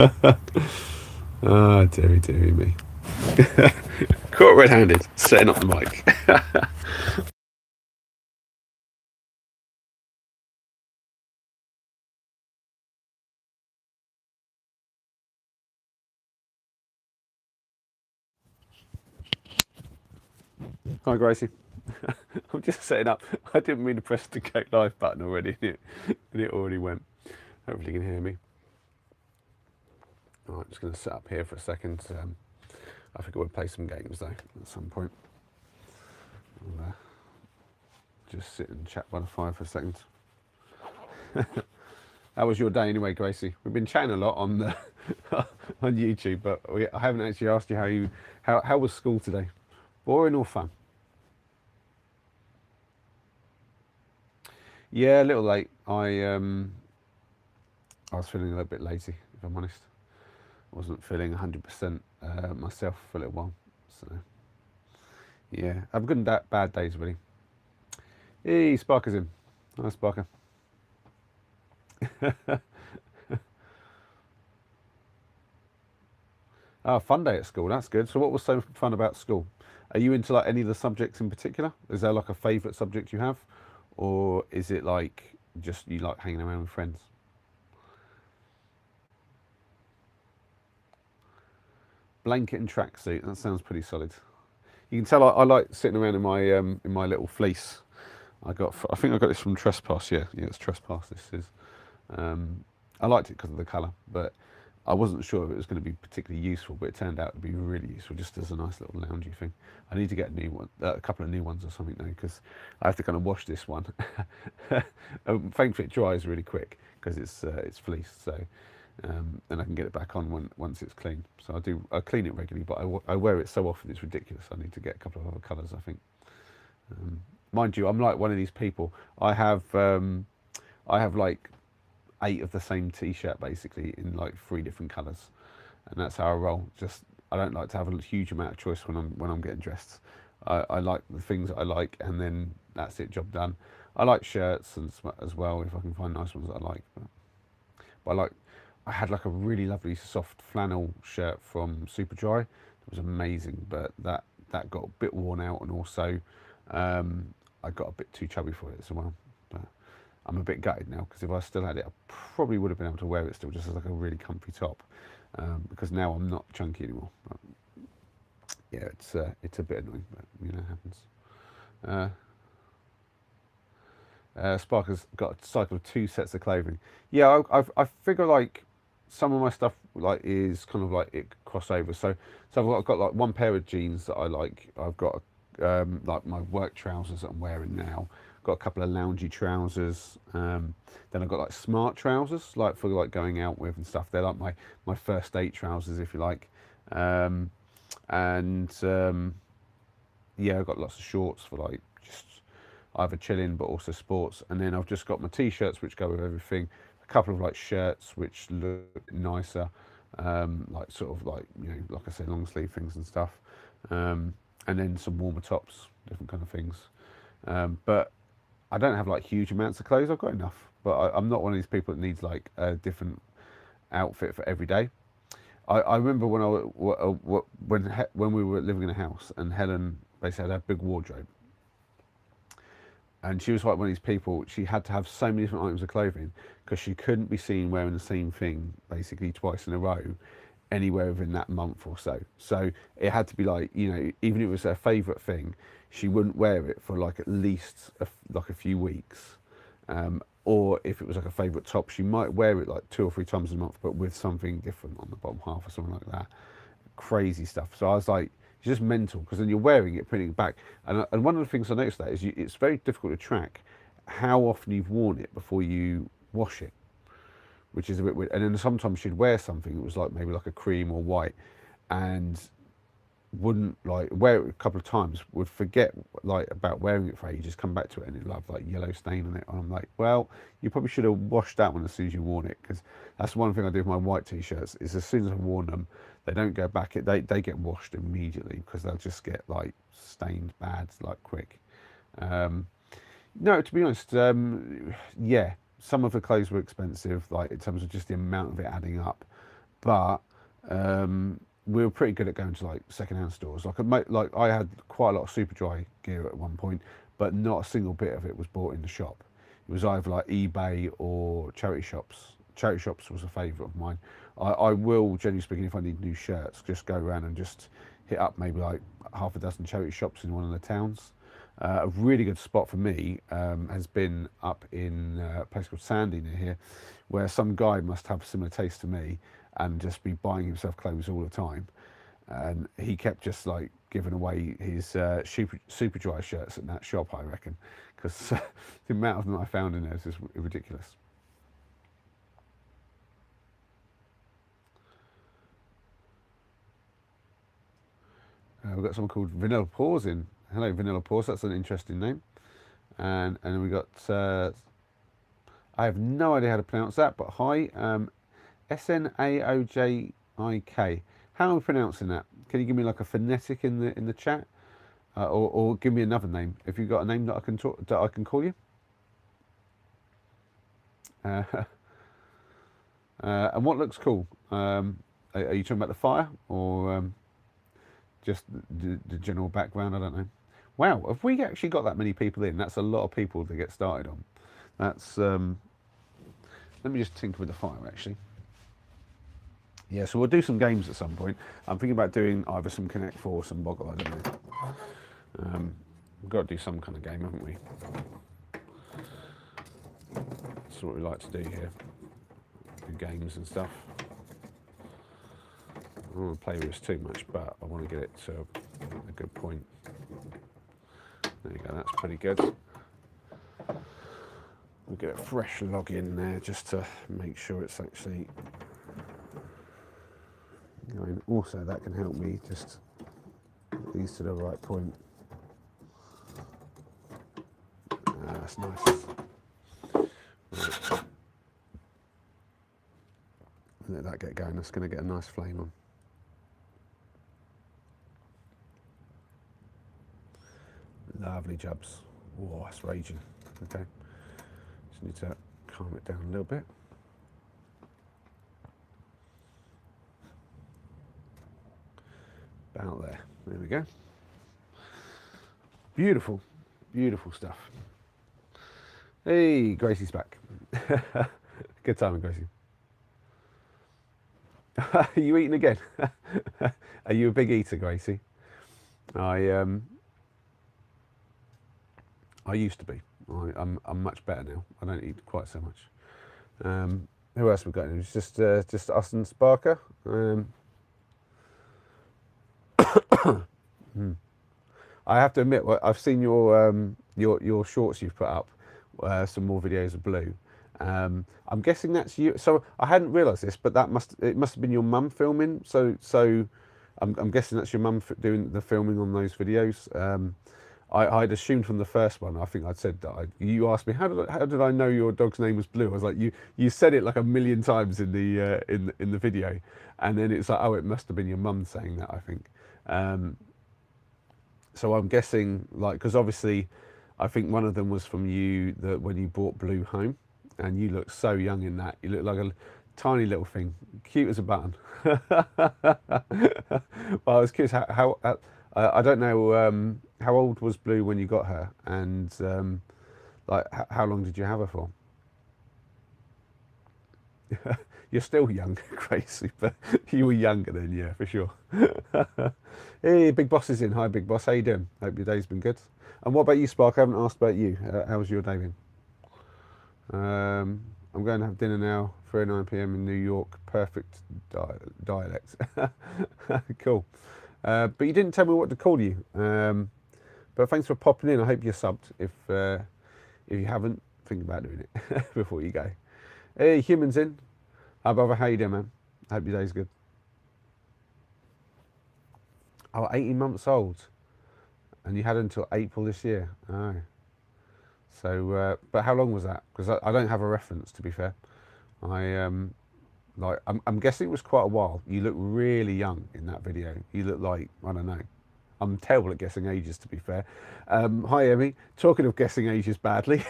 Ah, dearie, dearie me. Caught red-handed, setting up the mic. Hi, Gracie. I'm just setting up. I didn't mean to press the go live button already, and it already went. Hopefully, you can hear me. All right, just going to set up here for a second. I think we'll play some games though at some point. I'll, just sit and chat by the fire for a second. How was your day anyway, Gracie? We've been chatting a lot on the on YouTube, but I haven't actually asked you how was school today? Boring or fun? Yeah, a little late. I was feeling a little bit lazy, if I'm honest. I wasn't feeling 100% myself for a little while. So yeah, I've good and bad days really. Hey, Sparker's in. Hi, Sparker. Ah, fun day at school. That's good. So, what was so fun about school? Are you into like any of the subjects in particular? Is there like a favourite subject you have, or is it like just you like hanging around with friends? Blanket and tracksuit. That sounds pretty solid. You can tell I like sitting around in my little fleece. I think I got this from Trespass. Yeah, yeah, it's Trespass. This is. Um, I liked it because of the colour, but I wasn't sure if it was going to be particularly useful. But it turned out to be really useful, just as a nice little loungy thing. I need to get a new one, a couple of new ones or something now, because I have to kind of wash this one. Thankfully, it dries really quick because it's fleece, so and I can get it back on once it's clean. So I clean it regularly, but I wear it so often it's ridiculous. I need to get a couple of other colours, I think. Mind you, I'm like one of these people. I have like 8 of the same T-shirt basically in like 3 different colours, and that's how I roll. Just I don't like to have a huge amount of choice when I'm getting dressed. I like the things that I like, and then that's it, job done. I like shirts and as well if I can find nice ones that I like. But I had like a really lovely soft flannel shirt from Superdry. It was amazing, but that got a bit worn out, and also I got a bit too chubby for it as well. But I'm a bit gutted now because if I still had it, I probably would have been able to wear it still, just as like a really comfy top. Because now I'm not chunky anymore. But yeah, it's a bit annoying, but you know, it happens. Uh, Sparker's got a cycle of 2 sets of clothing. Yeah, I figure like some of my stuff like is kind of like it crossover. So I've got like one pair of jeans that I like. I've got like my work trousers that I'm wearing now. Got a couple of loungy trousers. Then I've got like smart trousers, like for like going out with and stuff. They're like my first date trousers, if you like. Um, and yeah, I've got lots of shorts for like just either chilling but also sports. And then I've just got my t-shirts which go with everything. A couple of like shirts which look nicer, like sort of like like I said, long sleeve things and stuff. And then some warmer tops, different kind of things. But I don't have like huge amounts of clothes. I've got enough, but I'm not one of these people that needs like a different outfit for every day. I remember when we were living in a house and Helen basically had a big wardrobe, and she was like one of these people. She had to have so many different items of clothing because she couldn't be seen wearing the same thing basically twice in a row anywhere within that month or so. So it had to be like even if it was her favourite thing, she wouldn't wear it for like at least like a few weeks. Or if it was like a favourite top, she might wear it like 2 or 3 times a month, but with something different on the bottom half or something like that. Crazy stuff. So I was like, it's just mental because then you're wearing it, putting it back. And one of the things I noticed that is it's very difficult to track how often you've worn it before you wash it, which is a bit weird. And then sometimes she'd wear something that was like maybe like a cream or white, and wouldn't like wear it a couple of times, would forget like about wearing it for ages, come back to it and it'd have like yellow stain on it. And I'm like, well, you probably should have washed that one as soon as you worn it, because that's one thing I do with my white t-shirts is as soon as I've worn them, they don't go back. They get washed immediately because they'll just get like stained bad like quick. Um, no, to be honest, yeah, some of the clothes were expensive, like in terms of just the amount of it adding up. but we were pretty good at going to like second-hand stores. Like I had quite a lot of Superdry gear at one point, but not a single bit of it was bought in the shop. It was either like eBay or charity shops. Charity shops was a favourite of mine. I will, generally speaking, if I need new shirts, just go around and just hit up maybe like half a dozen charity shops in one of the towns. A really good spot for me has been up in a place called Sandy near here, where some guy must have a similar taste to me and just be buying himself clothes all the time. And he kept just like giving away his super dry shirts in that shop, I reckon, because the amount of them I found in there is just ridiculous. We've got someone called Vanilla Paws in. Hello, Vanilla Paws. That's an interesting name. And then we got. I have no idea how to pronounce that, but hi, Snaojik. How am I pronouncing that? Can you give me like a phonetic in the chat, or give me another name if you've got a name that I can call you. And what looks cool? Are you talking about the fire or just the general background? I don't know. Wow, have we actually got that many people in? That's a lot of people to get started on. That's let me just tinker with the fire actually. Yeah, so we'll do some games at some point. I'm thinking about doing either some Connect 4 or some Boggle, I don't know. We've got to do some kind of game, haven't we? That's what we like to do here. Do games and stuff. I don't want to play with this too much, but I want to get it to a good point. There you go, that's pretty good. We'll get a fresh log in there just to make sure it's actually going. Also, that can help me just get these to the right point. That's nice. Right. Let that get going. That's going to get a nice flame on. Lovely jubs. Oh, that's raging. Okay. Just need to calm it down a little bit. About there. There we go. Beautiful. Beautiful stuff. Hey, Gracie's back. Good timing, Gracie. Are you eating again? Are you a big eater, Gracie? I used to be. I'm much better now. I don't eat quite so much. Who else we got? It's just us and Sparker. I have to admit, I've seen your shorts you've put up. Some more videos of Blue. I'm guessing that's you. So I hadn't realised this, but it must have been your mum filming. So I'm guessing that's your mum doing the filming on those videos. I'd assumed from the first one. I think I'd said that. You asked me how did I know your dog's name was Blue? I was like, you said it like a million times in the video, and then it's like, oh, it must have been your mum saying that. I think. So I'm guessing, like, because obviously, I think one of them was from you that when you brought Blue home, and you look so young in that. You look like a tiny little thing, cute as a button. Well, I was curious how I don't know how old was Blue when you got her, and like how long did you have her for? You're still young, Gracie, but you were younger then, yeah, for sure. Hey, Big Boss is in. Hi, Big Boss. How you doing? Hope your day's been good. And what about you, Spark? I haven't asked about you. How's your day been? I'm going to have dinner now, 3:09 p.m. in New York. Perfect dialect. Cool. But you didn't tell me what to call you. But thanks for popping in. I hope you're subbed. If you haven't, think about doing it before you go. Hey, Human's in. Hi, brother. How you doing, man? Hope your day's good. Oh, 18 months old. And you had until April this year. Oh. So, but how long was that? Because I don't have a reference, to be fair. I'm guessing it was quite a while. You look really young in that video. You look like, I don't know. I'm terrible at guessing ages, to be fair. Hi, Emmy. Talking of guessing ages badly,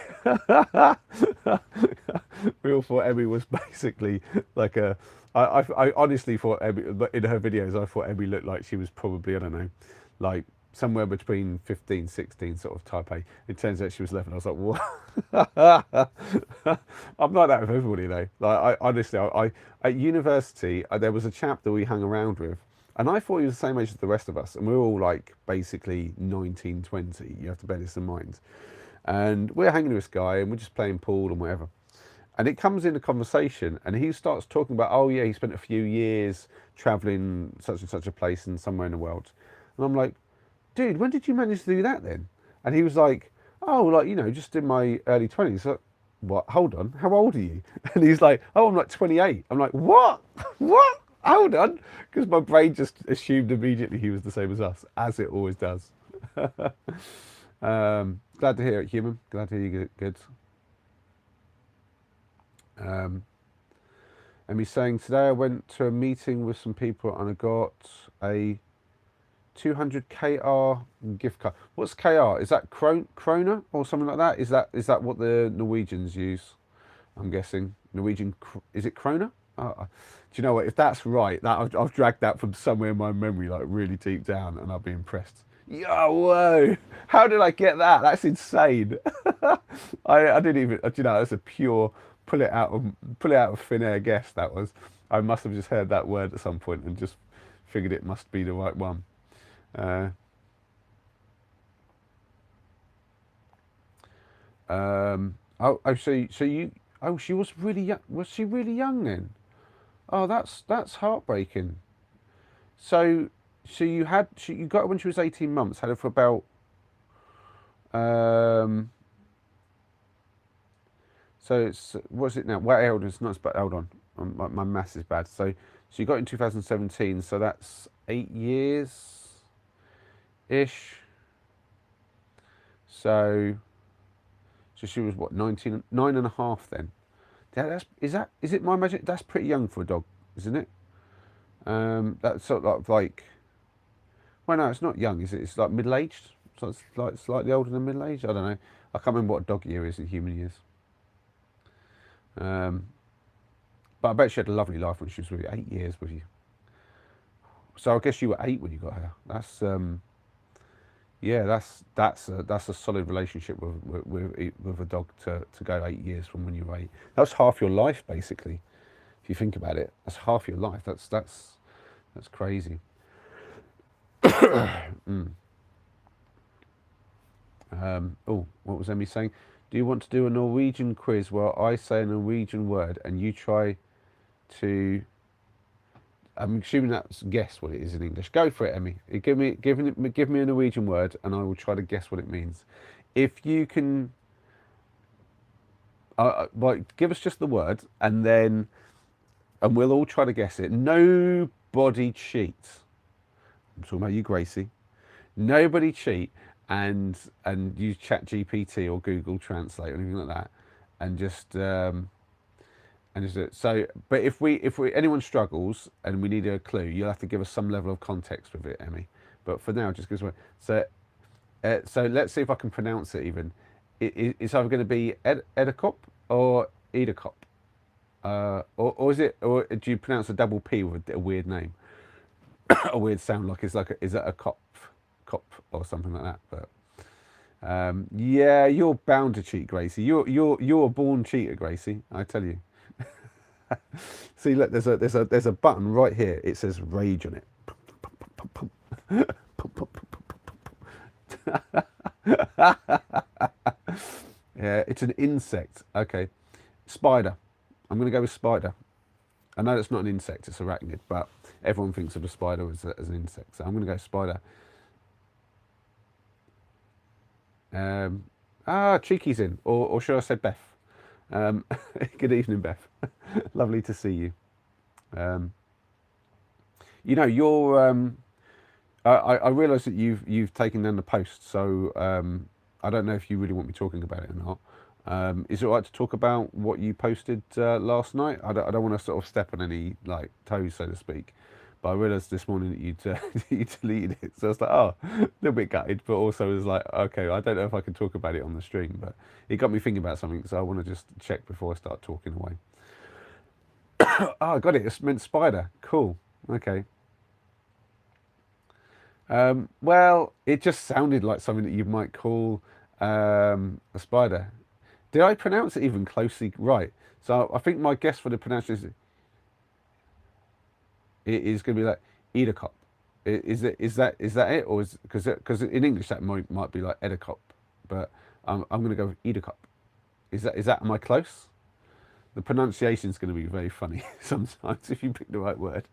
we all thought Emmy was basically like a I honestly thought Emmy, in her videos, I thought Emmy looked like she was probably, I don't know, like somewhere between 15, 16 sort of type A. It turns out she was 11. I was like, what? I'm like that with everybody though. Like, I honestly, at university, there was a chap that we hung around with, and I thought he was the same age as the rest of us, and we were all like basically 19, 20. You have to bear this in mind. And we're hanging with this guy, and we're just playing pool and whatever. And it comes in a conversation, and he starts talking about, oh yeah, he spent a few years traveling such and such a place and somewhere in the world. And I'm like, dude, when did you manage to do that then? And he was like, oh, like, just in my early 20s. Like, what? Hold on, how old are you? And he's like, oh, I'm like 28. I'm like, what? What? Hold on, because my brain just assumed immediately he was the same as us, as it always does. Glad to hear it, human. Glad to hear you good. Um, and he's saying, today I went to a meeting with some people and I got a 200 KR gift card. What's KR? Is that krona or something like that? Is that what the Norwegians use? I'm guessing Norwegian. Is it krona? Do you know what? If that's right, that I've dragged that from somewhere in my memory, like really deep down, and I'll be impressed. Yo, whoa! How did I get that? That's insane. I didn't even. That's a pure pull it out of thin air guess. That was. I must have just heard that word at some point and just figured it must be the right one. She was really young. Was she really young then? Oh, that's heartbreaking. So, you got her when she was 18 months. Had her for about So it's what's it now? What hold on, it's not. But hold on, my maths is bad. So you got in 2017. So that's 8 years ish. So she was what 19, 9.5 then. Yeah, is it my magic? That's pretty young for a dog, isn't it? That's sort of like well, no, it's not young, is it? It's like middle aged. So it's like slightly older than middle aged. I don't know. I can't remember what a dog year is in human years. But I bet she had a lovely life when she was with you. 8 years with you. So I guess you were 8 when you got her. That's yeah, that's a solid relationship with a dog to go 8 years from when you were 8. That's half your life basically. If you think about it, that's half your life. That's crazy. Oh, what was Emmy saying? Do you want to do a Norwegian quiz where I say a Norwegian word and you try to? I'm assuming that's guess what it is in English. Go for it, Emmy. Give me a Norwegian word and I will try to guess what it means. If you can, give us just the word and we'll all try to guess it. Nobody cheats. I'm talking about you, Gracie. Nobody cheat and use Chat GPT or Google Translate or anything like that, and just so. But if anyone struggles and we need a clue, you'll have to give us some level of context with it, Emmy. But for now, just give us one. So let's see if I can pronounce it. Even it's either going to be Edacop or Edacop, or is it? Or do you pronounce a double P with a weird name? A weird sound, like is it a cop or something like that? But yeah, you're bound to cheat, Gracie. You're a born cheater, Gracie. I tell you. See, look, there's a button right here. It says rage on it. Yeah, it's an insect. Okay, spider. I'm gonna go with spider. I know it's not an insect; it's arachnid, but everyone thinks of a spider as an insect. So I'm gonna go spider. Cheeky's in, or should I say Beth? Good evening, Beth. Lovely to see you. You're. I realise that you've taken down the post, so I don't know if you really want me talking about it or not. Is it all right to talk about what you posted last night? I don't want to sort of step on any toes, so to speak. But I realised this morning that you deleted it, so I was like, oh, a little bit gutted, but also was like, okay, I don't know if I can talk about it on the stream, but it got me thinking about something, so I want to just check before I start talking away. Oh, I got it. It's meant spider. Cool. Okay. Well, it just sounded like something that you might call a spider. Did I pronounce it even closely right? So I think my guess for the pronunciation is going to be like edacop. Is that it, or is because in English that might be like edacop, but I'm going to go with edacop. Is that am I close? The pronunciation is going to be very funny sometimes if you pick the right word.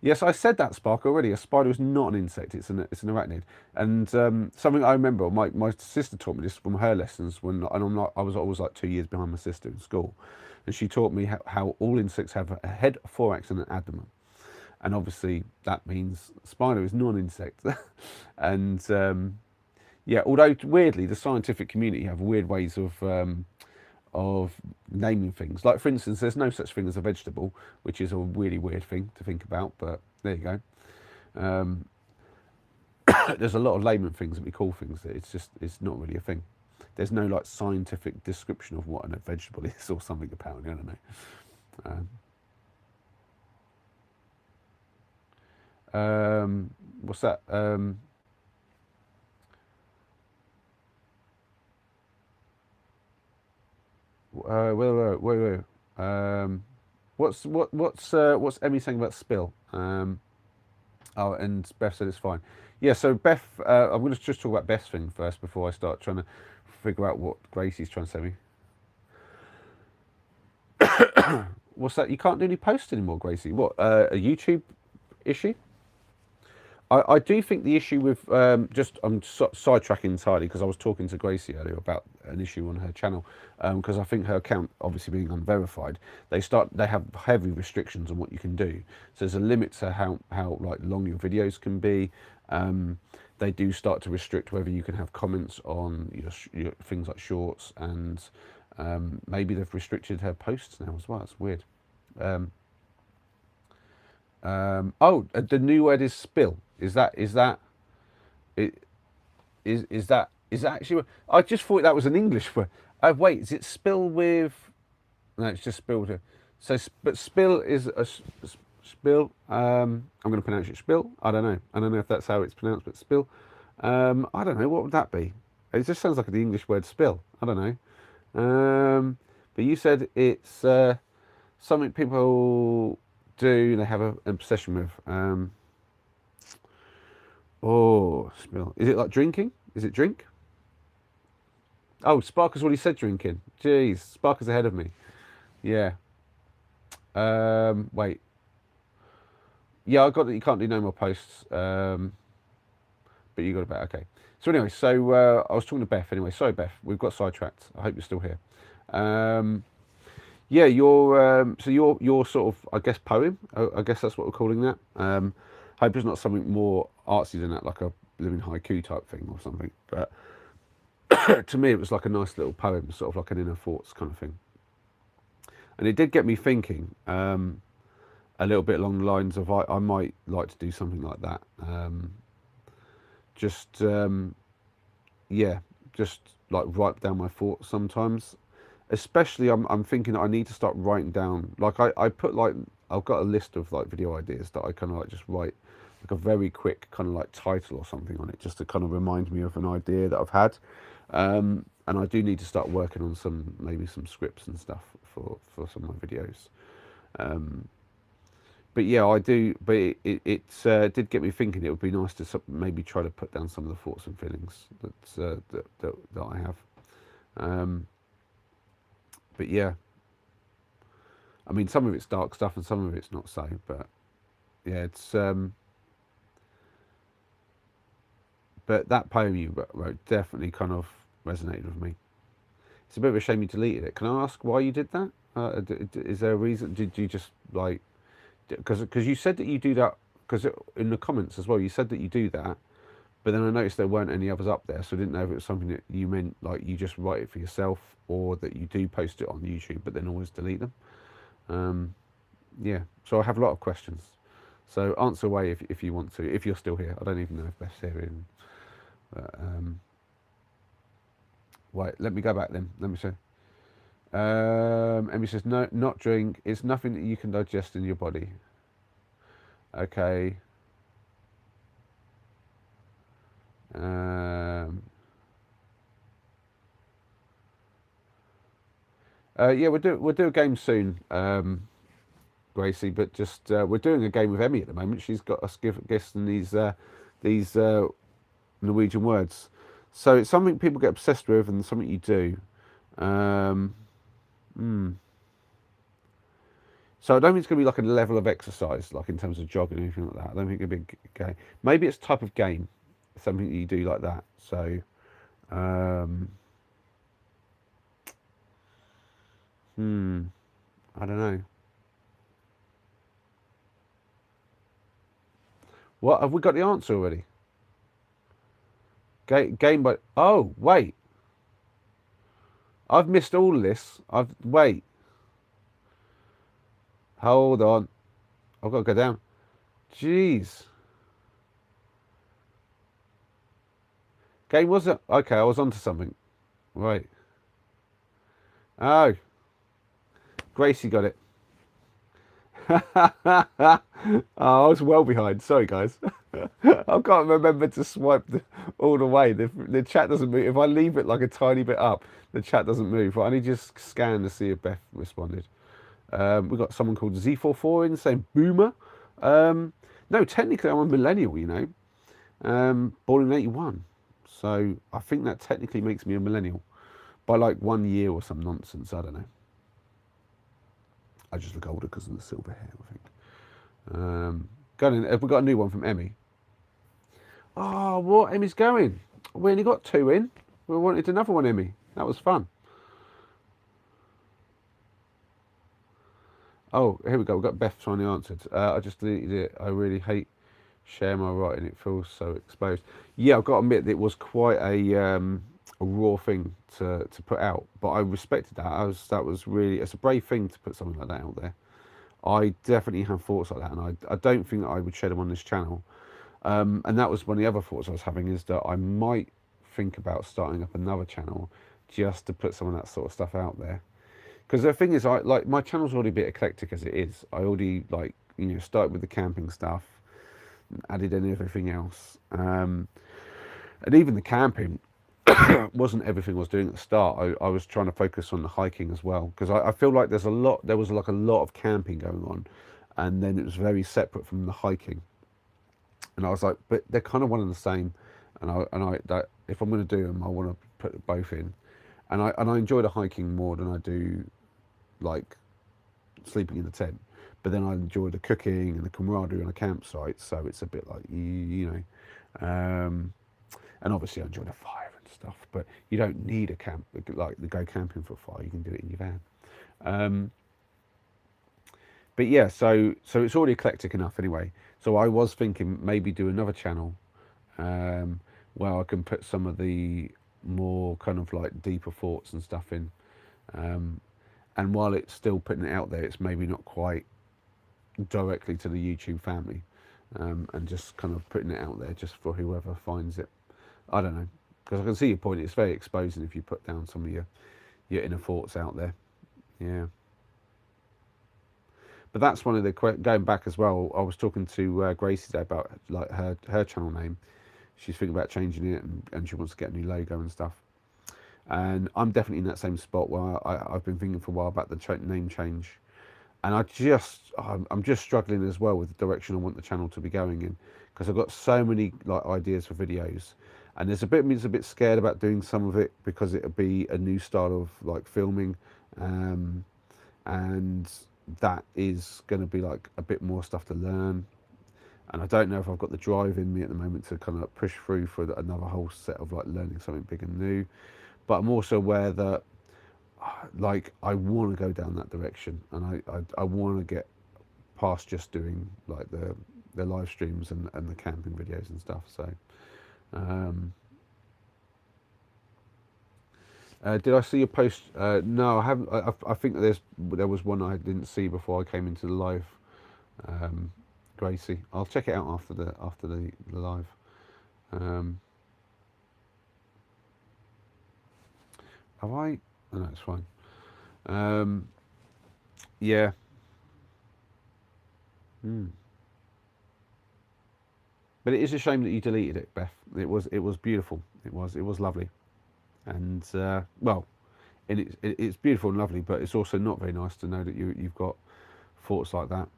Yes, I said that, Spark, already. A spider is not an insect; it's an arachnid. And something I remember, my sister taught me this from her lessons and I was always like 2 years behind my sister in school, and she taught me how all insects have a head, a thorax, and an abdomen. And obviously that means spider is not an insect. And yeah, although weirdly the scientific community have weird ways of naming things. Like, for instance, there's no such thing as a vegetable, which is a really weird thing to think about, but there you go. Um, there's a lot of layman things that we call things that it's not really a thing. There's no like scientific description of what a vegetable is or something, apparently. I don't know. What's that? Wait. What's Emmy saying about spill? Oh, and Beth said it's fine. Yeah, so Beth, I'm going to just talk about Beth's thing first before I start trying to figure out what Gracie's trying to say to me. What's that? You can't do any posts anymore, Gracie. What? A YouTube issue? I do think the issue with I'm sidetracking entirely because I was talking to Gracie earlier about an issue on her channel because I think her account, obviously being unverified, they have heavy restrictions on what you can do. So there's a limit to how like long your videos can be. They do start to restrict whether you can have comments on your things like shorts, and maybe they've restricted her posts now as well. It's weird. The new word is spill. Is that actually? I just thought that was an English word. Wait, is it spill with? No, it's just spilled. So, but spill is spill. I'm going to pronounce it spill. I don't know. I don't know if that's how it's pronounced, but spill. I don't know. What would that be? It just sounds like the English word spill. I don't know. But you said it's something people do. They have an obsession with. Oh, spill. Is it like drinking? Is it drink? Oh, Sparker's already said drinking. Jeez, Sparker's ahead of me. Yeah. Wait. Yeah, I got that you can't do no more posts. But you got it back. Okay. So anyway, I was talking to Beth anyway. Sorry, Beth, we've got sidetracked. I hope you're still here. Yeah, your sort of, I guess, poem. I guess that's what we're calling that. Hope it's not something more artsy than that, like a living haiku type thing or something. But to me, it was like a nice little poem, sort of like an inner thoughts kind of thing. And it did get me thinking a little bit along the lines of I might like to do something like that. Just yeah, just like write down my thoughts sometimes. Especially, I'm thinking that I need to start writing down. Like I put like I've got a list of like video ideas that I kind of like just write like a very quick kind of like title or something on it, just to kind of remind me of an idea that I've had. And I do need to start working on maybe some scripts and stuff for some of my videos. But yeah, I do. But it did get me thinking. It would be nice to maybe try to put down some of the thoughts and feelings that I have. But yeah, I mean, some of it's dark stuff and some of it's not so. But yeah, it's. But that poem you wrote definitely kind of resonated with me. It's a bit of a shame you deleted it. Can I ask why you did that? Is there a reason? Did you just like? Because you said that you do that. Because in the comments as well, you said that you do that. But then I noticed there weren't any others up there, so I didn't know if it was something that you meant like you just write it for yourself, or that you do post it on YouTube, but then always delete them. Yeah. So I have a lot of questions. So answer away if you want to. If you're still here, I don't even know if Beth's here. But, wait, let me go back then. Let me see. Emmy says, no, not drink. It's nothing that you can digest in your body. Okay. Um, yeah, we'll do a game soon, Gracie. But just we're doing a game with Emmy at the moment. She's got us guessing these Norwegian words. So it's something people get obsessed with, and something you do. Um, hmm. So I don't think it's going to be like a level of exercise, like in terms of jogging or anything like that. I don't think it'll be a game. Maybe it's type of game, something that you do like that. So, um, hmm, I don't know. What have we got the answer already? Game by. Oh wait, I've missed all this. Wait. Hold on. I've got to go down. Jeez. Game was it? Okay, I was onto something. Right. Oh, Gracie got it. Oh, I was well behind. Sorry, guys. I can't remember to swipe all the way. The chat doesn't move. If I leave it like a tiny bit up, the chat doesn't move. I need to just scan to see if Beth responded. We've got someone called Z44 in saying boomer. No, technically I'm a millennial, you know. Born in 81. So I think that technically makes me a millennial by like 1 year or some nonsense. I don't know. I just look older because of the silver hair, I think. Have we got a new one from Emmy? Oh, what? Emmy's going. We only got 2 in. We wanted another one, Emmy. That was fun. Oh, here we go. We've got Beth trying to answer. I just deleted it. I really hate share my writing. It feels so exposed. Yeah, I've got to admit it was quite a raw thing to put out, but I respected that. That was really, it's a brave thing to put something like that out there. I definitely have thoughts like that, and I don't think that I would share them on this channel. And that was one of the other thoughts I was having, is that I might think about starting up another channel just to put some of that sort of stuff out there. Because the thing is, I like, my channel's already a bit eclectic as it is. I already, like, you know, started with the camping stuff, added in everything else, and even the camping wasn't everything I was doing at the start. I was trying to focus on the hiking as well, because I feel like there was like a lot of camping going on, and then it was very separate from the hiking. And I was like, but they're kind of one and the same, that if I'm going to do them, I want to put both in, and I enjoy the hiking more than I do like sleeping in the tent. But then I enjoy the cooking and the camaraderie on a campsite, so it's a bit like you know, and obviously I enjoy the fire and stuff. But you don't need a camp like to go camping for a fire. You can do it in your van. But yeah, so it's already eclectic enough anyway. So I was thinking maybe do another channel where I can put some of the more kind of like deeper thoughts and stuff in. And while it's still putting it out there, it's maybe not quite directly to the YouTube family, and just kind of putting it out there just for whoever finds it. I don't know, because I can see your point. It's very exposing if you put down some of your inner thoughts out there. Yeah. But that's one of the going back as well. I was talking to Gracie today about like her channel name. She's thinking about changing it, and she wants to get a new logo and stuff. And I'm definitely in that same spot where I've been thinking for a while about the name change, and I'm just struggling as well with the direction I want the channel to be going in, because I've got so many like ideas for videos, and there's a bit scared about doing some of it because it'll be a new style of like filming, and that is going to be like a bit more stuff to learn, and I don't know if I've got the drive in me at the moment to kind of push through for another whole set of like learning something big and new. But I'm also aware that like I want to go down that direction, and I want to get past just doing like the live streams and the camping videos and stuff. So did I see your post? No, I haven't. I think that there was one I didn't see before I came into the live. Gracie, I'll check it out after the live. Have I? Oh, no, it's fine. Um, yeah. Mm. But it is a shame that you deleted it, Beth. It was beautiful. It was lovely, and well, and it's beautiful and lovely. But it's also not very nice to know that you've got thoughts like that.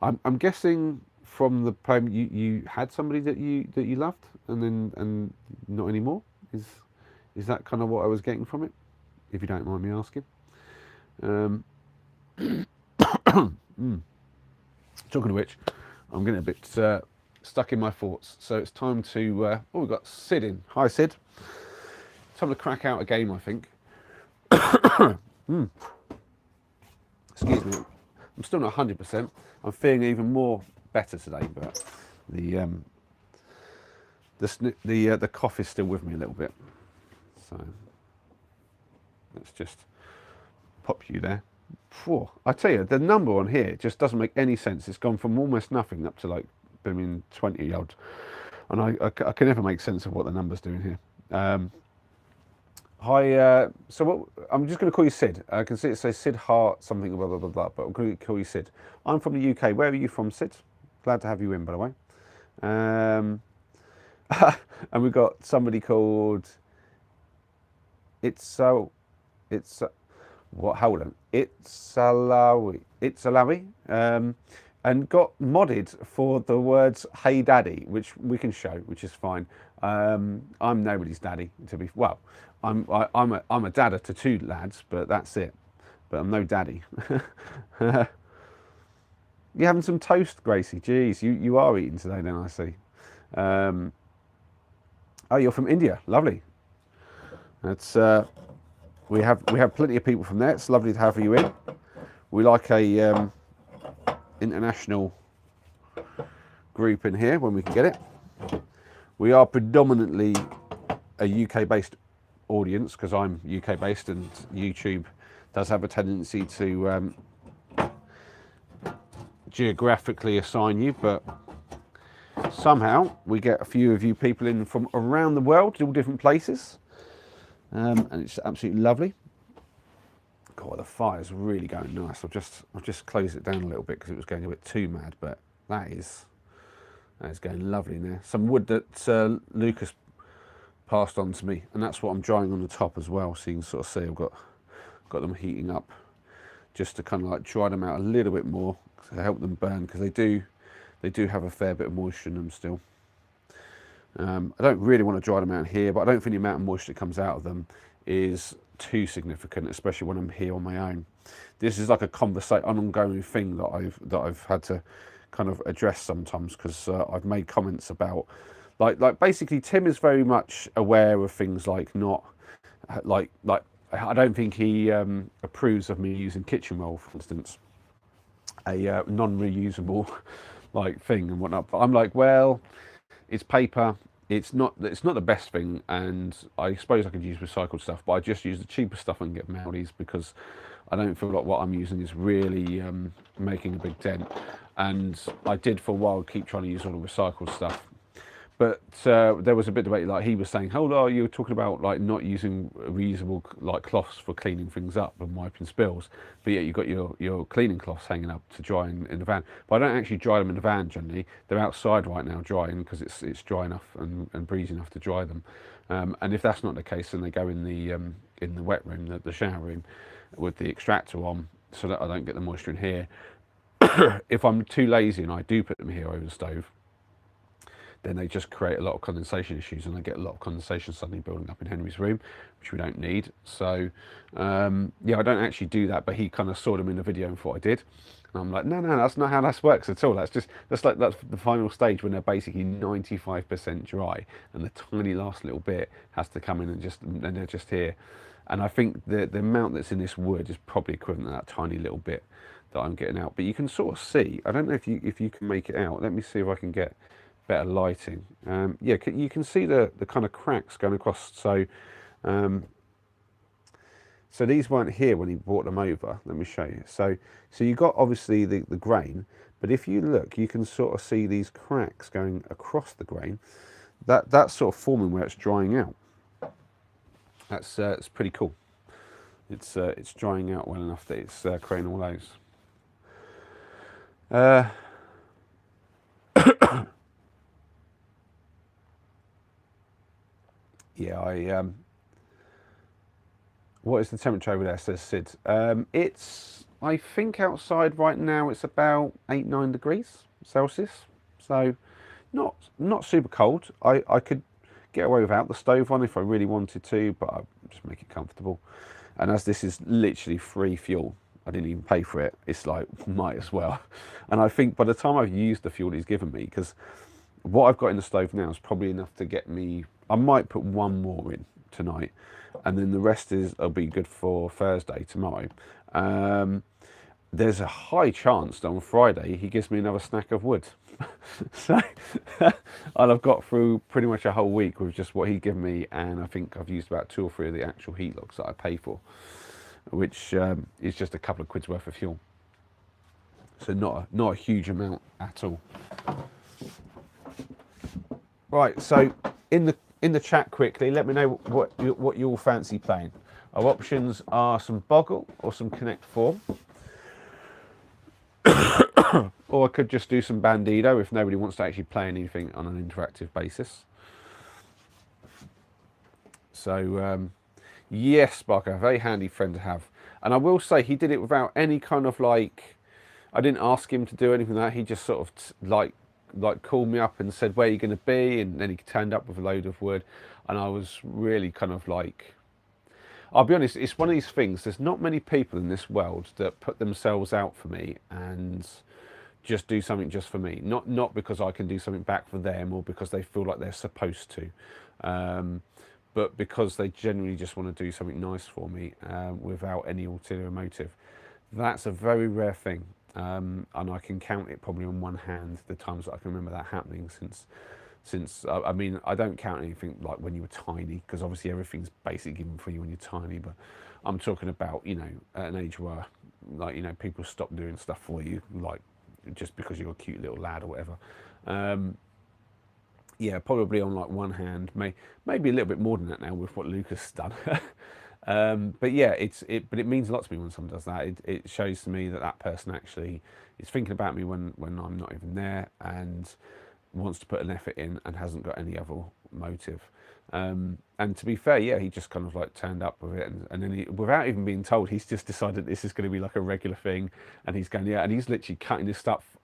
I'm guessing from the poem you had somebody that you loved and not anymore. Is that kind of what I was getting from it? If you don't mind me asking. Um, mm. Talking of which, I'm getting a bit stuck in my thoughts. So it's time to. Oh, we've got Sid in. Hi, Sid. Time to crack out a game, I think. Mm. Excuse me. I'm still not 100%. I'm feeling even more better today, but the the cough is still with me a little bit. So let's just pop you there. Phew. I tell you, the number on here just doesn't make any sense. It's gone from almost nothing up to like, I mean, 20 odd, and I can never make sense of what the number's doing here. Hi, so what, I'm just going to call you Sid. I can see it says Sid Hart something blah blah blah blah, but I'm going to call you Sid. I'm from the UK. Where are you from, Sid? Glad to have you in, by the way. Um, and we've got somebody called it's what? Hold on, it's Alawi, and got modded for the words "Hey Daddy," which we can show, which is fine. I'm nobody's daddy, to be well. I'm a dadder to two lads, but that's it. But I'm no daddy. You having some toast, Gracie? Jeez, you are eating today, then I see. Um, oh, you're from India. Lovely. That's we have plenty of people from there. It's lovely to have you in. We like a international group in here when we can get it. We are predominantly a UK based audience because I'm UK based and YouTube does have a tendency to geographically assign you, but somehow we get a few of you people in from around the world, all different places, and it's absolutely lovely. God, the fire's really going nice. I've just closed it down a little bit because it was going a bit too mad, but that is going lovely in there. Some wood that Lucas passed on to me, and that's what I'm drying on the top as well. So you can sort of see I've got them heating up just to kind of like dry them out a little bit more to help them burn because they do have a fair bit of moisture in them still. I don't really want to dry them out here, but I don't think the amount of moisture that comes out of them is too significant, especially when I'm here on my own. This is like a conversation, an ongoing thing that I've had to kind of address sometimes because I've made comments about like basically Tim is very much aware of things like not like I don't think he approves of me using kitchen roll, for instance, a non-reusable like thing and whatnot. But I'm like, well, it's paper. It's not the best thing, and I suppose I could use recycled stuff, but I just use the cheaper stuff and get Maldi's because I don't feel like what I'm using is really making a big dent. And I did for a while keep trying to use all the recycled stuff. But there was a bit of debate, like he was saying, hold on, you were talking about like not using reusable like cloths for cleaning things up and wiping spills, but yet you've got your cleaning cloths hanging up to dry in the van. But I don't actually dry them in the van generally. They're outside right now drying because it's dry enough and breezy enough to dry them. And if that's not the case, then they go in the wet room, the shower room, with the extractor on, so that I don't get the moisture in here. If I'm too lazy and I do put them here over the stove, then they just create a lot of condensation issues, and I get a lot of condensation suddenly building up in Henry's room, which we don't need. So yeah, I don't actually do that, but he kind of saw them in the video and thought I did. And I'm like, no, that's not how this works at all. That's the final stage when they're basically 95% dry, and the tiny last little bit has to come in and they're just here. And I think the amount that's in this wood is probably equivalent to that tiny little bit that I'm getting out. But you can sort of see. I don't know if you can make it out. Let me see if I can get better lighting. Yeah, you can see the kind of cracks going across. So so these weren't here when he brought them over. Let me show you. So you got obviously the grain, but if you look, you can sort of see these cracks going across the grain. That's sort of forming where it's drying out. That's it's pretty cool. It's drying out well enough that it's creating all those. Uh, yeah, what is the temperature over there? Says Sid. It's, I think outside right now it's about 8, 9 degrees Celsius. So not super cold. I could get away without the stove on if I really wanted to, but I just make it comfortable. And as this is literally free fuel, I didn't even pay for it. It's like, might as well. And I think by the time I've used the fuel he's given me, because what I've got in the stove now is probably enough to get me, I might put one more in tonight, and then the rest will be good for Thursday, tomorrow. Um, there's a high chance that on Friday he gives me another snack of wood. So, and I've got through pretty much a whole week with just what he'd given me, and I think I've used about 2 or 3 of the actual heat logs that I pay for, which is just a couple of quid's worth of fuel. So not a huge amount at all. Right, so in the chat quickly, let me know what you all fancy playing. Our options are some Boggle or some Connect 4. Or I could just do some Bandido if nobody wants to actually play anything on an interactive basis. So, yes, Barker, a very handy friend to have. And I will say he did it without any kind of like, I didn't ask him to do anything like that. He just sort of like called me up and said, where are you going to be? And then he turned up with a load of wood. And I was really kind of like, I'll be honest, it's one of these things. There's not many people in this world that put themselves out for me and just do something just for me. Not because I can do something back for them or because they feel like they're supposed to, but because they genuinely just want to do something nice for me without any ulterior motive. That's a very rare thing, and I can count it probably on one hand the times that I can remember that happening since I mean, I don't count anything like when you were tiny, because obviously everything's basically given for you when you're tiny, but I'm talking about, you know, at an age where, like, you know, people stop doing stuff for you, like just because you're a cute little lad or whatever. Yeah, probably on like one hand, maybe a little bit more than that now with what Lucas done. But yeah, but it means a lot to me when someone does that. It shows to me that that person actually is thinking about me when I'm not even there, and wants to put an effort in and hasn't got any other motive. And to be fair, yeah, he just kind of like turned up with it, and then without even being told, he's just decided this is going to be like a regular thing, and he's going, yeah, and he's literally cutting this stuff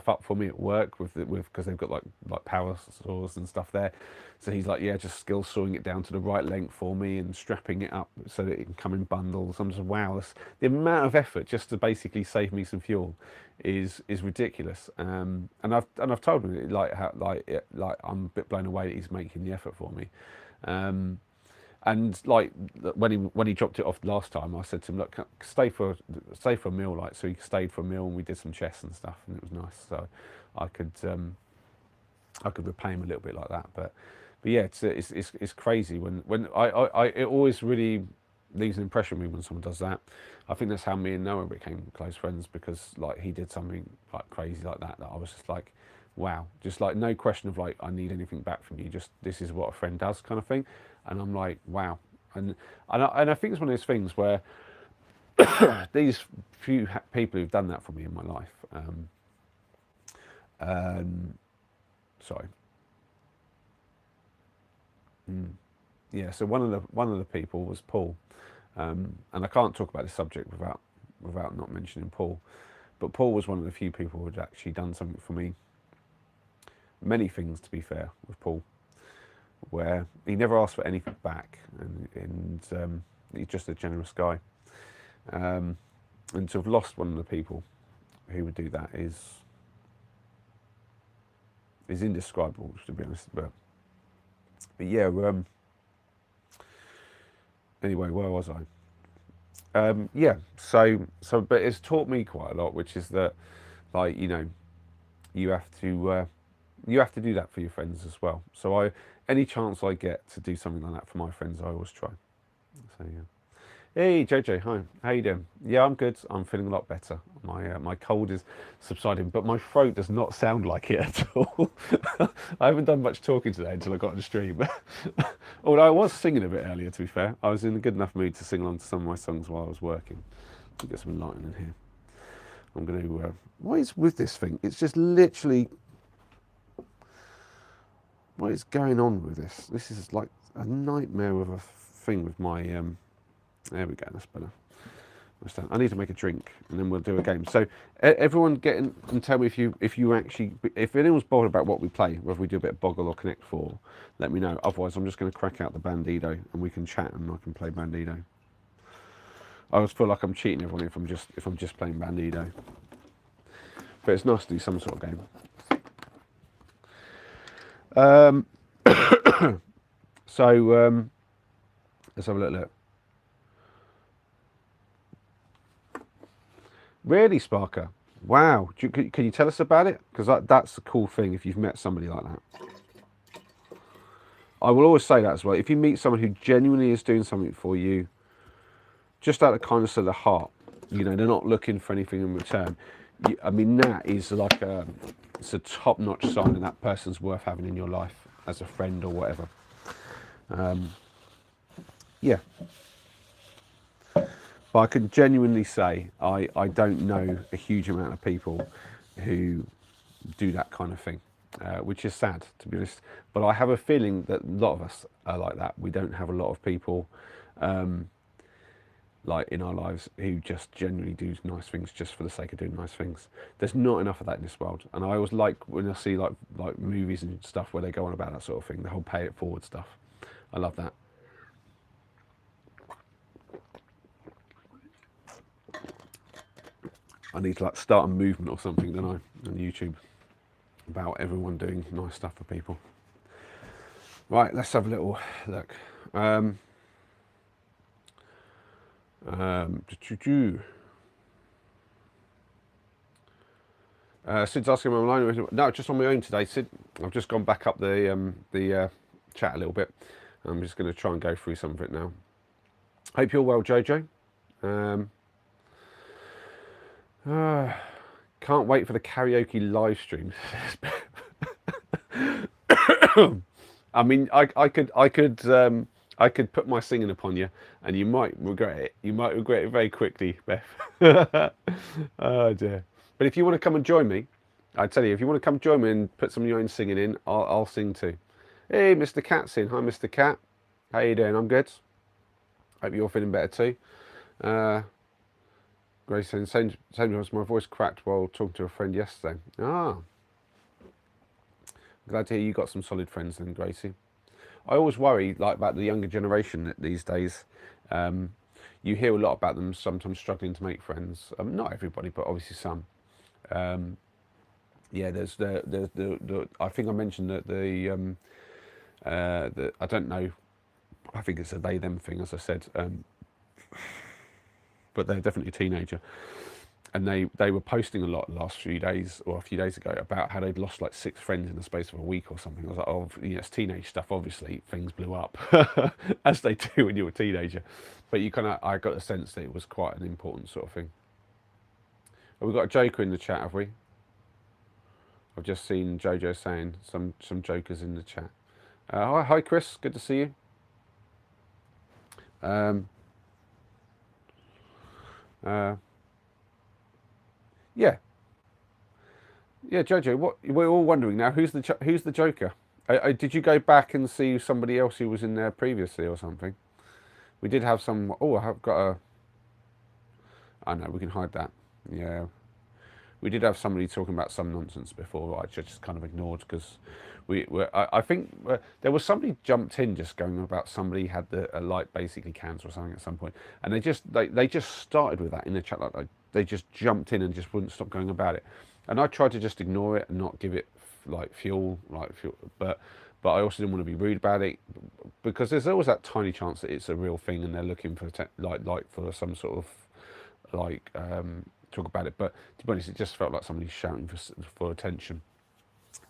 up for me at work with because they've got like power saws and stuff there. So he's like, yeah, just skill sawing it down to the right length for me and strapping it up so that it can come in bundles. I'm just, wow, the amount of effort just to basically save me some fuel is ridiculous. And I've told him like how I'm a bit blown away that he's making the effort for me. And like when he dropped it off last time, I said to him, look, stay for a meal, like, so he stayed for a meal and we did some chess and stuff, and it was nice. So I could repay him a little bit like that. But yeah, it's crazy when I it always really leaves an impression on me when someone does that. I think that's how me and Noah became close friends, because like he did something like crazy like that I was just like, wow, just like no question of like I need anything back from you, just this is what a friend does kind of thing. And I'm like, wow. And I think it's one of those things where these few people who've done that for me in my life, sorry, yeah. So one of the people was Paul, and I can't talk about this subject without not mentioning Paul. But Paul was one of the few people who had actually done something for me. Many things, to be fair, with Paul, where he never asked for anything back, and he's just a generous guy. And to have lost one of the people who would do that is indescribable, to be honest. But yeah, anyway, where was I? Yeah, so but it's taught me quite a lot, which is that, like, you know, you have to do that for your friends as well. So any chance I get to do something like that for my friends, I always try. So yeah. Hey Jojo, hi. How you doing? Yeah, I'm good. I'm feeling a lot better. My cold is subsiding, but my throat does not sound like it at all. I haven't done much talking today until I got on the stream. Although I was singing a bit earlier, to be fair. I was in a good enough mood to sing along to some of my songs while I was working. Let me get some lighting in here. I'm going to. What is with this thing? It's just literally. What is going on with this? This is like a nightmare of a thing with my. There we go. That's better. I need to make a drink and then we'll do a game. So everyone get in and tell me if you actually, if anyone's bothered about what we play, whether we do a bit of Boggle or Connect 4, let me know. Otherwise, I'm just going to crack out the Bandido and we can chat and I can play Bandido. I always feel like I'm cheating everyone if I'm just playing Bandido. But it's nice to do some sort of game. So let's have a look. Really, Sparker? Wow. Can you tell us about it? Because that's a cool thing if you've met somebody like that. I will always say that as well. If you meet someone who genuinely is doing something for you, just out of the kindness of the heart, you know, they're not looking for anything in return. I mean, that is like it's a top-notch sign that that person's worth having in your life as a friend or whatever. Yeah. But I can genuinely say I don't know a huge amount of people who do that kind of thing, which is sad, to be honest. But I have a feeling that a lot of us are like that. We don't have a lot of people like in our lives who just genuinely do nice things just for the sake of doing nice things. There's not enough of that in this world. And I always like when I see like movies and stuff where they go on about that sort of thing, the whole pay it forward stuff. I love that. I need to like start a movement or something, don't I, on YouTube about everyone doing nice stuff for people. Right, let's have a little look. Sid's asking am I online. No, just on my own today, Sid. I've just gone back up the chat a little bit. I'm just going to try and go through some of it now. Hope you're well, Jojo. Can't wait for the karaoke live stream. I mean, I could put my singing upon you, and you might regret it. You might regret it very quickly, Beth. Oh dear. But if you want to come and join me, I tell you, if you want to come join me and put some of your own singing in, I'll sing too. Hey, Mr. Cat's in. Hi, Mr. Cat. How you doing? I'm good. Hope you're feeling better too. Grace saying, same as my voice cracked while talking to a friend yesterday. Ah. Glad to hear you got some solid friends then, Gracie. I always worry like about the younger generation these days. You hear a lot about them sometimes struggling to make friends. Not everybody, but obviously some. Yeah, there's the I think I mentioned that the I don't know. I think it's a they them thing, as I said. But they're definitely a teenager. And they were posting a lot the last few days, or a few days ago, about how they'd lost like 6 friends in the space of a week or something. I was like, oh, you know, it's teenage stuff. Obviously, things blew up, as they do when you're a teenager. But I got the sense that it was quite an important sort of thing. Have we got a joker in the chat, have we? I've just seen Jojo saying some jokers in the chat. Hi, Chris. Good to see you. Yeah, Jojo. What we're all wondering now? Who's the Joker? Did you go back and see somebody else who was in there previously or something? We did have some. Oh, I have got a. I know we can hide that. Yeah, we did have somebody talking about some nonsense before. I just kind of ignored because I think there was somebody jumped in just going about somebody had a light basically cancer or something at some point, and they just started with that in the chat like they just jumped in and just wouldn't stop going about it, and I tried to just ignore it and not give it fuel, but I also didn't want to be rude about it because there's always that tiny chance that it's a real thing and they're looking for for some sort of talk about it. But to be honest, it just felt like somebody shouting for attention.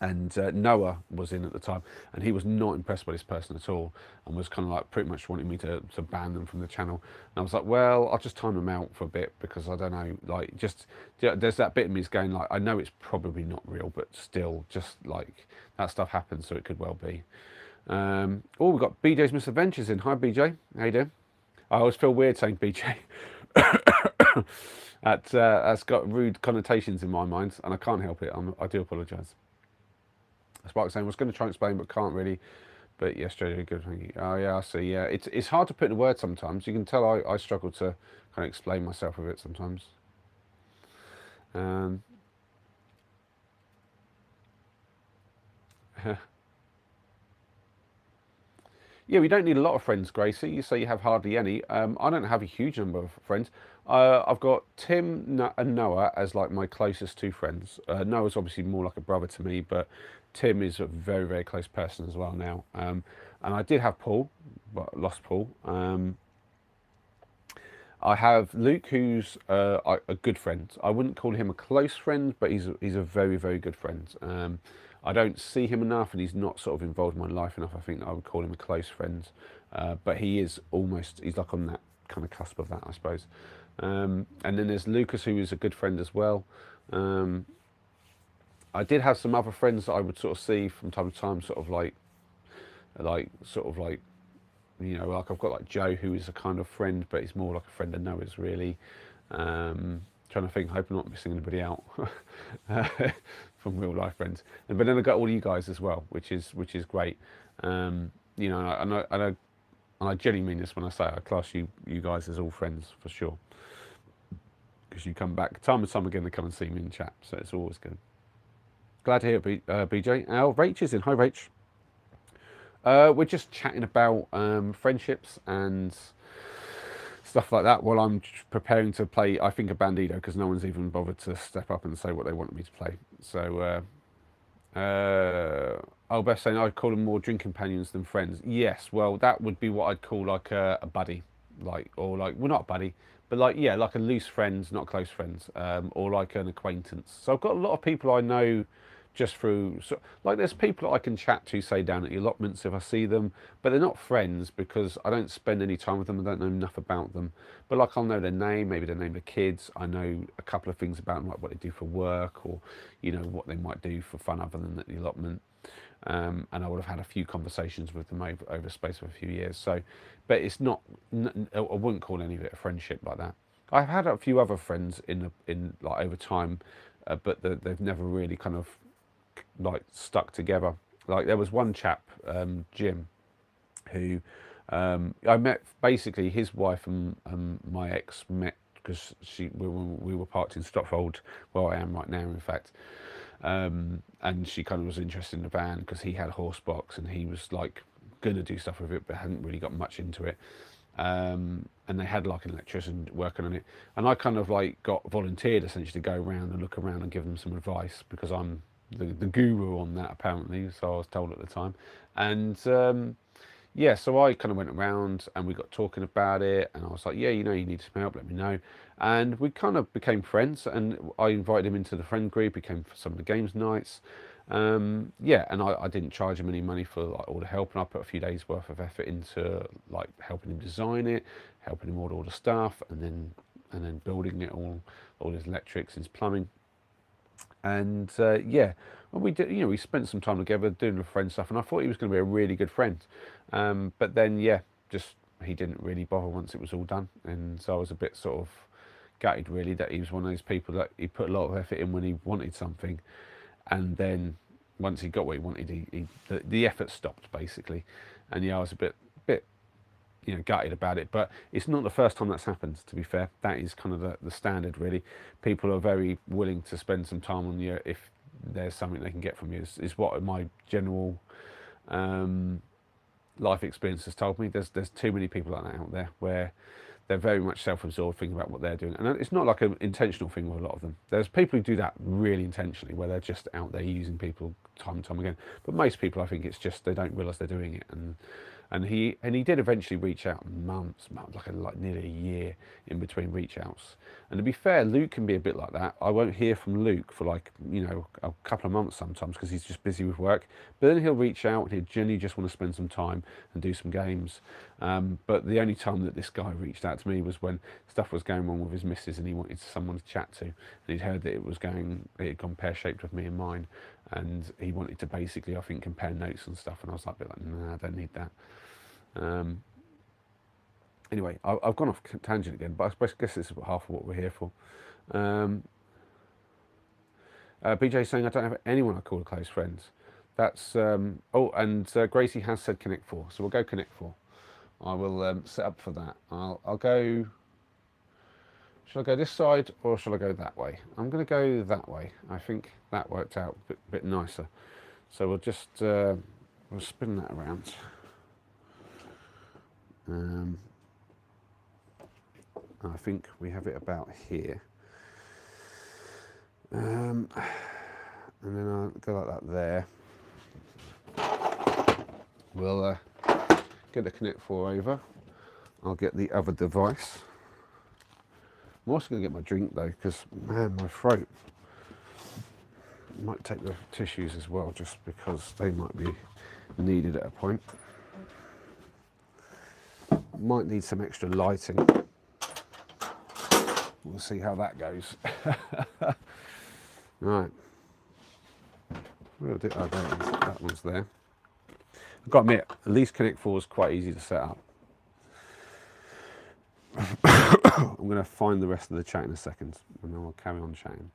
And Noah was in at the time, and he was not impressed by this person at all, and was kind of like pretty much wanting me to ban them from the channel. And I was like, well, I'll just time them out for a bit, because I don't know, like, just there's that bit of me is going like, I know it's probably not real, but still, just like that stuff happens, so it could well be. Oh, we've got BJ's Misadventures in. Hi, BJ. How you doing? I always feel weird saying BJ. That's got rude connotations in my mind, and I can't help it. I do apologise. Spark saying, I was going to try and explain, but can't really. But yesterday, good. Thank you. Oh yeah, I see. Yeah, it's hard to put in a word sometimes. You can tell I struggle to kind of explain myself a bit sometimes. Um, Yeah, we don't need a lot of friends, Gracie. You say you have hardly any. I don't have a huge number of friends. I've got Tim and Noah as like my closest two friends. Noah's obviously more like a brother to me, but Tim is a very, very close person as well now. And I did have Paul, but lost Paul. I have Luke, who's a good friend. I wouldn't call him a close friend, but he's a very, very good friend. I don't see him enough, and he's not sort of involved in my life enough. I think that I would call him a close friend, but he is almost. He's like on that kind of cusp of that, I suppose. And then there's Lucas, who is a good friend as well. I did have some other friends that I would sort of see from time to time, sort of like you know, like I've got like Joe, who is a kind of friend, but he's more like a friend of Noah's, really. Trying to think, hoping I'm not missing anybody out from real life friends. But then I got all you guys as well, which is great. You know, and I genuinely mean this when I say I class you guys as all friends for sure, because you come back time and time again to come and see me in chat, so it's always good. Glad to hear it, BJ. Al, Rach is in. Hi, Rach. We're just chatting about friendships and stuff like that while I'm preparing to play, I think, a Bandido, because no one's even bothered to step up and say what they want me to play. So, Albert saying I'd call them more drink companions than friends. Yes, well, that would be what I'd call like a buddy, like, or like, well, not a buddy, but like, yeah, like a loose friends, not close friends, or like an acquaintance. So I've got a lot of people I know just through, so, like, there's people that I can chat to, say, down at the allotments if I see them, but they're not friends because I don't spend any time with them. I don't know enough about them, but like, I'll know their name, maybe the name of the kids. I know a couple of things about them, like what they do for work, or, you know, what they might do for fun other than at the allotment. And I would have had a few conversations with them over the space of a few years. So, but it's not, I wouldn't call any of it a friendship like that. I've had a few other friends in like over time, but they've never really kind of like stuck together. Like there was one chap, Jim, who I met. Basically, his wife and my ex met because we were parked in Stotfold, where I am right now, in fact. And she kind of was interested in the van because he had a horse box and he was like gonna do stuff with it, but hadn't really got much into it. And they had like an electrician working on it, and I kind of like got volunteered essentially to go around and look around and give them some advice because I'm the guru on that apparently, so I was told at the time. And yeah, so I kind of went around and we got talking about it, and I was like, yeah, you know, you need some help, let me know. And we kind of became friends, and I invited him into the friend group. He came for some of the games nights. Yeah, and I didn't charge him any money for like all the help, and I put a few days worth of effort into like helping him design it, helping him order all the stuff, and then building it all his electrics, his plumbing. And yeah, well, we did. You know, we spent some time together doing the friend stuff, and I thought he was going to be a really good friend. But then, yeah, just he didn't really bother once it was all done, and so I was a bit sort of gutted, really, that he was one of those people that he put a lot of effort in when he wanted something, and then once he got what he wanted, the effort stopped basically. And yeah, I was a bit you know, gutted about it, but it's not the first time that's happened, to be fair. That is kind of the standard, really. People are very willing to spend some time on you if there's something they can get from you, is what my general life experience has told me. There's too many people like that out there where they're very much self-absorbed, thinking about what they're doing, and it's not like an intentional thing with a lot of them. There's people who do that really intentionally, where they're just out there using people time and time again, but most people, I think, it's just they don't realise they're doing it. And And he did eventually reach out months, like nearly a year in between reach outs. And to be fair, Luke can be a bit like that. I won't hear from Luke for like, you know, a couple of months sometimes because he's just busy with work. But then he'll reach out and he'll genuinely just want to spend some time and do some games. But the only time that this guy reached out to me was when stuff was going wrong with his missus and he wanted someone to chat to. And he'd heard that it had gone pear-shaped with me and mine. And he wanted to basically, I think, compare notes and stuff. And I was like, nah, I don't need that. Anyway, I've gone off tangent again, but I guess this is half of what we're here for. BJ saying, I don't have anyone I call a close friend. That's, Gracie has said Connect 4, so we'll go Connect 4. I will set up for that. I'll go, shall I go this side or shall I go that way? I'm going to go that way. I think that worked out a bit nicer. So we'll just, we'll spin that around. I think we have it about here. And then I'll go like that there. We'll get the Connect 4 over. I'll get the other device. I'm also going to get my drink though, because man, my throat. Might take the tissues as well, just because they might be needed at a point. Might need some extra lighting. We'll see how that goes. Right. We'll do, oh, that one's there. I've got to admit, at least Connect 4 is quite easy to set up. I'm going to find the rest of the chat in a second, and then we'll carry on chatting.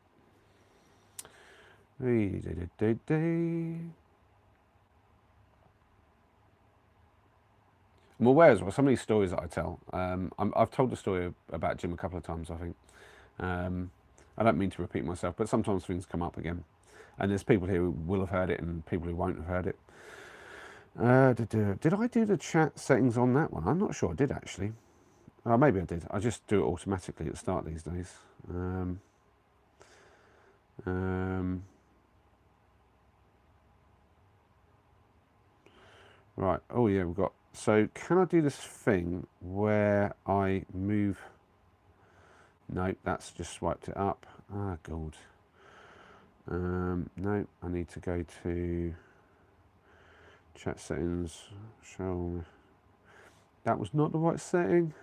I'm aware as well, some of these stories that I tell, I've told the story about Jim a couple of times, I think. I don't mean to repeat myself, but sometimes things come up again. And there's people here who will have heard it and people who won't have heard it. Did I do the chat settings on that one? I'm not sure I did actually. Maybe I did. I just do it automatically at the start these days. Right, oh yeah, we've got, so can I do this thing where I move, no, that's just swiped it up, God. No, I need to go to chat settings, show, that was not the right setting,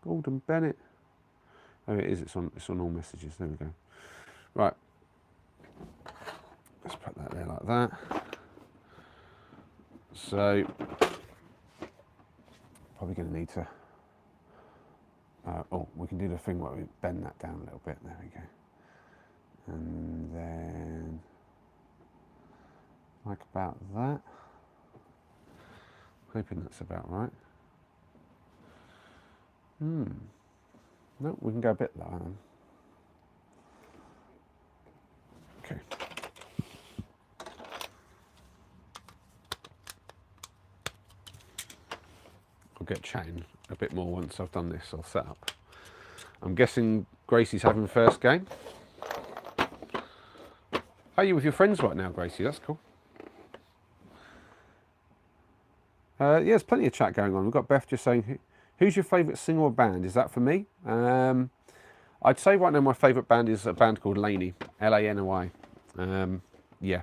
Gordon Bennett. Oh it is, it's on all messages, there we go. Right, let's put that there like that. So, probably going to need to, we can do the thing where we bend that down a little bit, there we go. And then, like about that. Hoping that's about right. No, we can go a bit lower then. Okay. I'll get chatting a bit more once I've done this. I'll set up. I'm guessing Gracie's having the first game. How are you with your friends right now, Gracie? That's cool. Yeah, there's plenty of chat going on. We've got Beth just saying, who's your favourite singer or band? Is that for me? I'd say right now my favourite band is a band called Laney, L-A-N-O-I. Yeah.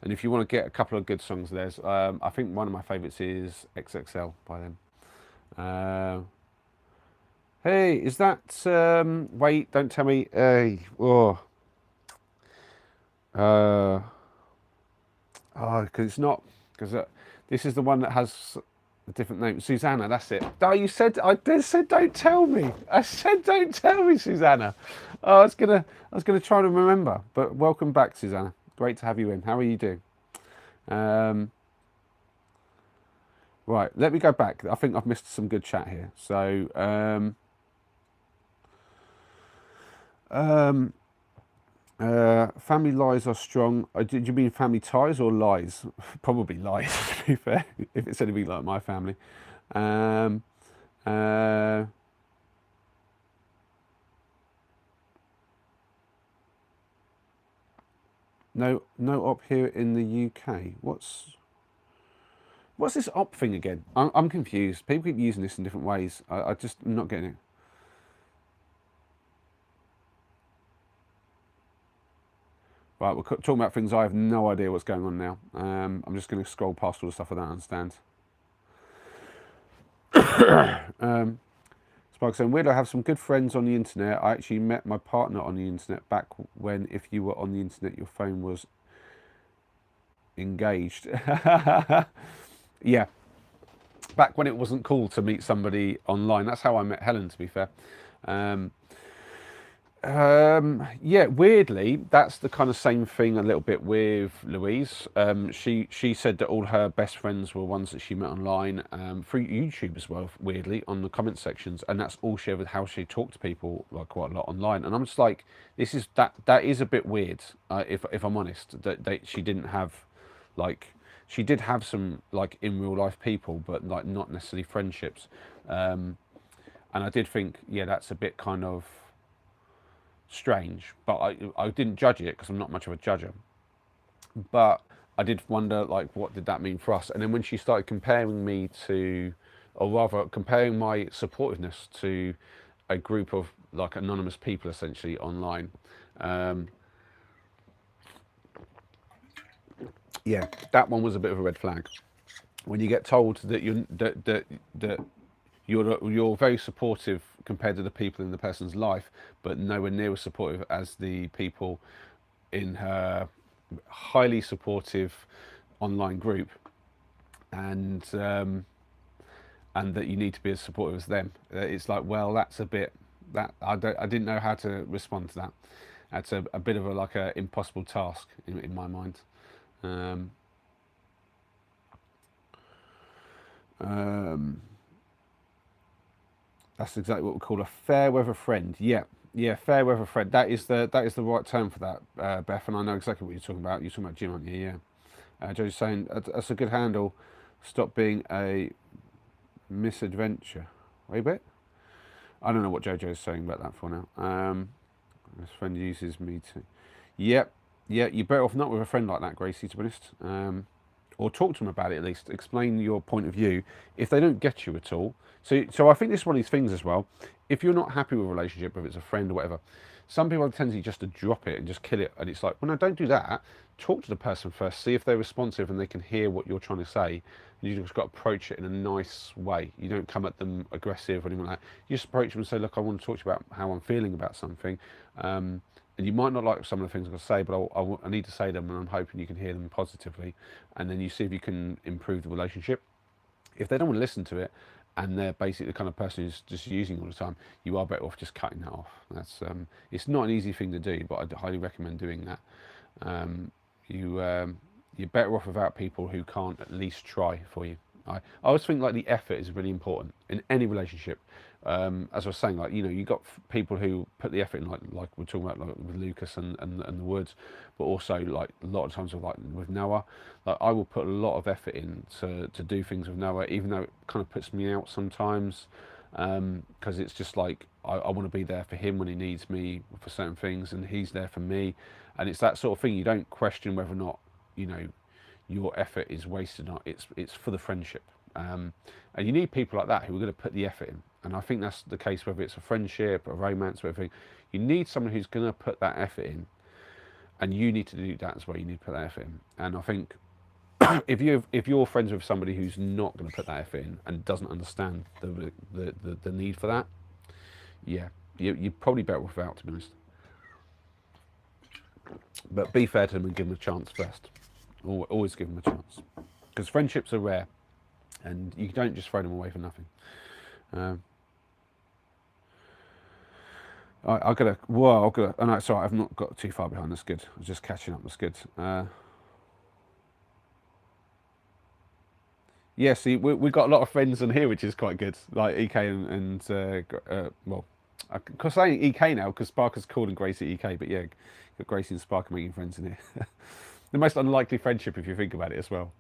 And if you want to get a couple of good songs, there's, I think one of my favourites is XXL by them. Hey, is that, wait, don't tell me, hey, because it's not, because this is the one that has a different name. Susanna, that's it. Oh, you said, I said don't tell me. I said don't tell me, Susanna. Oh, I was gonna try to remember, but welcome back, Susanna. Great to have you in. How are you doing? Right, let me go back. I think I've missed some good chat here. So, family lies are strong. Did you mean family ties or lies? Probably lies, to be fair, if it's anything like my family. No op here in the UK. What's... What's this op thing again? I'm confused. People keep using this in different ways. I just am not getting it. Right, we're talking about things I have no idea what's going on now. I'm just going to scroll past all the stuff I don't understand. Spark saying, weird, I have some good friends on the internet. I actually met my partner on the internet back when if you were on the internet, your phone was engaged. Yeah, back when it wasn't cool to meet somebody online. That's how I met Helen, to be fair. Um, yeah, weirdly, that's the kind of same thing a little bit with Louise. She said that all her best friends were ones that she met online, through YouTube as well. Weirdly, on the comment sections, and that's all she ever how she talked to people like quite a lot online. And I'm just like, this is that is a bit weird. If I'm honest, that she didn't have like she did have some like in real life people, but like not necessarily friendships. And I did think, yeah, that's a bit kind of strange, but I didn't judge it because I'm not much of a judger. But I did wonder, like, what did that mean for us? And then when she started comparing me to, or rather, comparing my supportiveness to a group of like anonymous people essentially online, um, yeah, that one was a bit of a red flag. When you get told that you're very supportive compared to the people in the person's life, but nowhere near as supportive as the people in her highly supportive online group, and that you need to be as supportive as them. It's like, well, that's a bit that I didn't know how to respond to that. That's a bit of a like a impossible task in my mind. Um, um, that's exactly what we call a fair weather friend. Yeah, yeah, fair weather friend. That is the right term for that, Beth. And I know exactly what you're talking about. You're talking about Jim, aren't you? Yeah. Joe's saying that's a good handle. Stop being a misadventure. Wait a bit. I don't know what Jojo's saying about that for now. This friend uses me to. Yep. Yeah, you're better off not with a friend like that, Gracie, to be honest. Or talk to them about it at least. Explain your point of view. If they don't get you at all. So I think this is one of these things as well. If you're not happy with a relationship, whether it's a friend or whatever, some people have a tendency just to drop it and just kill it. And it's like, well, no, don't do that. Talk to the person first. See if they're responsive and they can hear what you're trying to say. You just got to approach it in a nice way. You don't come at them aggressive or anything like that. You just approach them and say, look, I want to talk to you about how I'm feeling about something. And you might not like some of the things I'm going to say, but I need to say them, and I'm hoping you can hear them positively. And then you see if you can improve the relationship. If they don't want to listen to it, and they're basically the kind of person who's just using all the time, you are better off just cutting that off. That's it's not an easy thing to do, but I highly recommend doing that. You're better off without people who can't at least try for you. I always think like the effort is really important in any relationship. As I was saying, like, you know, you got people who put the effort in, like we're talking about like with Lucas and the Woods, but also like a lot of times with Noah, like I will put a lot of effort in to do things with Noah, even though it kind of puts me out sometimes, because it's just like I want to be there for him when he needs me for certain things, and he's there for me, and it's that sort of thing. You don't question whether or not, you know, your effort is wasted or not. It's for the friendship. And you need people like that who are going to put the effort in. And I think that's the case whether it's a friendship, a romance, or everything. You need someone who's going to put that effort in, and you need to do that as well. You need to put that effort in. And I think if you're friends with somebody who's not going to put that effort in and doesn't understand the need for that, yeah, you're probably better off without, to be honest. But be fair to them and give them a chance first. Always give them a chance, because friendships are rare, and you don't just throw them away for nothing. I gotta. Whoa, I gotta. Oh no, sorry, I've not got too far behind. That's good. I was just catching up. That's good. Yeah, see, we got a lot of friends on here, which is quite good. Like EK well, I'm saying EK now because Sparker's calling Gracie EK, but yeah, got Gracie and Sparker making friends in here. The most unlikely friendship if you think about it as well.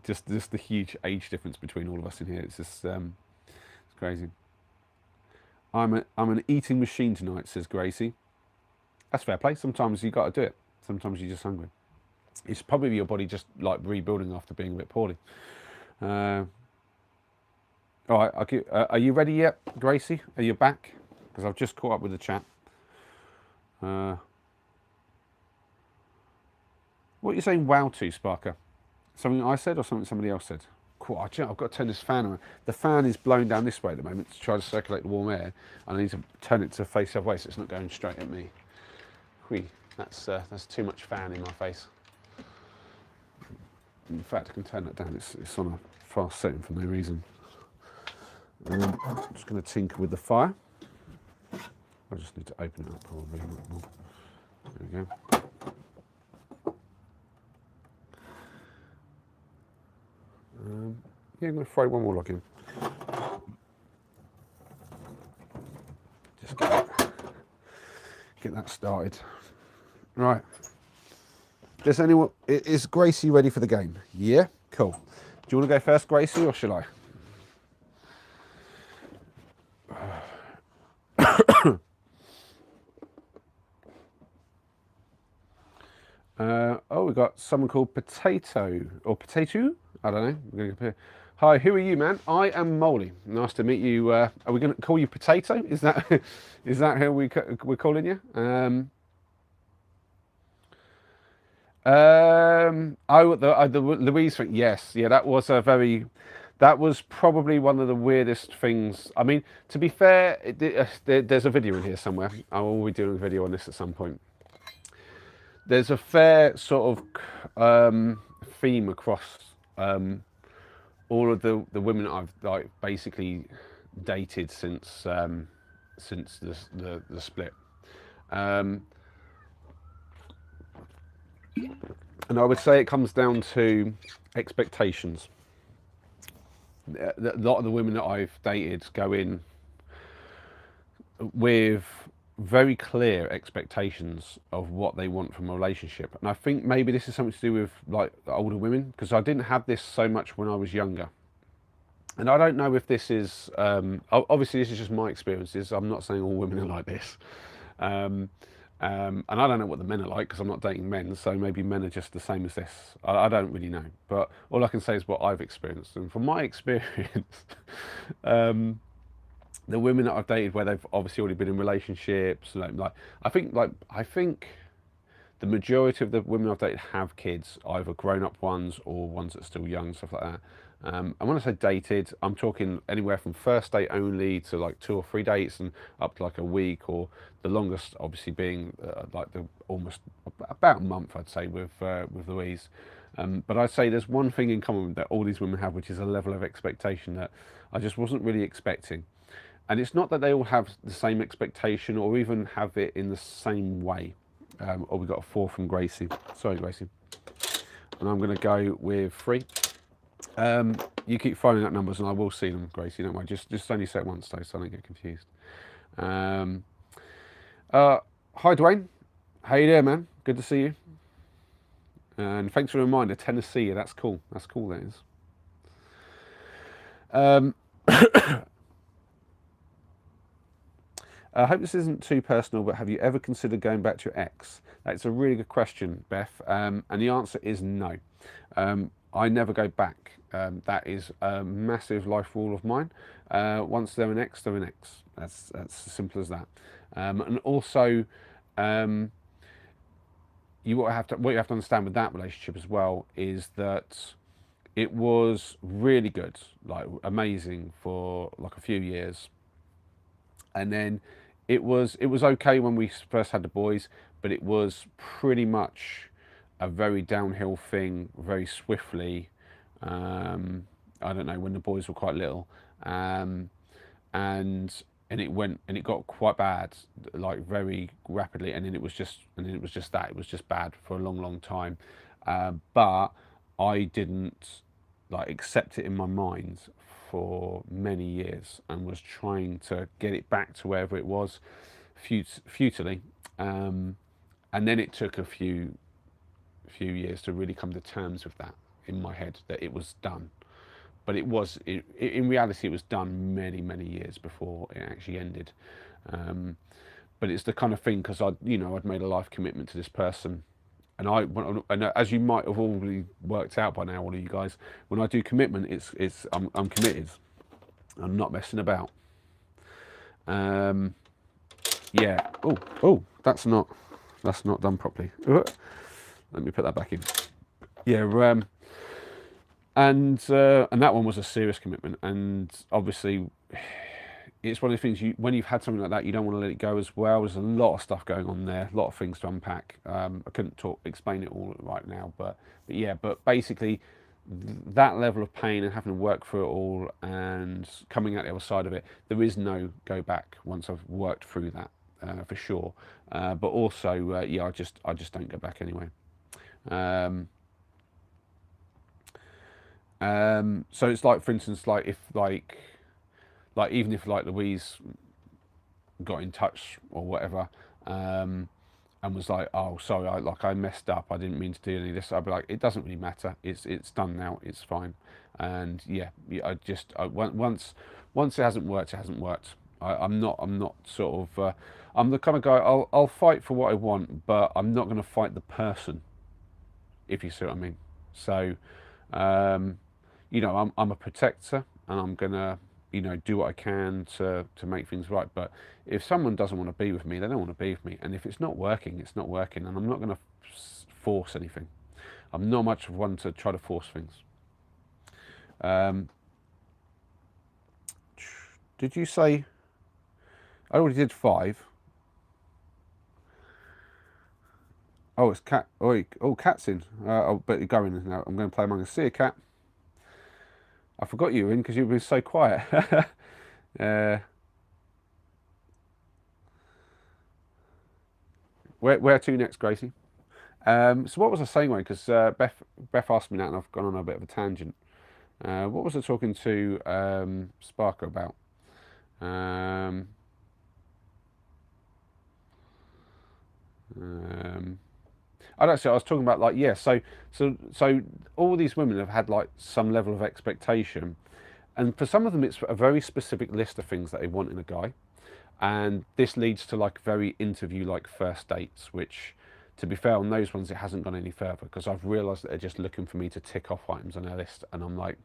Just the huge age difference between all of us in here. It's just it's crazy. I'm an eating machine tonight, says Gracie. That's fair play. Sometimes you got to do it. Sometimes you're just hungry. It's probably your body just like rebuilding after being a bit poorly. Uh, all right, are you ready yet, Gracie? Are you back? Because I've just caught up with the chat. Uh, what are you saying wow to, Sparker? Something I said or something somebody else said? Cool. I've got to turn this fan on. The fan is blowing down this way at the moment to try to circulate the warm air, and I need to turn it to face the other way so it's not going straight at me. Whee, that's too much fan in my face. In fact, I can turn that down. It's on a fast setting for no reason. I'm just going to tinker with the fire. I just need to open it up probably. There we go. Yeah, I'm going to throw one more log in. Just get that started. Right. Is Gracie ready for the game? Yeah? Cool. Do you want to go first, Gracie, or shall I? Oh, we've got someone called Potato, or Potato? I don't know. We're going to Hi, who are you, man? I am Molly. Nice to meet you. Are we going to call you Potato? Is that how we're calling you? The Louise thing. Yes, yeah, that was probably one of the weirdest things. I mean, to be fair, there's a video in here somewhere. I will be doing a video on this at some point. There's a fair sort of theme across all of the women I've basically dated since the split, and I would say it comes down to expectations. A lot of the women that I've dated go in with very clear expectations of what they want from a relationship, and I think maybe this is something to do with like older women, because I didn't have this so much when I was younger, and I don't know if this is obviously this is just my experiences. I'm not saying all women are like this, and I don't know what the men are like because I'm not dating men, so maybe men are just the same as this. I don't really know, but all I can say is what I've experienced, and from my experience, the women that I've dated where they've obviously already been in relationships, I think the majority of the women I've dated have kids, either grown-up ones or ones that are still young, stuff like that. And when I say dated, I'm talking anywhere from first date only to like 2 or 3 dates and up to like a week, or the longest obviously being like the almost about a month, I'd say, with Louise. But I'd say there's one thing in common that all these women have, which is a level of expectation that I just wasn't really expecting. And it's not that they all have the same expectation or even have it in the same way. Or we got a 4 from Gracie. Sorry, Gracie. And I'm going to go with 3. You keep throwing out numbers and I will see them, Gracie. Don't worry. Just only say it once though, so I don't get confused. Hi, Dwayne. How you doing, man? Good to see you. And thanks for the reminder, Tennessee. Yeah, that's cool. That's cool, that is. I hope this isn't too personal, but have you ever considered going back to your ex? That's a really good question, Beth. And the answer is no. I never go back. That is a massive life rule of mine. Once they're an ex, they're an ex. That's as simple as that. And also, what you have to understand with that relationship as well is that it was really good, like amazing for like a few years. And then it was okay when we first had the boys, but it was pretty much a very downhill thing very swiftly. I don't know, when the boys were quite little, and it got quite bad, like very rapidly, and then it was just bad for a long time. But I didn't like accept it in my mind for many years and was trying to get it back to wherever it was futilely, and then it took a few years to really come to terms with that in my head, that it was done. But in reality it was done many years before it actually ended. But it's the kind of thing, because I'd made a life commitment to this person, And and as you might have already worked out by now, all of you guys, when I do commitment, I'm committed. I'm not messing about. Yeah. Oh, that's not done properly. Let me put that back in. Yeah. And that one was a serious commitment, and obviously it's one of the things when you've had something like that, you don't want to let it go as well. There's a lot of stuff going on there, a lot of things to unpack. I couldn't explain it all right now, but yeah, but basically that level of pain and having to work through it all and coming out the other side of it, there is no go back once I've worked through that, for sure. But also, yeah, I just don't go back anyway. So it's like, for instance, like if even if like Louise got in touch or whatever, and was like, "Oh, sorry, I messed up. I didn't mean to do any of this." I'd be like, "It doesn't really matter. It's done now. It's fine." And yeah, once it hasn't worked, it hasn't worked. I'm not sort of. I'm the kind of guy. I'll fight for what I want, but I'm not going to fight the person, if you see what I mean. So, I'm a protector, and I'm gonna, do what I can to make things right. But if someone doesn't want to be with me, they don't want to be with me. And if it's not working, it's not working, and I'm not going to force anything. I'm not much of one to try to force things. Did you say? I already did 5. Oh, it's cat. Oh, cat's in. Oh, but you're going now. I'm going to play Among Us. See you, cat. I forgot you were in because you've been so quiet. Where to next, Gracie? So what was I saying, Wayne? Because Beth asked me that, and I've gone on a bit of a tangent. What was I talking to Sparker about? I don't see. I was talking about like, yeah. So all these women have had like some level of expectation, and for some of them, it's a very specific list of things that they want in a guy, and this leads to like very interview-like first dates, which, to be fair, on those ones it hasn't gone any further because I've realised that they're just looking for me to tick off items on their list, and I'm like,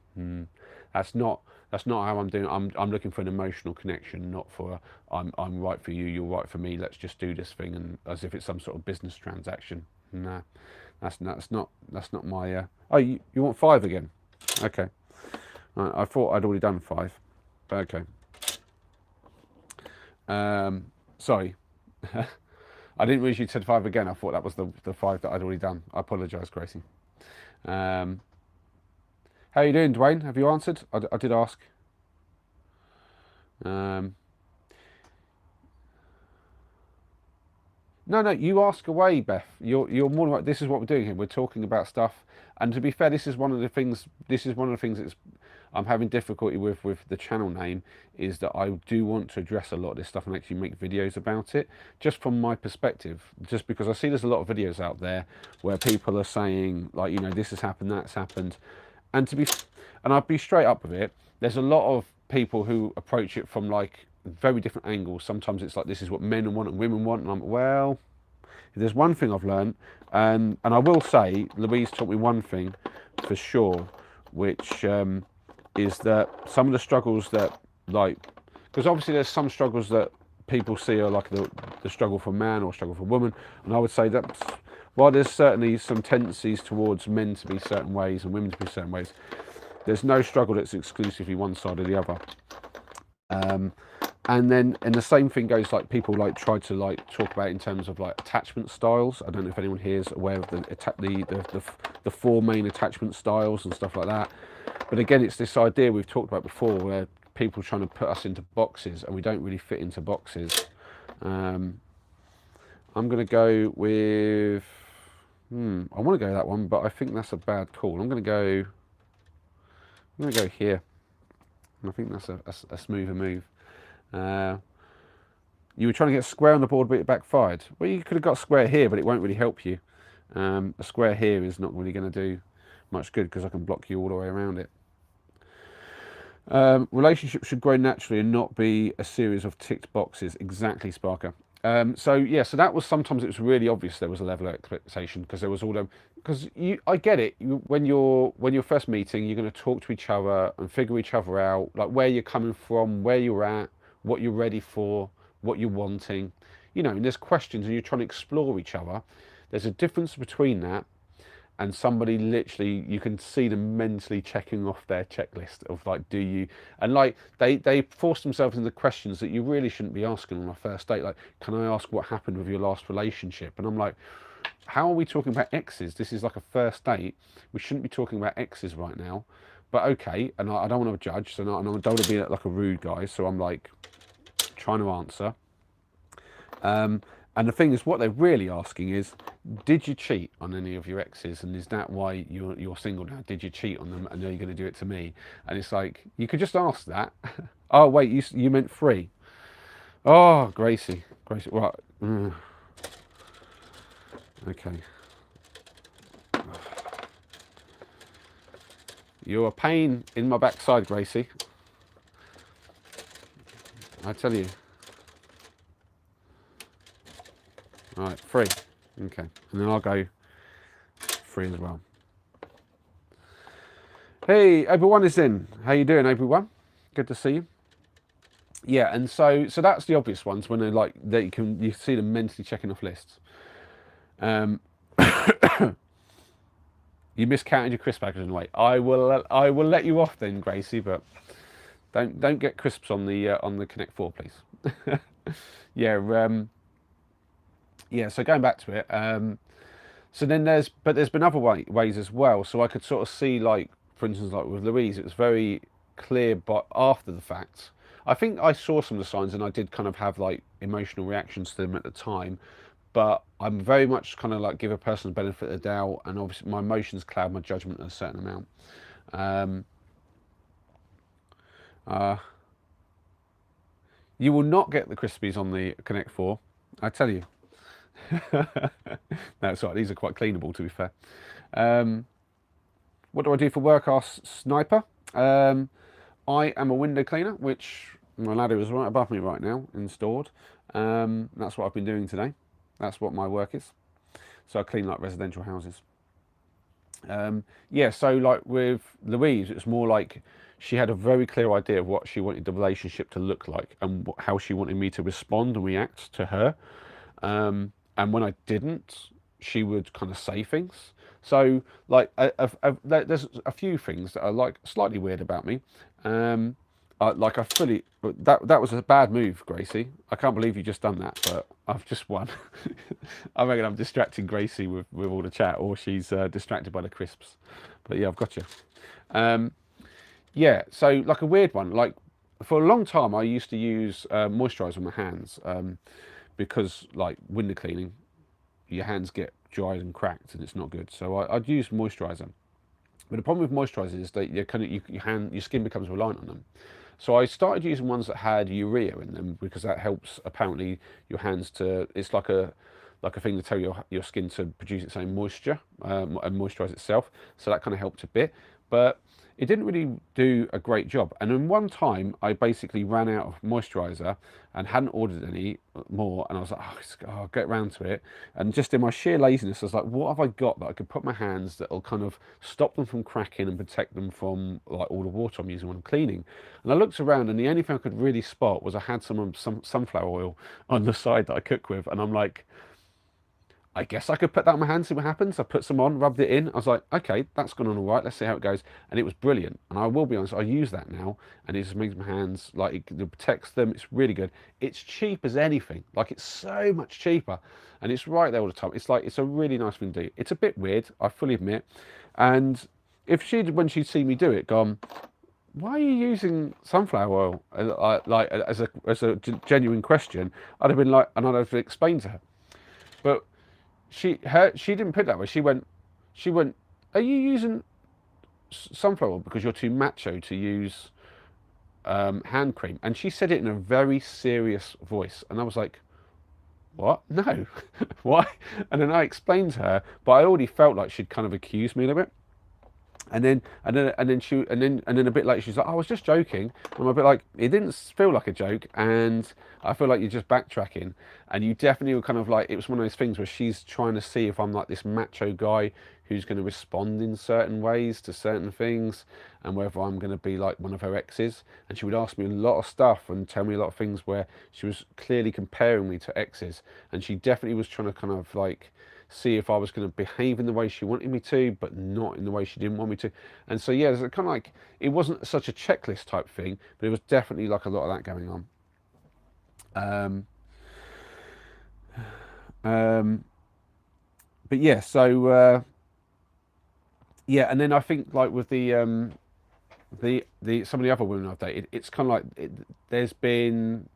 that's not how I'm doing. I'm looking for an emotional connection, not for I'm right for you, you're right for me. Let's just do this thing, and as if it's some sort of business transaction. Nah, that's not my. Oh, you want 5 again? Okay. Right, I thought I'd already done 5. Okay. Sorry. I didn't realize you'd said 5 again. I thought that was the 5 that I'd already done. I apologise, Gracie. How you doing, Dwayne? Have you answered? I did ask. No, you ask away, Beth. You're more like, this is what we're doing here. We're talking about stuff, and to be fair, this is one of the things. I'm having difficulty with the channel name, is that I do want to address a lot of this stuff and actually make videos about it, just from my perspective. Just because I see there's a lot of videos out there where people are saying like, this has happened, that's happened, and I'll be straight up with it. There's a lot of people who approach it from like very different angles. Sometimes it's like, this is what men want and women want, and I'm, well, if there's one thing I've learned, and I will say Louise taught me one thing for sure, which is that some of the struggles that, like, because obviously there's some struggles that people see are like the struggle for man or struggle for woman, and I would say that while there's certainly some tendencies towards men to be certain ways and women to be certain ways, there's no struggle that's exclusively one side or the other. And the same thing goes, like, people like try to like talk about in terms of like attachment styles. I don't know if anyone here is aware of the 4 main attachment styles and stuff like that. But again, it's this idea we've talked about before, where people are trying to put us into boxes, and we don't really fit into boxes. I'm going to go with. I want to go that one, but I think that's a bad call. I'm going to go here. I think that's a smoother move. You were trying to get a square on the board, but it backfired. Well, you could have got a square here, but it won't really help you. A square here is not really going to do much good because I can block you all the way around it. Relationships should grow naturally and not be a series of ticked boxes. Exactly, Sparker. So yeah, so that was sometimes it was really obvious there was a level of expectation because there was all them because I get it when you're first meeting you're going to talk to each other and figure each other out like where you're coming from, where you're at, what you're ready for, what you're wanting, and there's questions and you're trying to explore each other. There's a difference between that and somebody literally you can see them mentally checking off their checklist of like do you and like they force themselves into questions that you really shouldn't be asking on a first date, like can I ask what happened with your last relationship, and I'm like how are we talking about exes? This is like a first date, we shouldn't be talking about exes right now, but okay. And I don't want to judge, so I don't want to be like a rude guy, so I'm like trying to answer. And the thing is, what they're really asking is, did you cheat on any of your exes, and is that why you're single now? Did you cheat on them, and are you going to do it to me? And it's like you could just ask that. Oh wait, you meant free. Oh, Gracie, right? Okay, you're a pain in my backside, Gracie. I tell you. All right, free. Okay, and then I'll go free as well. Hey, everyone is in. How you doing, everyone? Good to see you. Yeah, and so that's the obvious ones when they're like you see them mentally checking off lists. You miscounted your crisp packets in a way. I will let you off then, Gracie, but don't get crisps on the Connect 4, please. Yeah, yeah. So going back to it, so then there's been other ways as well. So I could sort of see like, for instance, like with Louise, it was very clear, but after the fact, I think I saw some of the signs and I did kind of have like emotional reactions to them at the time. But I'm very much kind of like give a person the benefit of the doubt, and obviously my emotions cloud my judgment a certain amount. Um, uh, you will not get the Crispies on the Connect 4, I tell you. That's right, these are quite cleanable to be fair. What do I do for work? Asked Sniper. I am a window cleaner, which my ladder is right above me right now, installed. That's what I've been doing today. That's what my work is. So I clean like residential houses. Yeah, so like with Louise, it's more like she had a very clear idea of what she wanted the relationship to look like and how she wanted me to respond and react to her. And when I didn't, she would kind of say things. So like there's a few things that are like slightly weird about me. Like I fully that was a bad move, Gracie. I can't believe you just done that, but I've just won. I reckon I'm distracting Gracie with all the chat, or she's distracted by the crisps. But yeah, I've got you. Yeah, so like a weird one. Like for a long time, I used to use moisturiser on my hands because like window cleaning, your hands get dried and cracked, and it's not good. So I'd use moisturiser. But the problem with moisturisers is that your skin becomes reliant on them. So I started using ones that had urea in them because that helps apparently your hands to. It's like a thing to tell your skin to produce its own moisture and moisturise itself. So that kind of helped a bit, but it didn't really do a great job. And then one time I basically ran out of moisturiser and hadn't ordered any more, and I was like, oh, I'll get round to it. And just in my sheer laziness, I was like, what have I got that I could put my hands that'll kind of stop them from cracking and protect them from like all the water I'm using when I'm cleaning? And I looked around, and the only thing I could really spot was I had some sunflower oil on the side that I cook with, and I'm like, I guess I could put that on my hand, see what happens. I put some on, rubbed it in. I was like, okay, that's gone on all right. Let's see how it goes. And it was brilliant. And I will be honest, I use that now, and it just makes my hands, like, it protects them. It's really good. It's cheap as anything. Like, it's so much cheaper. And it's right there all the time. It's like, it's a really nice thing to do. It's a bit weird, I fully admit. And if when she'd see me do it, gone, why are you using sunflower oil? Like, as a genuine question, I'd have been like, and I'd have to explain to her. But she didn't put it that way. She went, are you using sunflower oil because you're too macho to use hand cream? And she said it in a very serious voice, and I was like, what? No. Why? And then I explained to her, but I already felt like she'd kind of accused me a little bit. And then a bit later she's like, oh, I was just joking. And I'm a bit like, it didn't feel like a joke, and I feel like you're just backtracking. And you definitely were kind of like, it was one of those things where she's trying to see if I'm like this macho guy who's going to respond in certain ways to certain things, and whether I'm going to be like one of her exes. And she would ask me a lot of stuff and tell me a lot of things where she was clearly comparing me to exes, and she definitely was trying to kind of like see if I was going to behave in the way she wanted me to, but not in the way she didn't want me to. And so, yeah, there's kind of like, it wasn't such a checklist type thing, but it was definitely like a lot of that going on. But yeah, so yeah, and then I think like with the some of the other women I've dated, it's kind of like there's been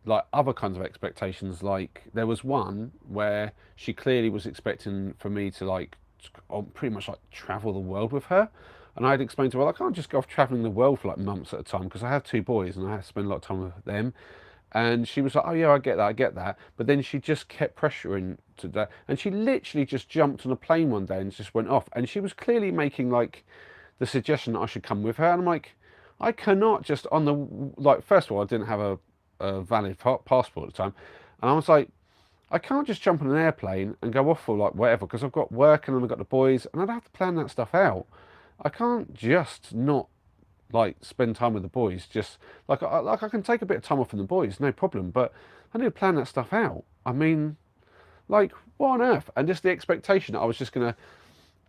like other kinds of expectations. Like there was one where she clearly was expecting for me to like pretty much like travel the world with her, and I had explained to her, well, I can't just go off traveling the world for like months at a time because I have two boys and I have to spend a lot of time with them. And she was like, oh yeah, I get that. But then she just kept pressuring to that. And she literally just jumped on a plane one day and just went off. And she was clearly making like the suggestion that I should come with her. And I'm like, I cannot just on the, like, first of all, I didn't have a valid passport at the time. And I was like, I can't just jump on an airplane and go off for like whatever because I've got work and I've got the boys and I'd have to plan that stuff out. I can't just not like spend time with the boys. Just like I can take a bit of time off from the boys, no problem. But I need to plan that stuff out. I mean, like what on earth? And just the expectation that I was just gonna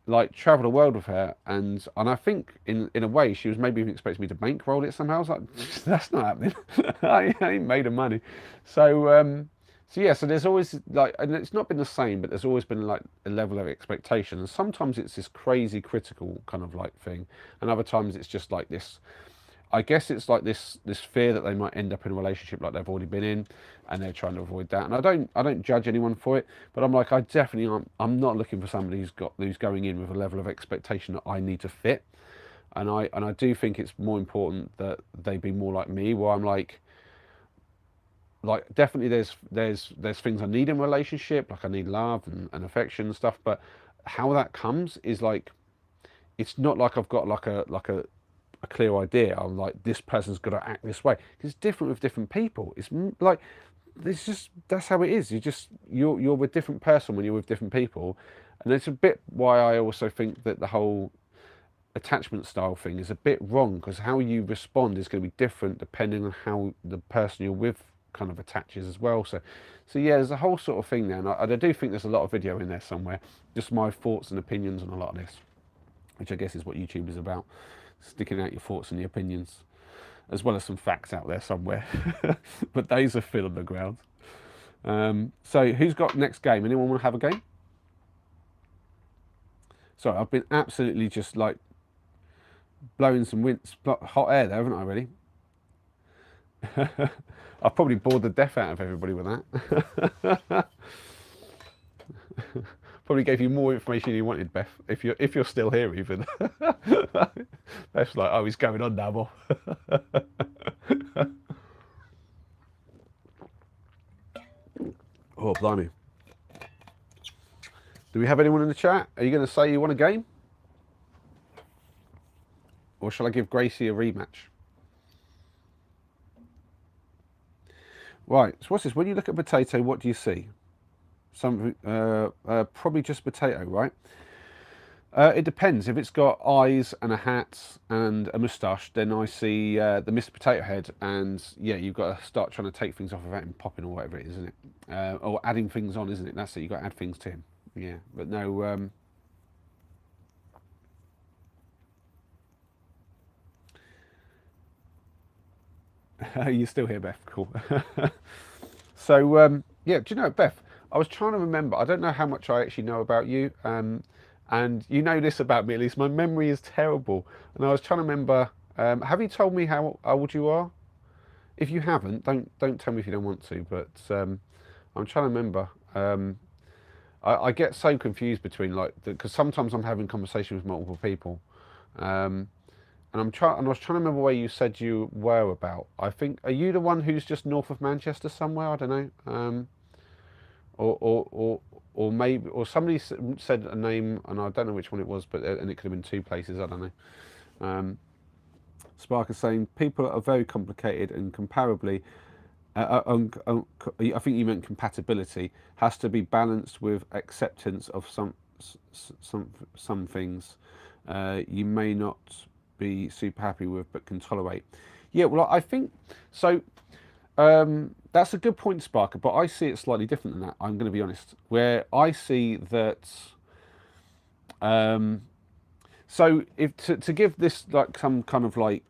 like travel the world with her, and I think in a way she was maybe even expecting me to bankroll it somehow. I was like, that's not happening. I ain't made of money. So yeah, so there's always like, and it's not been the same, but there's always been like a level of expectation, and sometimes it's this crazy critical kind of like thing, and other times it's just like this. I guess it's like this fear that they might end up in a relationship like they've already been in, and they're trying to avoid that. And I don't judge anyone for it, but I'm like, I definitely aren't. I'm not looking for somebody who's going in with a level of expectation that I need to fit. And I do think it's more important that they be more like me, where I'm like definitely there's things I need in a relationship, like I need love and affection and stuff, but how that comes is like, it's not like I've got like a clear idea. I'm like, this person's got to act this way. It's different with different people. It's like, it's just, that's how it is. You're with different person when you're with different people, and it's a bit why I also think that the whole attachment style thing is a bit wrong, because how you respond is going to be different depending on how the person you're with kind of attaches as well. So yeah, there's a whole sort of thing there, and I do think there's a lot of video in there somewhere, just my thoughts and opinions on a lot of this, which I guess is what YouTube is about, sticking out your thoughts and your opinions, as well as some facts out there somewhere. But those are fill on the ground. So who's got next game? Anyone want to have a game? Sorry, I've been absolutely just like blowing some hot air there, haven't I, really? I've probably bored the death out of everybody with that. Probably gave you more information than you wanted, Beth, if you're still here even. Beth's like, oh, he's going on now, more. Oh, blimey. Do we have anyone in the chat? Are you going to say you want a game? Or shall I give Gracie a rematch? Right, so what's this? When you look at potato, what do you see? Something, probably just potato, right? It depends. If it's got eyes and a hat and a moustache, then I see the Mr. Potato Head, and yeah, you've got to start trying to take things off of it and popping or whatever it is, isn't it? Or adding things on, isn't it? That's it. You've got to add things to him. Yeah, but no. You're still here, Beth. Cool. So yeah, do you know, Beth? I was trying to remember. I don't know how much I actually know about you. And you know this about me, at least. My memory is terrible, and I was trying to remember. Have you told me how old you are? If you haven't, don't tell me if you don't want to. But I'm trying to remember. I get so confused between like, because sometimes I'm having conversations with multiple people, and I was trying to remember where you said you were about. I think, are you the one who's just north of Manchester somewhere? I don't know. or maybe, or somebody said a name, and I don't know which one it was, but and it could have been two places. I don't know. Spark is saying people are very complicated and comparably. I think you meant compatibility has to be balanced with acceptance of some things you may not be super happy with, but can tolerate. Yeah, well, I think so. That's a good point, Sparker, but I see it slightly different than that. I'm going to be honest. Where I see that, so if to give this like some kind of like,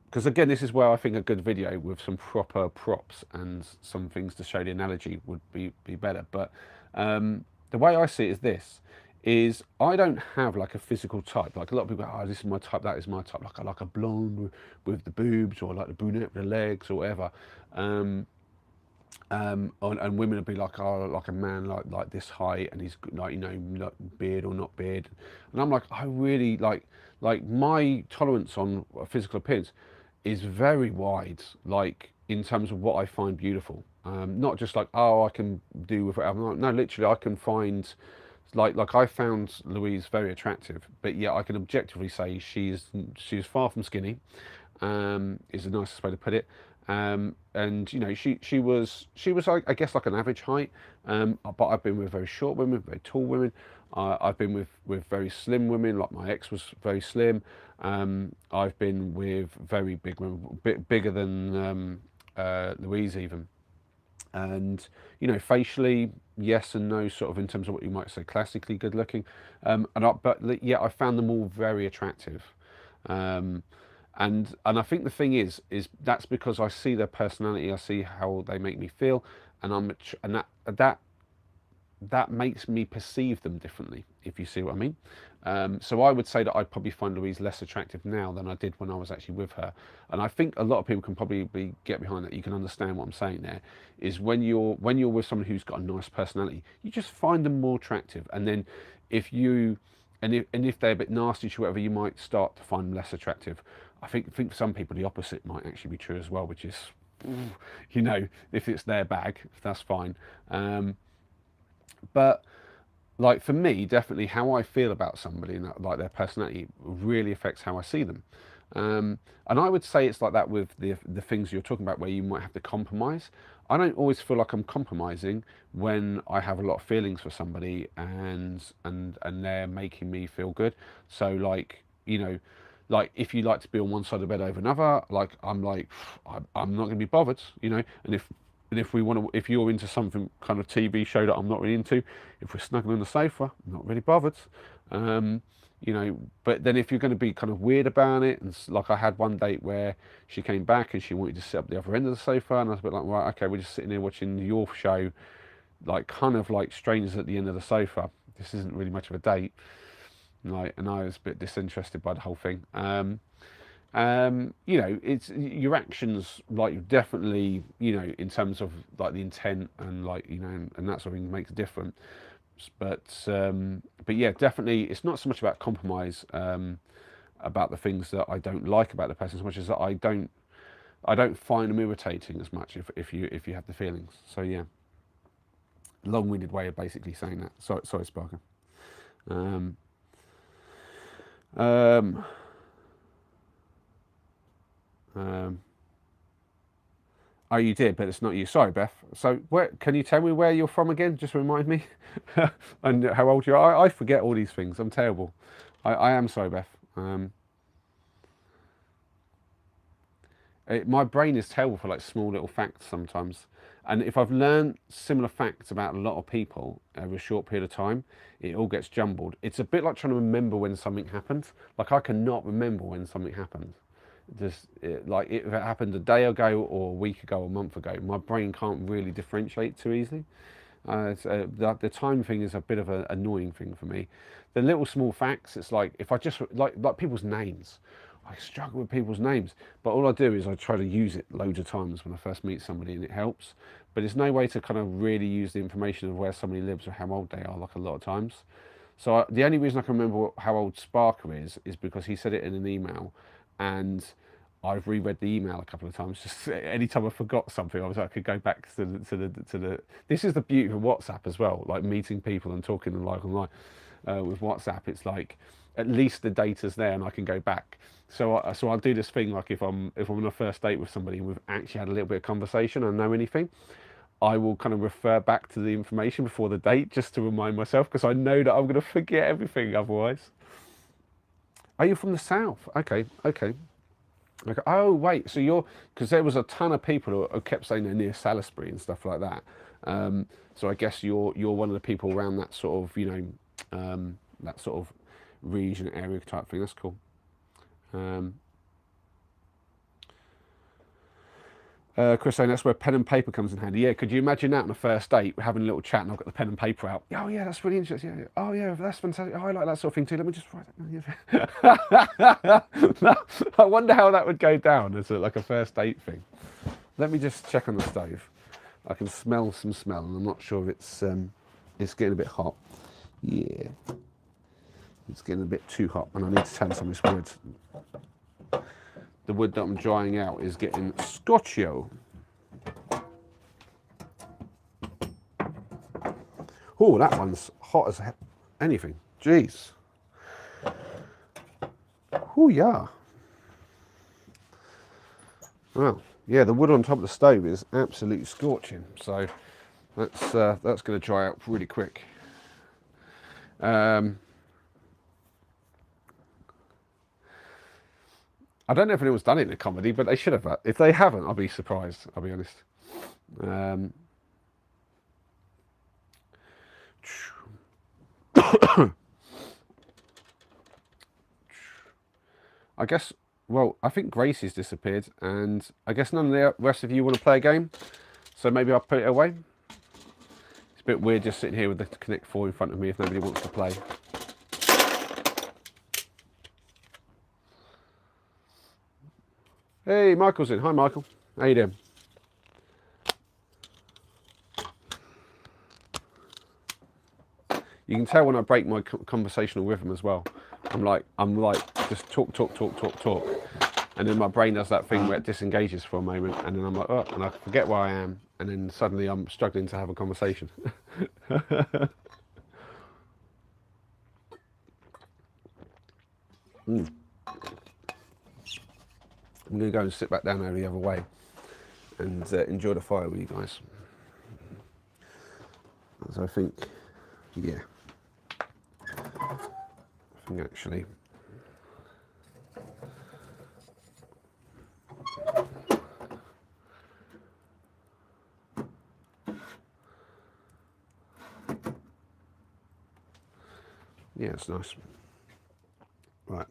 because again, this is where I think a good video with some proper props and some things to show the analogy would be better. But the way I see it is this: is I don't have like a physical type. Like a lot of people, oh, this is my type, that is my type. Like I like a blonde with the boobs, or like the brunette with the legs, or whatever. And women would be like, oh, like a man like this height, and he's like, you know, not beard or not beard. And I'm like, I really like my tolerance on physical appearance is very wide, like in terms of what I find beautiful. Not just like, oh, I can do with whatever. Like, no, literally, I can find like I found Louise very attractive, but yeah, I can objectively say she's far from skinny. Is the nicest way to put it. And you know, she was I guess like an average height. But I've been with very short women, very tall women. I've been with very slim women, like my ex was very slim. I've been with very big women, bigger than Louise even. And you know, facially, yes and no, sort of in terms of what you might say classically good looking. But yeah, I found them all very attractive. And I think the thing is that's because I see their personality, I see how they make me feel, and that makes me perceive them differently, if you see what I mean. So I would say that I'd probably find Louise less attractive now than I did when I was actually with her. And I think a lot of people can probably get behind that. You can understand what I'm saying there, is when you're with someone who's got a nice personality, you just find them more attractive. And then if they're a bit nasty to whatever, you might start to find them less attractive. I think for some people the opposite might actually be true as well, which is, you know, if it's their bag, that's fine. But like for me, definitely how I feel about somebody and like their personality really affects how I see them. And I would say it's like that with the things you're talking about, where you might have to compromise. I don't always feel like I'm compromising when I have a lot of feelings for somebody and they're making me feel good. So like, you know, like if you like to be on one side of the bed over another, like I'm not going to be bothered, you know. And if we want to, if you're into something kind of TV show that I'm not really into, if we're snuggling on the sofa, I'm not really bothered. You know, but then if you're going to be kind of weird about it, and like I had one date where she came back and she wanted to sit up the other end of the sofa, and I was a bit like, right, okay, we're just sitting here watching your show, like kind of like strangers at the end of the sofa. This isn't really much of a date. Like, and I was a bit disinterested by the whole thing. You know, it's your actions, like definitely, you know, in terms of like the intent and like, you know, and that sort of thing makes a difference. But yeah, definitely, it's not so much about compromise about the things that I don't like about the person, as much as that I don't find them irritating as much if you have the feelings. So yeah, long-winded way of basically saying that. Sorry, Sparker. Oh, you did, but it's not you. Sorry, Beth. So, where can you tell me where you're from again? Just remind me, and how old you are. I forget all these things. I'm terrible. I am sorry, Beth. My brain is terrible for like small little facts sometimes. And if I've learned similar facts about a lot of people over a short period of time, it all gets jumbled. It's a bit like trying to remember when something happened. Like I cannot remember when something happened. Like if it happened a day ago or a week ago or a month ago, my brain can't really differentiate too easily. The time thing is a bit of an annoying thing for me. The little small facts, it's like if I just like people's names. I struggle with people's names, but all I do is I try to use it loads of times when I first meet somebody, and it helps. But there's no way to kind of really use the information of where somebody lives or how old they are, like a lot of times. So the only reason I can remember how old Sparker is because he said it in an email, and I've reread the email a couple of times. Just anytime I forgot something, I could go back to the. This is the beauty of WhatsApp as well. Like meeting people and talking like online with WhatsApp, it's like at least the data's there and I can go back. So I'll do this thing like if I'm on a first date with somebody and we've actually had a little bit of conversation and know anything, I will kind of refer back to the information before the date just to remind myself because I know that I'm going to forget everything otherwise. Are you from the south? Okay, okay. Okay. Oh wait, so you're because there was a ton of people who kept saying they're near Salisbury and stuff like that. So I guess you're one of the people around that sort of that sort of region area type thing. That's cool. Chris saying that's where pen and paper comes in handy. Yeah, could you imagine that on a first date, having a little chat and I've got the pen and paper out? Oh yeah, that's really interesting. Yeah. Oh yeah, that's fantastic. Oh, I like that sort of thing too. Let me just write that down. I wonder how that would go down as like a first date thing. Let me just check on the stove. I can smell some smell and I'm not sure if it's getting a bit hot. Yeah. It's getting a bit too hot and I need to turn some of this wood. The wood that I'm drying out is getting scotcho. Oh, that one's hot as anything. Jeez. Oh, yeah. Well, yeah, the wood on top of the stove is absolutely scorching. So that's going to dry out really quick. I don't know if anyone's done it in a comedy, but they should have. If they haven't, I'll be surprised. I'll be honest. I guess. Well, I think Gracie's disappeared, and I guess none of the rest of you want to play a game. So maybe I'll put it away. It's a bit weird just sitting here with the Connect 4 in front of me if nobody wants to play. Hey, Michael's in. Hi, Michael. How you doing? You can tell when I break my conversational rhythm as well. I'm like just talk, and then my brain does that thing where it disengages for a moment, and then I'm like, oh, and I forget where I am, and then suddenly I'm struggling to have a conversation. I'm going to go and sit back down over the other way and enjoy the fire with you guys. So I think, yeah, I think actually, yeah, it's nice. Right,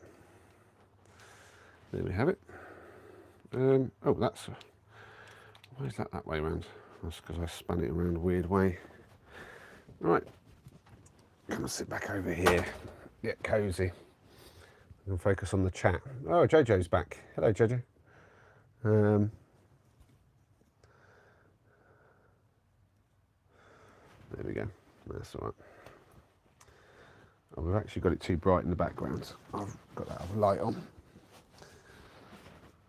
there we have it. Oh, that's, why is that way around? That's because I spun it around a weird way. Right, I'm gonna sit back over here, get cozy, and focus on the chat. Oh, Jojo's back. Hello, Jojo. There we go. That's all right. Oh, we've actually got it too bright in the background. I've got that other light on.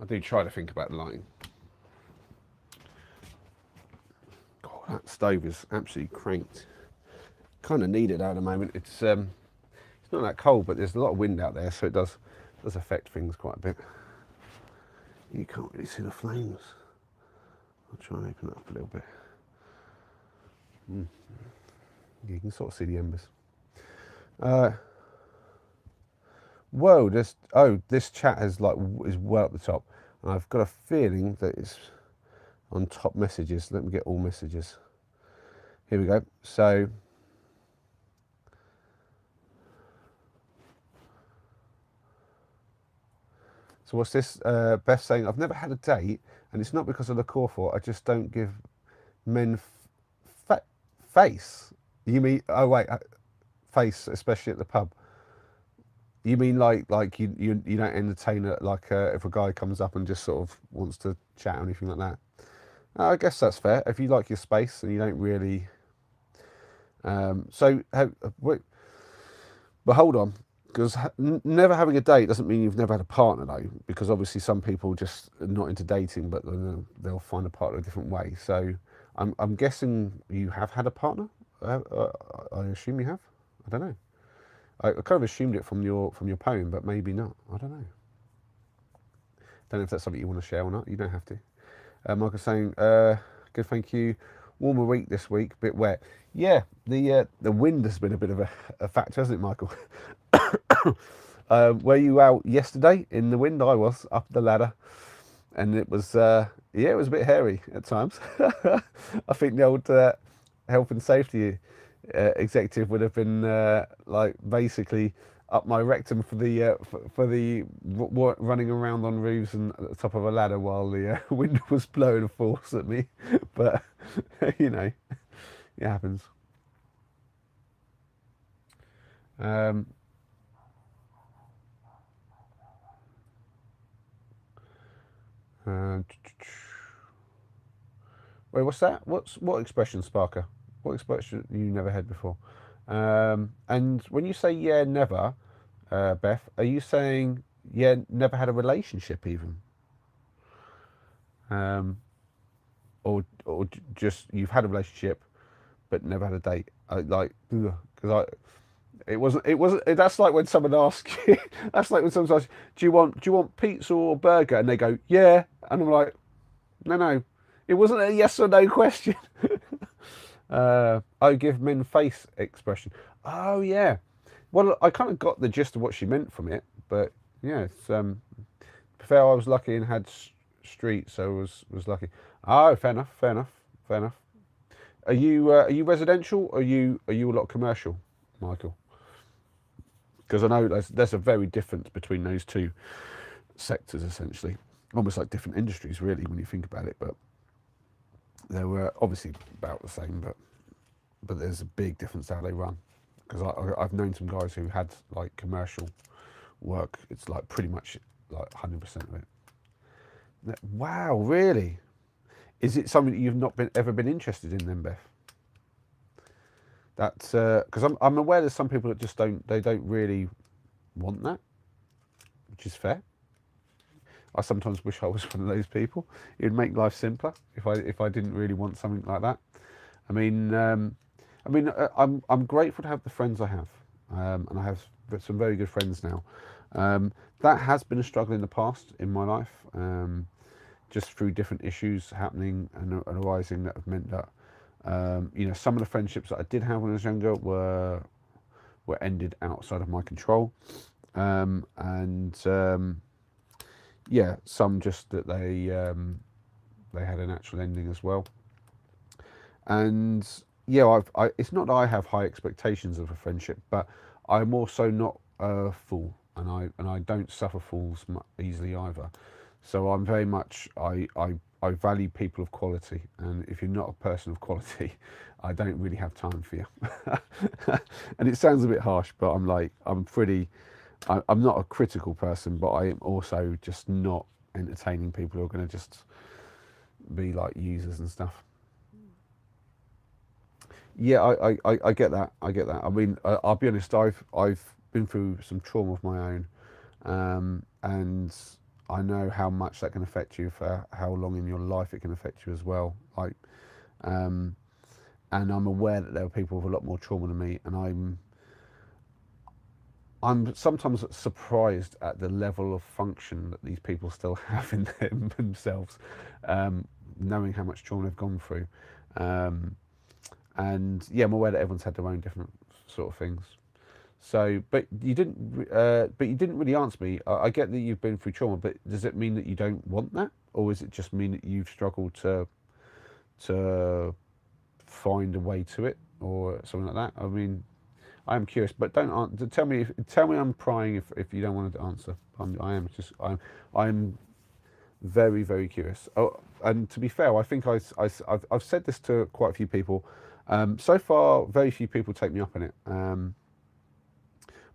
I do try to think about the lighting. God, that stove is absolutely cranked. Kind of needed at the moment. It's not that cold, but there's a lot of wind out there, so it does affect things quite a bit. You can't really see the flames. I'll try and open it up a little bit. You can sort of see the embers. Whoa! This chat is well up the top, and I've got a feeling that it's on top messages. Let me get all messages. Here we go. So what's this? Beth saying, I've never had a date, and it's not because of the core for. I just don't give men face. You mean? Oh wait, face, especially at the pub. You mean like you don't entertain it like if a guy comes up and just sort of wants to chat or anything like that? I guess that's fair. If you like your space and you don't really. But hold on. Because never having a date doesn't mean you've never had a partner, though. Because obviously some people just are not into dating, but they'll find a partner a different way. So I'm guessing you have had a partner. I assume you have. I don't know. I kind of assumed it from your poem, but maybe not. I don't know. Don't know if that's something you want to share or not. You don't have to. Michael's saying, good, thank you. Warmer week this week, bit wet. Yeah, the wind has been a bit of a factor, hasn't it, Michael? Were you out yesterday in the wind? I was up the ladder, and it was it was a bit hairy at times. I think the old health and safety executive would have been like basically up my rectum for the running around on roofs and at the top of a ladder while the wind was blowing force at me. But you know, it happens. Um, uh, Wait, what's that? What expression, Sparker? What expression you never had before? And when you say yeah, never, Beth, are you saying yeah, never had a relationship even, um, or just you've had a relationship but never had a date? Like, because it wasn't. That's like when someone asks you. That's like when someone asks, do you want pizza or burger? And they go yeah, and I'm like, no, it wasn't a yes or no question. I give men face expression. Oh yeah. Well, I kind of got the gist of what she meant from it, but yeah, it's fair. I was lucky and had street, so was lucky. Oh, fair enough, fair enough, fair enough. Are you residential? Or are you a lot commercial, Michael? Because I know there's a very difference between those two sectors, essentially, almost like different industries, really, when you think about it. But they were obviously about the same, but there's a big difference how they run. Because I've known some guys who had like commercial work. It's like pretty much like 100% of it. Wow, really? Is it something that you've not ever been interested in, then, Beth? That's because I'm aware there's some people that just don't really want that, which is fair. I sometimes wish I was one of those people. It would make life simpler if I didn't really want something like that. I mean, I'm grateful to have the friends I have, and I have some very good friends now. That has been a struggle in the past in my life, just through different issues happening and arising that have meant that some of the friendships that I did have when I was younger were ended outside of my control, and yeah, some just that they had a natural ending as well. And yeah, it's not that I have high expectations of a friendship, but I'm also not a fool, and I don't suffer fools easily either. So I'm very much I value people of quality, and if you're not a person of quality, I don't really have time for you. And it sounds a bit harsh, but I'm not a critical person, but I am also just not entertaining people who are going to just be like users and stuff. Yeah, I get that. I get that. I mean, I'll be honest. I've been through some trauma of my own, and I know how much that can affect you for how long in your life it can affect you as well. Like, um, and I'm aware that there are people with a lot more trauma than me, and I'm sometimes surprised at the level of function that these people still have in themselves, knowing how much trauma they've gone through. Um, and yeah, I'm aware that everyone's had their own different sort of things. So, but you didn't really answer me. I get that you've been through trauma, but does it mean that you don't want that, or is it just mean that you've struggled to find a way to it, or something like that? I mean, I'm curious, but don't tell me I'm prying if you don't want to answer. I'm very, very curious. Oh, and to be fair, I think I've said this to quite a few people. So far, very few people take me up on it.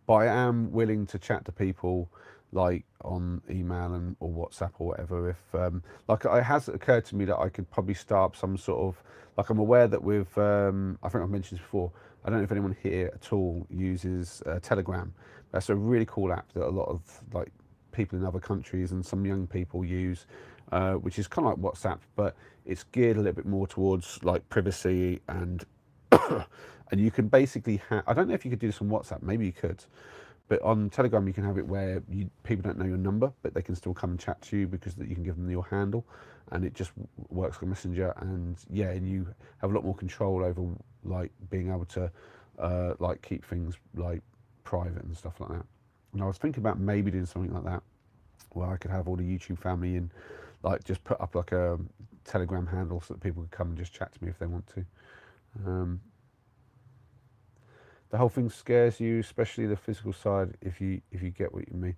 But I am willing to chat to people like on email and or WhatsApp or whatever. If like it has occurred to me that I could probably start some sort of like I'm aware that with I think I've mentioned this before. I don't know if anyone here at all uses Telegram, That's a really cool app that a lot of like people in other countries and some young people use, which is kind of like WhatsApp, but it's geared a little bit more towards like privacy and and you can basically have. I don't know if you could do this on WhatsApp. Maybe you could, but on Telegram you can have it where people don't know your number, but they can still come and chat to you because that you can give them your handle, and it just works like a messenger. And yeah, and you have a lot more control over like being able to like keep things like private and stuff like that. And I was thinking about maybe doing something like that, where I could have all the YouTube family and like just put up like a Telegram handle so that people could come and just chat to me if they want to. Um, the whole thing scares you, especially the physical side, if you get what you mean.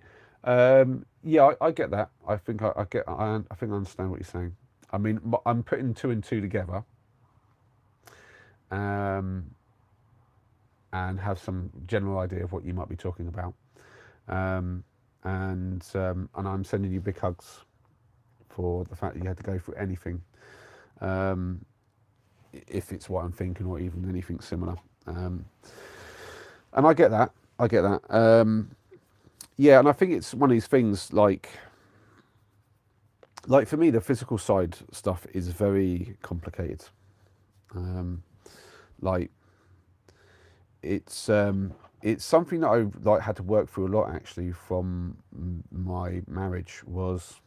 Yeah, I get that. I think I get. I think I understand what you're saying. I mean, I'm putting two and two together, um, and have some general idea of what you might be talking about. Um, and I'm sending you big hugs for the fact that you had to go through anything, um, if it's what I'm thinking or even anything similar. And I get that. I get that. Yeah, and I think it's one of these things like for me, the physical side stuff is very complicated. Um, like it's something that I like had to work through a lot actually from my marriage. Was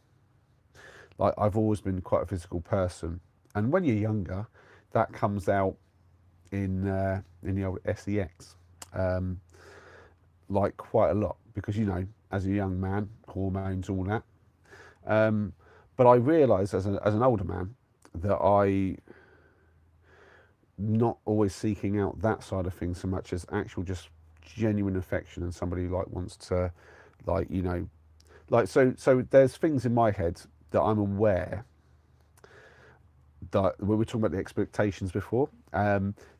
like I've always been quite a physical person, and when you're younger, that comes out in the old sex, um, like quite a lot because you know as a young man, hormones, all that. Um, but I realised as an older man that I not always seeking out that side of things so much as actual just genuine affection and somebody like wants to like you know like so there's things in my head that I'm aware that we were talking about the expectations before.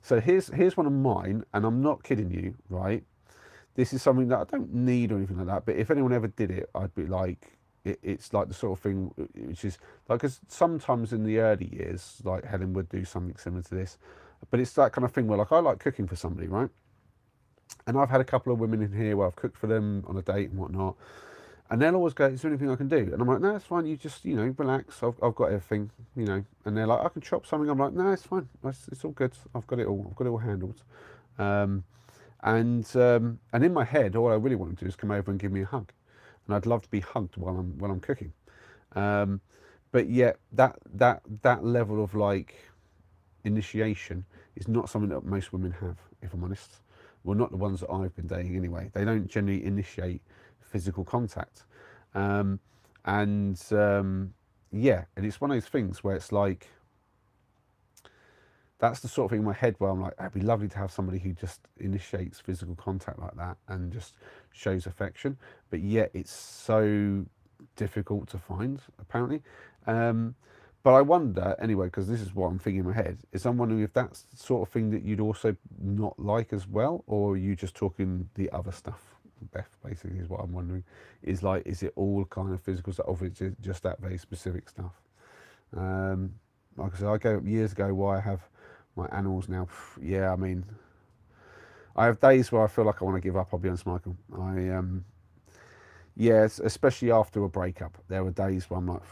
So here's one of mine, and I'm not kidding you, right? This is something that I don't need or anything like that, but if anyone ever did it, I'd be like, it's like the sort of thing which is like, because sometimes in the early years, like Helen would do something similar to this, but it's that kind of thing where like I like cooking for somebody, right? And I've had a couple of women in here where I've cooked for them on a date and whatnot, and they'll always go, "Is there anything I can do?" And I'm like, "No, it's fine. You just, you know, relax. I've got everything, you know." And they're like, "I can chop something." I'm like, "No, it's fine. It's all good. I've got it all. I've got it all handled." Um, and in my head, all I really want to do is come over and give me a hug, and I'd love to be hugged while I'm cooking. Um, but yet that level of like initiation is not something that most women have, if I'm honest. Well, not the ones that I've been dating anyway. They don't generally initiate physical contact. Um, and yeah, and it's one of those things where it's like, that's the sort of thing in my head where I'm like, it'd be lovely to have somebody who just initiates physical contact like that and just shows affection. But yet it's so difficult to find, apparently. Um, but I wonder, anyway, because this is what I'm thinking in my head, is I'm wondering if that's the sort of thing that you'd also not like as well, or are you just talking the other stuff? Beth, basically, is what I'm wondering. Is like, is it all kind of physical stuff, or is it just that very specific stuff? Like I said, I gave up years ago why I have my animals now. Yeah, I mean, I have days where I feel like I want to give up. I'll be honest, Michael. Yeah, especially after a breakup, there are days where I'm like,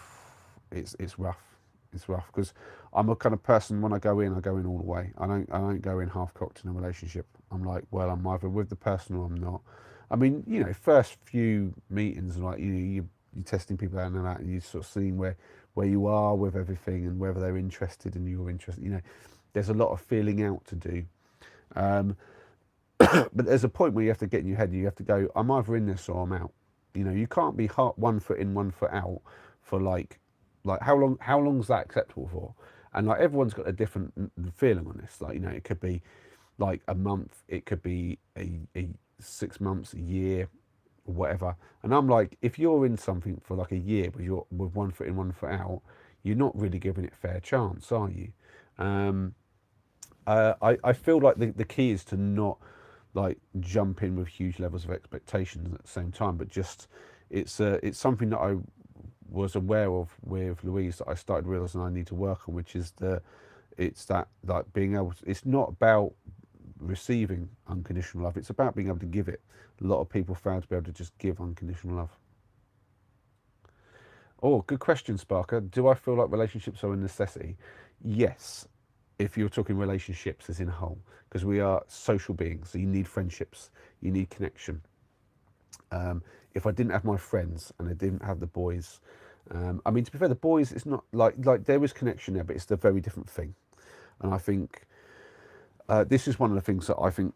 it's rough. It's rough because I'm a kind of person, when I go in all the way. I don't go in half cocked in a relationship. I'm like, well, I'm either with the person or I'm not. I mean, you know, first few meetings, like you're testing people out and that, and you're sort of seeing where you are with everything and whether they're interested and you're interested. You know, there's a lot of feeling out to do. Um, but there's a point where you have to get in your head and you have to go, I'm either in this or I'm out. You know, you can't be 1 foot in, 1 foot out for like how long's that acceptable for? And like everyone's got a different feeling on this. Like, you know, it could be like a month, it could be a 6 months, a year, or whatever. And I'm like, if you're in something for like a year, but you're with 1 foot in, 1 foot out, you're not really giving it a fair chance, are you? Um, I feel like the key is to not like jump in with huge levels of expectations at the same time, but just it's something that I was aware of with Louise that I started realizing I need to work on, which is it's that like being able to, it's not about receiving unconditional love. It's about being able to give it. A lot of people fail to be able to just give unconditional love. Oh, good question, Sparker. Do I feel like relationships are a necessity? Yes, if you're talking relationships as in a whole, because we are social beings. So you need friendships, you need connection. If I didn't have my friends and I didn't have the boys, I mean, to be fair, the boys, it's not like there is connection there, but it's a very different thing. And I think this is one of the things that I think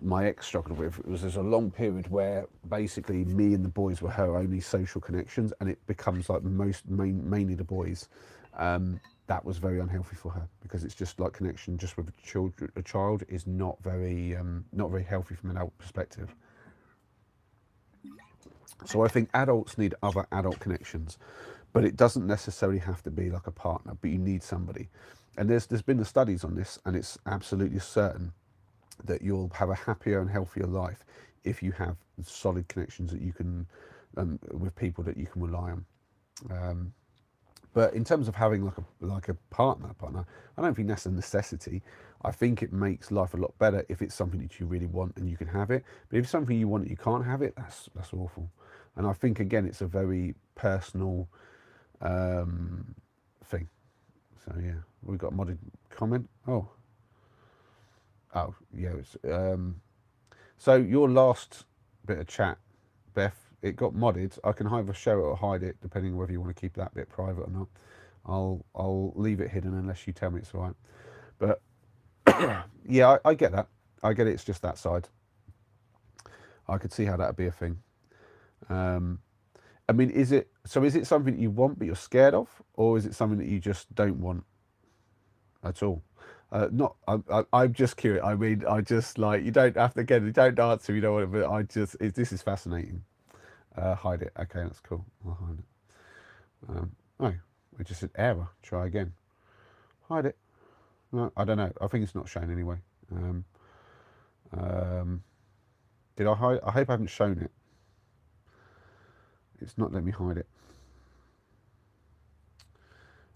my ex struggled with. It was there's a long period where basically me and the boys were her only social connections, and it becomes like mainly the boys. That was very unhealthy for her because it's just like connection just with a child is not very healthy from an adult perspective. So I think adults need other adult connections, but it doesn't necessarily have to be like a partner, but you need somebody. And there's been the studies on this, and it's absolutely certain that you'll have a happier and healthier life if you have solid connections that you can with people that you can rely on. But in terms of having like a partner, I don't think that's a necessity. I think it makes life a lot better if it's something that you really want and you can have it. But if it's something you want and you can't have it, that's awful. And I think again, it's a very personal thing. So yeah, we've got a modded comment. Oh yeah. So your last bit of chat, Beth, it got modded. I can either show it or hide it, depending on whether you want to keep that bit private or not. I'll leave it hidden unless you tell me it's all right. But yeah, I get that. I get it. It's just that side. I could see how that'd be a thing. I mean, is it something that you want but you're scared of, or is it something that you just don't want at all? Not. I'm just curious. I mean, I just like you don't have to again. You don't answer. You don't want it. But this is fascinating. Hide it. Okay, that's cool. I'll hide it. Oh, we just said error. Try again. Hide it. No, I don't know. I think it's not shown anyway. Did I hide? I hope I haven't shown it. It's not letting me hide it.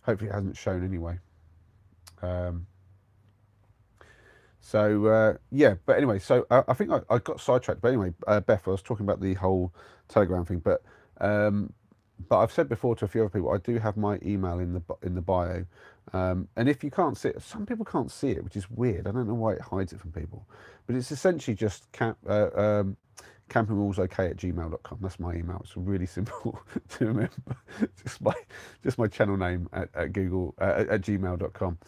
Hopefully it hasn't shown anyway. Yeah, but anyway, so I think I got sidetracked. But anyway, Beth, I was talking about the whole Telegram thing, but I've said before to a few other people, I do have my email in the bio, and if you can't see it, some people can't see it, which is weird. I don't know why it hides it from people, but it's essentially just campingrulesok@gmail.com. That's my email. It's really simple to remember. just my channel name at Google at gmail.com.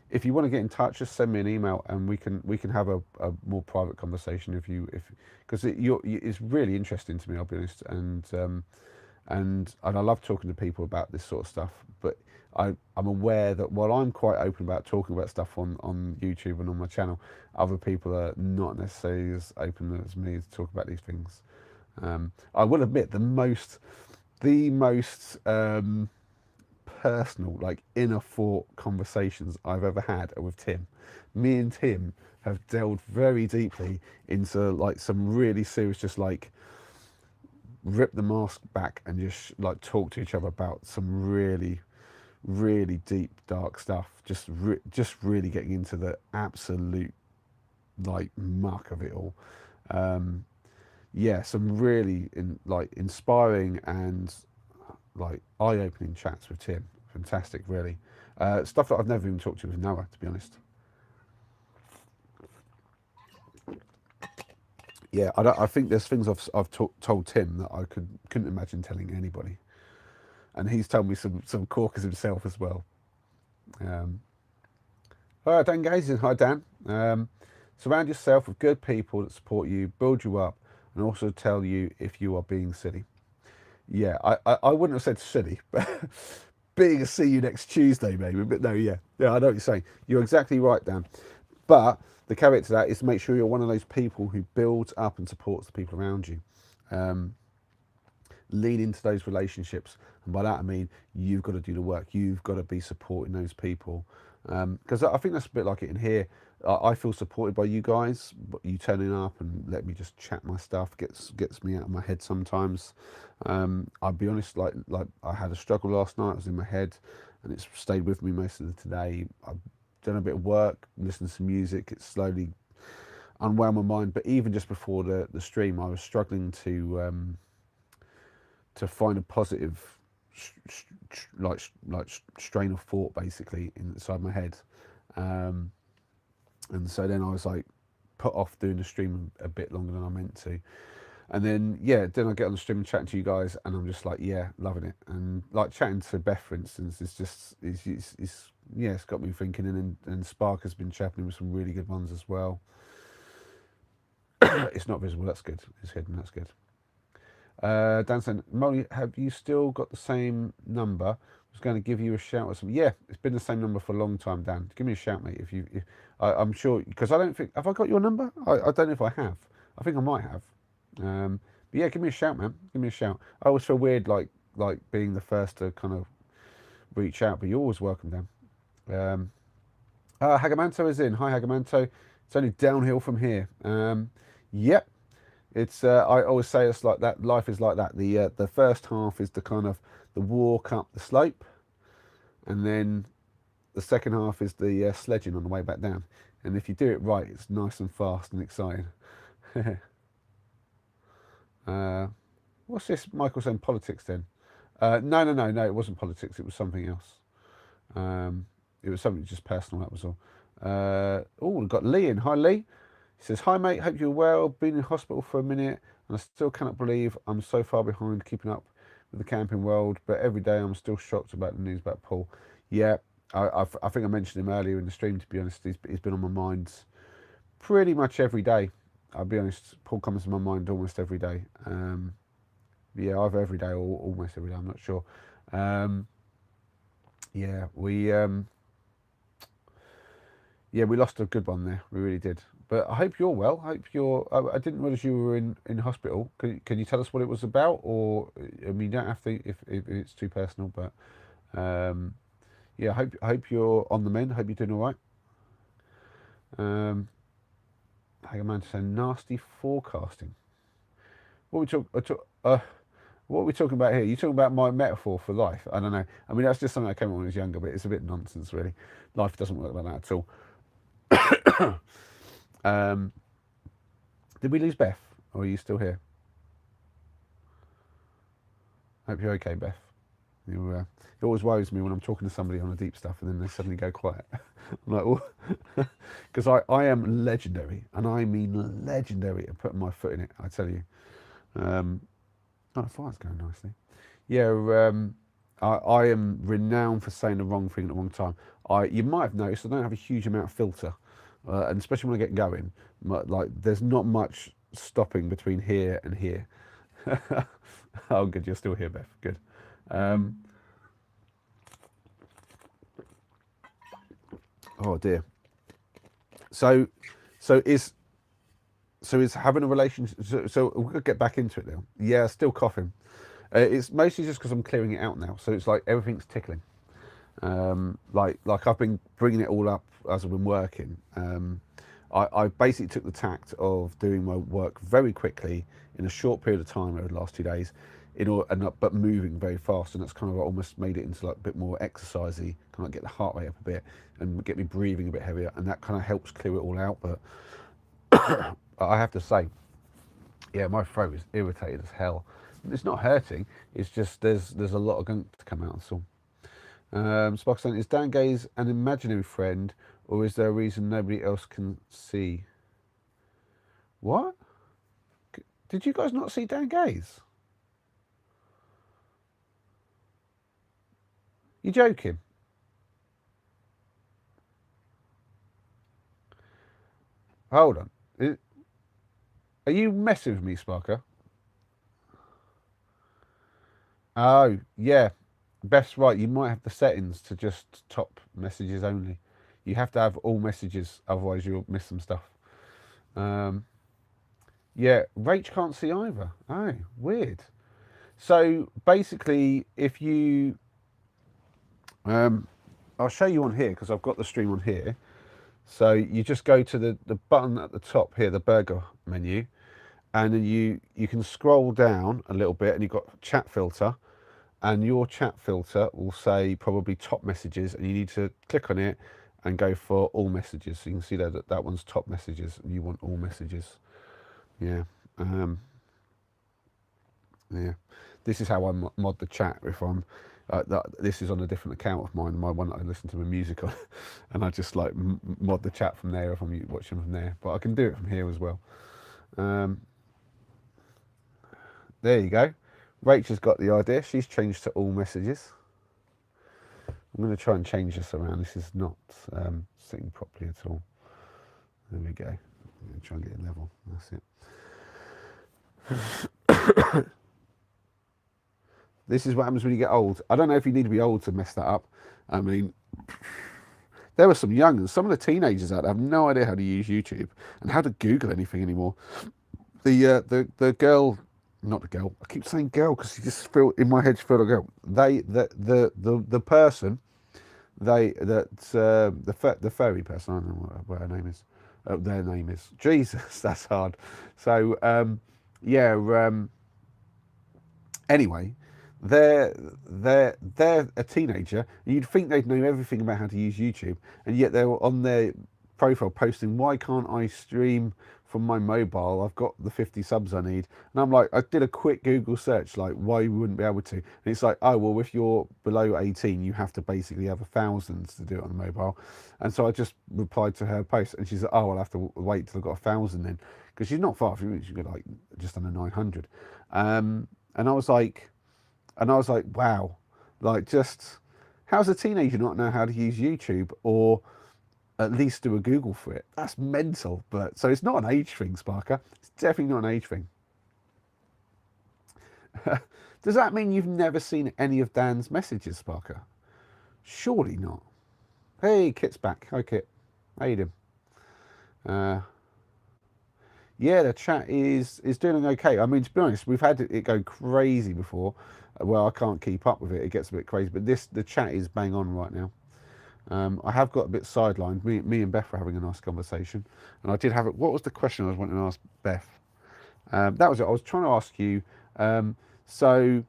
If you want to get in touch, just send me an email and we can have a more private conversation because it's really interesting to me. I'll be honest, and I love talking to people about this sort of stuff. But I'm aware that while I'm quite open about talking about stuff on YouTube and on my channel, other people are not necessarily as open as me to talk about these things. I will admit the most personal, like inner thought conversations I've ever had are with Tim. Me and Tim have delved very deeply into like some really serious, just like rip the mask back and just like talk to each other about some really, really deep, dark stuff. Just really getting into the absolute like muck of it all. Yeah, some really inspiring and like eye-opening chats with Tim. Fantastic, really. Stuff that I've never even talked to with Noah, to be honest. Yeah, I think there's things I've told Tim that I couldn't imagine telling anybody, and he's told me some corkers himself as well. All right, Dan Gazin. Hi, Dan. Surround yourself with good people that support you, build you up, and also tell you if you are being silly. Yeah, I wouldn't have said silly, but being a see you next Tuesday, maybe. But no, yeah, I know what you're saying. You're exactly right, Dan. But the caveat to that is to make sure you're one of those people who builds up and supports the people around you. Lean into those relationships, and by that I mean you've got to do the work. You've got to be supporting those people, because I think that's a bit like it in here. I feel supported by you guys, but you turning up and let me just chat my stuff gets me out of my head sometimes. I'll be honest, like I had a struggle last night. I was in my head, and it's stayed with me most of the today. I've done a bit of work, listened to some music. It's slowly unwound my mind. But even just before the stream, I was struggling to find a positive strain of thought basically inside my head, um, and so then I was like put off doing the stream a bit longer than I meant to. And then yeah, then I get on the stream and chatting to you guys, and I'm just like, yeah, loving it. And like chatting to Beth, for instance, is just it's yeah, it's got me thinking. And Spark has been chatting with some really good ones as well. It's not visible. That's good. It's hidden. That's good. Dan saying, Molly, have you still got the same number? I was going to give you a shout or something. Yeah, it's been the same number for a long time, Dan. Give me a shout, mate. If I'm sure, because I don't think, have I got your number? I don't know if I have. I think I might have. But yeah, give me a shout, man. Give me a shout. I always feel weird, like being the first to kind of reach out, but you're always welcome, Dan. Hagamanto is in. Hi, Hagamanto. It's only downhill from here. Yep. It's I always say it's like that. Life is like that. The first half is the kind of the walk up the slope, and then the second half is the sledging on the way back down. And if you do it right, it's nice and fast and exciting. What's this? Michael saying politics then? No. It wasn't politics. It was something else. It was something just personal. That was all. Oh, we've got Lee in. Hi, Lee. He says, hi, mate. Hope you're well. Been in hospital for a minute, and I still cannot believe I'm so far behind keeping up with the camping world. But every day I'm still shocked about the news about Paul. Yeah, I think I mentioned him earlier in the stream. To be honest, he's been on my mind pretty much every day. I'll be honest. Paul comes to my mind almost every day. Yeah, either every day or almost every day. I'm not sure. Yeah, we lost a good one there. We really did. But I hope you're well. I hope you're. I didn't realize you were in hospital. Can you tell us what it was about? Or I mean, you don't have to if it's too personal. But yeah, I hope you're on the mend. I hope you're doing all right. Hang on, man, saying nasty forecasting. What are we talking about here? You talking about my metaphor for life? I don't know. I mean, that's just something I came up when I was younger, but it's a bit nonsense, really. Life doesn't work like that at all. Did we lose Beth, or are you still here? Hope you're okay, Beth. It always worries me when I'm talking to somebody on the deep stuff and then they suddenly go quiet. I'm like, oh, because I am legendary, and I mean legendary at putting my foot in it, I tell you. Oh, the fire's going nicely. Yeah, I am renowned for saying the wrong thing at the wrong time. You might have noticed I don't have a huge amount of filter, and especially when I get going, like there's not much stopping between here and here. Oh, good, you're still here, Beth. Good. Oh dear. So is having a relationship. So we're gonna get back into it now. Yeah, still coughing. It's mostly just because I'm clearing it out now. So it's like everything's tickling. Like I've been bringing it all up as I've been working. I basically took the tact of doing my work very quickly in a short period of time over the last 2 days, but moving very fast, and that's kind of almost made it into like a bit more exercisey, kind of get the heart rate up a bit and get me breathing a bit heavier, and that kind of helps clear it all out. But I have to say, yeah, my throat is irritated as hell. It's not hurting. It's just there's a lot of gunk to come out. That's all. Spark saying, is Dan Gaze an imaginary friend, or is there a reason nobody else can see? What? Did you guys not see Dan Gaze? You joking? Hold on. Are you messing with me, Sparker? Oh, yeah. Beth's right. You might have the settings to just top messages only. You have to have all messages, otherwise you'll miss some stuff. Yeah, Rach can't see either. Oh, weird. So basically, if you, I'll show you on here because I've got the stream on here. So you just go to the button at the top here, the burger menu, and then you can scroll down a little bit, and you've got chat filter, and your chat filter will say probably top messages, and you need to click on it and go for all messages. So you can see that one's top messages, and you want all messages. Yeah. Um, yeah. This is how I mod the chat if I'm. This is on a different account of mine, my one that I listen to my music on, and I just like mod the chat from there if I'm watching from there. But I can do it from here as well. Um, there you go. Rachel's got the idea. She's changed to all messages. I'm going to try and change this around. This is not sitting properly at all. There we go. I'm going to try and get it level. That's it. This is what happens when you get old. I don't know if you need to be old to mess that up. I mean, there were some young, some of the teenagers out there have no idea how to use YouTube and how to Google anything anymore. The girl, not the girl. I keep saying girl because you just feel in my head. You feel like a girl. The person, the furry person. I don't know what her name is. Their name is Jesus. That's hard. So anyway, they're a teenager, and you'd think they'd know everything about how to use YouTube, and yet they're on their profile posting, "Why can't I stream from my mobile? I've got the 50 subs I need." And I'm like, I did a quick Google search, like why you wouldn't be able to, and it's like, oh well, if you're below 18, you have to basically have 1,000 to do it on a mobile. And so I just replied to her post, and she's like, oh, I'll have to wait till I've got 1,000 then, because she's not far from me. She's got like just under 900. And I was like, wow, like just how's a teenager not know how to use YouTube or at least do a Google for it? That's mental. But so it's not an age thing, Sparker. It's definitely not an age thing. Does that mean you've never seen any of Dan's messages, Sparker? Surely not. Hey, Kit's back. Hi, Kit. How you doing? Yeah, the chat is doing okay. I mean, to be honest, we've had it go crazy before. Well, I can't keep up with it. It gets a bit crazy. But the chat is bang on right now. I have got a bit sidelined. Me and Beth were having a nice conversation, and I did have it. What was the question I was wanting to ask Beth? That was it. I was trying to ask you. So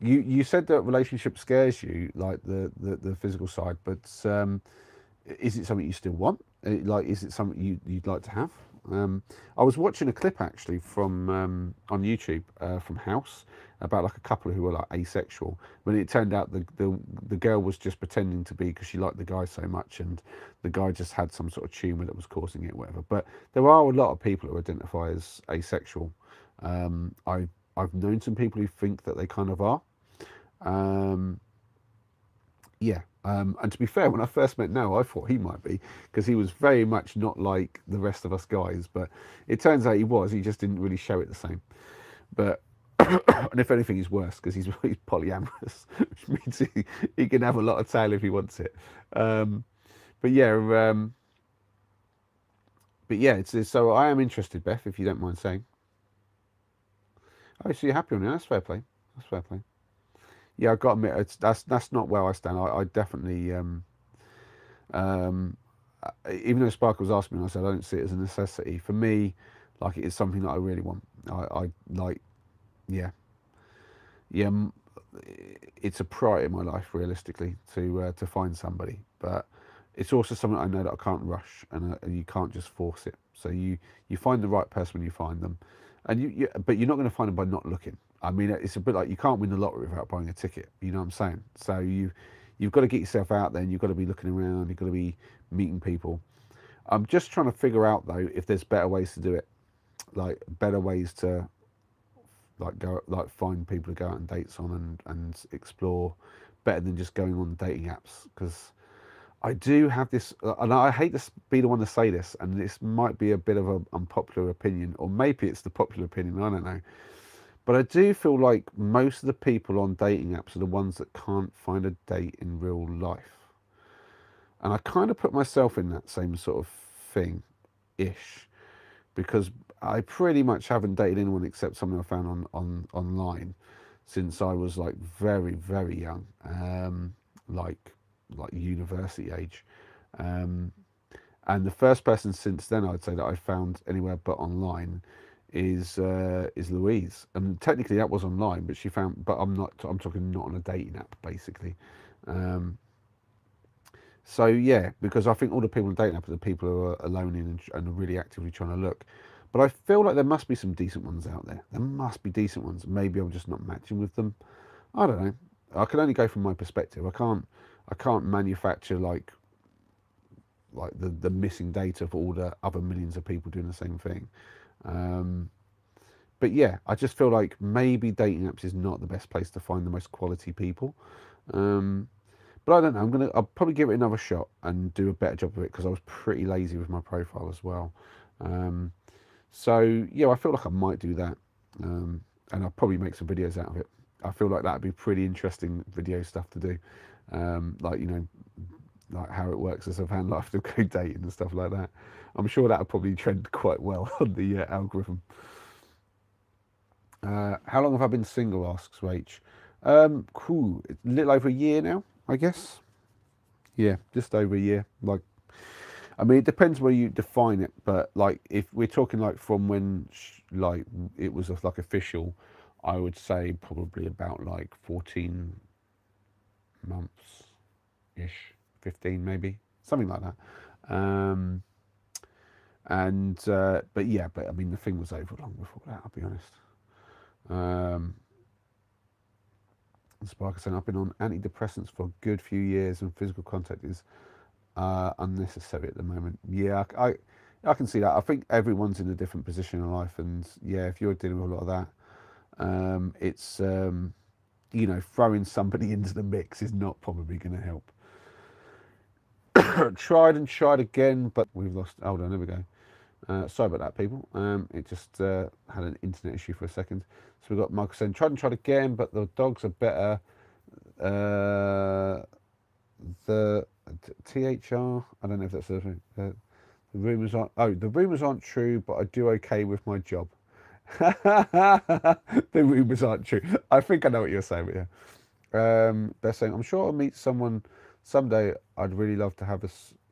you said that relationship scares you, like the physical side, but is it something you still want? Like, is it something you'd like to have? I was watching a clip actually from on YouTube from House about like a couple who were like asexual, when it turned out the girl was just pretending to be because she liked the guy so much, and the guy just had some sort of tumour that was causing it, whatever. But there are a lot of people who identify as asexual. I've known some people who think that they kind of are. Yeah. And to be fair, when I first met Noah, I thought he might be, because he was very much not like the rest of us guys. But it turns out he was. He just didn't really show it the same. But and if anything, he's worse because he's polyamorous, which means he can have a lot of tail if he wants it. But yeah, so I am interested, Beth, if you don't mind saying. Oh, so you're happy on it? That's fair play. That's fair play. Yeah, I've got to admit, that's not where I stand. I definitely, even though Sparkle was asking me, and I said I don't see it as a necessity. For me, like, it is something that I really want. I like, yeah, it's a priority in my life, realistically, to find somebody. But it's also something I know that I can't rush, and you can't just force it. So you find the right person when you find them, and but you're not going to find them by not looking. I mean, it's a bit like you can't win the lottery without buying a ticket. You know what I'm saying? So you've got to get yourself out there, and you've got to be looking around. You've got to be meeting people. I'm just trying to figure out though if there's better ways to do it, like better ways to find people to go out on dates on and explore, better than just going on dating apps. Because I do have this, and I hate to be the one to say this, and this might be a bit of an unpopular opinion, or maybe it's the popular opinion, I don't know. But I do feel like most of the people on dating apps are the ones that can't find a date in real life. And I kind of put myself in that same sort of thing-ish, because I pretty much haven't dated anyone except someone I found online since I was like very, very young, like university age. And the first person since then I'd say that I found anywhere but online is Louise, and technically that was online, but she found, but I'm talking not on a dating app, basically. So yeah, because I think all the people on dating apps are the people who are alone and are really actively trying to look. But I feel like there must be some decent ones out there. There must be decent ones. Maybe I'm just not matching with them. I don't know. I can only go from my perspective. I can't manufacture like the missing data for all the other millions of people doing the same thing. Um, but yeah, I just feel like maybe dating apps is not the best place to find the most quality people. Um, but I don't know. I'll probably give it another shot and do a better job of it because I was pretty lazy with my profile as well. Um, so yeah, I feel like I might do that, and I'll probably make some videos out of it. I feel like that'd be pretty interesting video stuff to do, like like how it works as a van life to go dating and stuff like that. I'm sure that'll probably trend quite well on the algorithm. How long have I been single? Asks Rach. Cool. It's a little over a year now, I guess. Yeah, just over a year. Like, I mean, it depends where you define it, but like, if we're talking like from when like it was like official, I would say probably about like 14 months ish, 15 maybe, something like that. Um, and but yeah, but I mean, the thing was over long before that. I'll be honest. Um, Sparker saying I've been on antidepressants for a good few years, and physical contact is unnecessary at the moment. Yeah, I can see that. I think everyone's in a different position in life, and yeah, if you're dealing with a lot of that, it's throwing somebody into the mix is not probably going to help. Tried and tried again, but we've lost. Hold on, there we go. Sorry about that, people. It just had an internet issue for a second. So we've got Michael saying, tried and tried again, but the dogs are better. The THR, I don't know if that's the rumours aren't. Oh, the rumours aren't true, but I do okay with my job. The rumours aren't true. I think I know what you're saying, but yeah. They're saying, I'm sure I'll meet someone someday. I'd really love to have a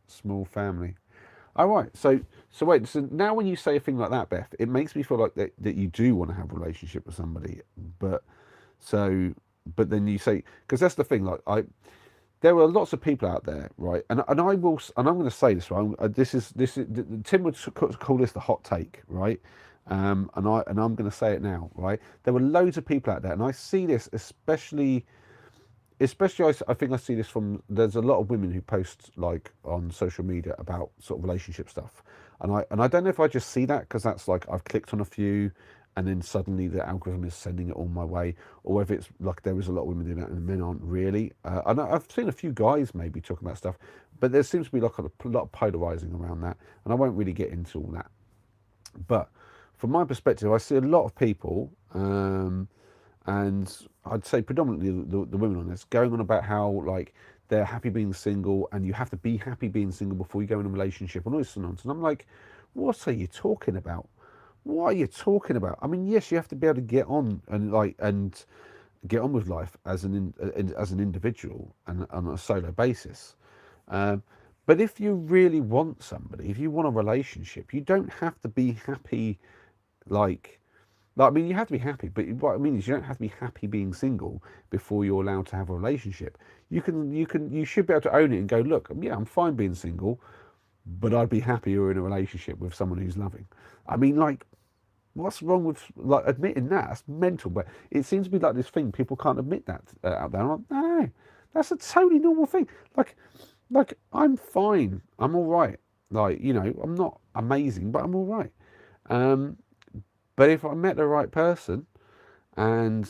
small family. All right. So wait. So now, when you say a thing like that, Beth, it makes me feel like that you do want to have a relationship with somebody, but so, but then you say, because that's the thing. Like there are lots of people out there, right? And I will, and I'm going to say this, right? This is Tim would call this the hot take, right? And I'm going to say it now, right? There were loads of people out there, and I see this especially I think I see this from, there's a lot of women who post like on social media about sort of relationship stuff, and I don't know if I just see that because that's like I've clicked on a few and then suddenly the algorithm is sending it all my way, or whether it's like there is a lot of women doing that and men aren't really. And I've seen a few guys maybe talking about stuff, but there seems to be like a lot of polarizing around that, and I won't really get into all that. But from my perspective, I see a lot of people, and I'd say predominantly the women on this, going on about how like they're happy being single, and you have to be happy being single before you go in a relationship, and all this nonsense. And I'm like, what are you talking about? What are you talking about? I mean, yes, you have to be able to get on and get on with life as as an individual and on a solo basis. Um, but if you really want somebody, if you want a relationship, you don't have to be happy like I mean, you have to be happy, but what I mean is you don't have to be happy being single before you're allowed to have a relationship. You should be able to own it and go, look, yeah, I'm fine being single, but I'd be happier in a relationship with someone who's loving. I mean, like, what's wrong with like admitting that? That's mental, but it seems to be like this thing people can't admit that out there. I'm like, no, that's a totally normal thing. Like I'm fine, I'm all right. Like I'm not amazing, but I'm all right. Um, but if I met the right person and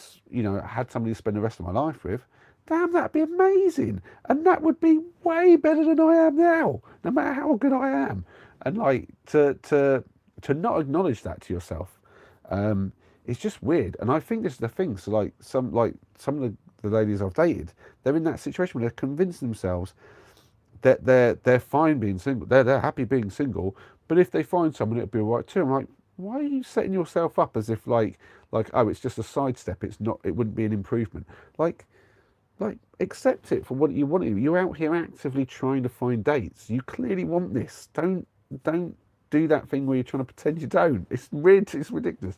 had somebody to spend the rest of my life with, damn, that'd be amazing, and that would be way better than I am now, no matter how good I am. And like to not acknowledge that to yourself, it's just weird. And I think this is the thing. So some of the ladies I've dated, they're in that situation where they're convincing themselves that they're fine being single, they're happy being single, but if they find someone, it'll be all right too. I'm like, why are you setting yourself up as if like oh, it's just a sidestep, it's not, it wouldn't be an improvement. Like accept it for what you want. You're out here actively trying to find dates. You clearly want this. Don't do that thing where you're trying to pretend you don't. It's weird, it's ridiculous.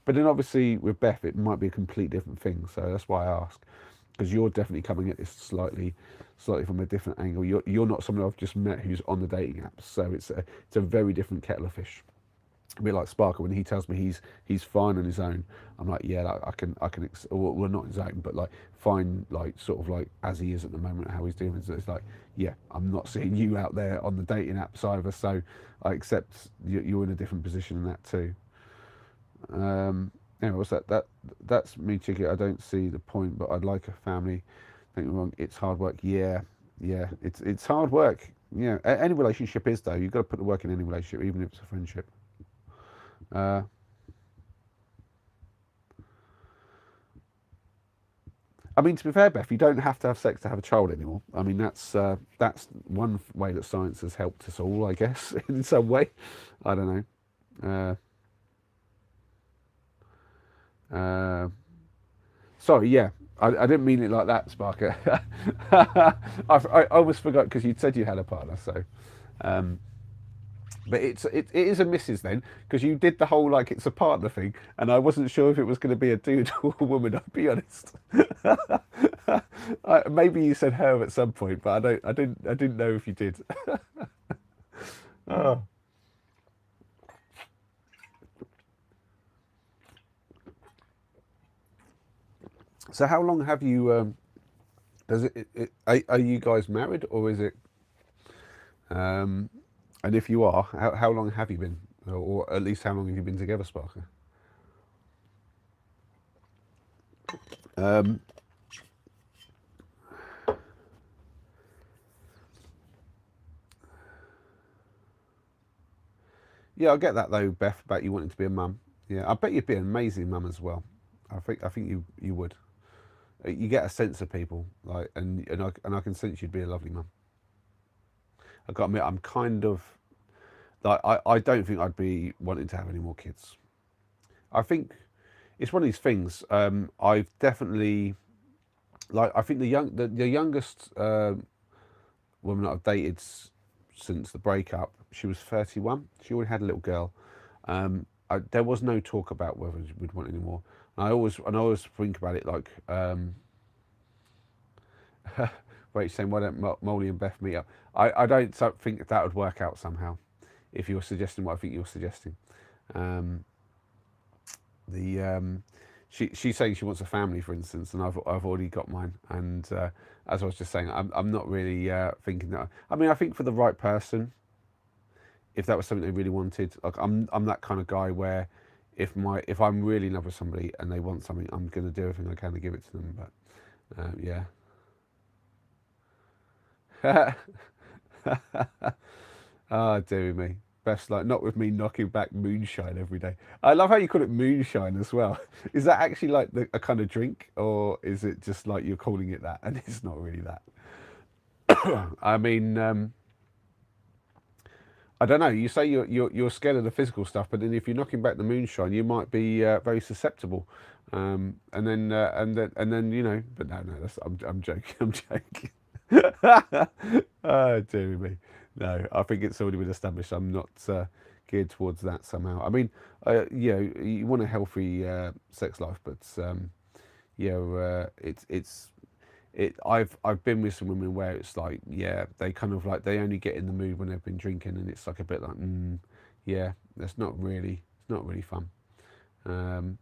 But then obviously with Beth it might be a complete different thing, so that's why I ask. because you're definitely coming at this slightly from a different angle. You're not someone I've just met who's on the dating apps, so it's a very different kettle of fish. A bit like Sparker when he tells me he's fine on his own. I'm like, yeah, like, I can well, not his own, but like fine, like sort of like as he is at the moment, how he's doing. So it's like, yeah, I'm not seeing you out there on the dating apps either, so I accept you're in a different position in that too. Anyway, what's that? That's me, Chicky. I don't see the point, but I'd like a family. Don't get me wrong, it's hard work. Yeah, yeah, it's hard work. Yeah, any relationship is though. You've got to put the work in any relationship, even if it's a friendship. Uh, I mean, to be fair, Beth, you don't have to have sex to have a child anymore. I mean, that's one way that science has helped us all, I guess, in some way. I don't know. Uh, sorry, yeah, I didn't mean it like that, Sparker. I almost forgot because you'd said you had a partner, so. Um, but it is a missus then, because you did the whole like it's a partner thing, and I wasn't sure if it was going to be a dude or a woman. I'll be honest. Maybe you said her at some point, but I didn't know if you did. Oh. So how long have you? Does are you guys married or is it? Um, and if you are, how long have you been, or at least how long have you been together, Sparker? Um, yeah, I get that though, Beth, about you wanting to be a mum. Yeah, I bet you'd be an amazing mum as well. I think you would. You get a sense of people, like, and I can sense you'd be a lovely mum. I got to admit, I'm kind of like I don't think I'd be wanting to have any more kids. I think it's one of these things. I've definitely like I think the youngest woman that I've dated since the breakup, she was 31. She already had a little girl. There was no talk about whether we'd want any more. And I always think about it like, wait, saying why don't Molly and Beth meet up? I don't think that would work out somehow. If you're suggesting what I think you're suggesting, um, the she's saying she wants a family, for instance, and I've already got mine. And as I was just saying, I'm not really thinking that. I mean, I think for the right person, if that was something they really wanted, like I'm that kind of guy where if I'm really in love with somebody and they want something, I'm going to do everything I can to give it to them. But yeah. Ah, dear me. Best like not with me knocking back moonshine every day. I love how you call it moonshine as well. Is that actually like a kind of drink, or is it just like you're calling it that and it's not really that? I mean, I don't know. You say you're scared of the physical stuff, but then if you're knocking back the moonshine, you might be very susceptible. And then But no, I'm joking. I'm joking. Oh, dear me. No, I think it's already been established. I'm not geared towards that somehow. I mean, you want a healthy sex life, but I've been with some women where it's like, yeah, they kind of like they only get in the mood when they've been drinking, and it's like a bit like, yeah, it's not really fun. Um,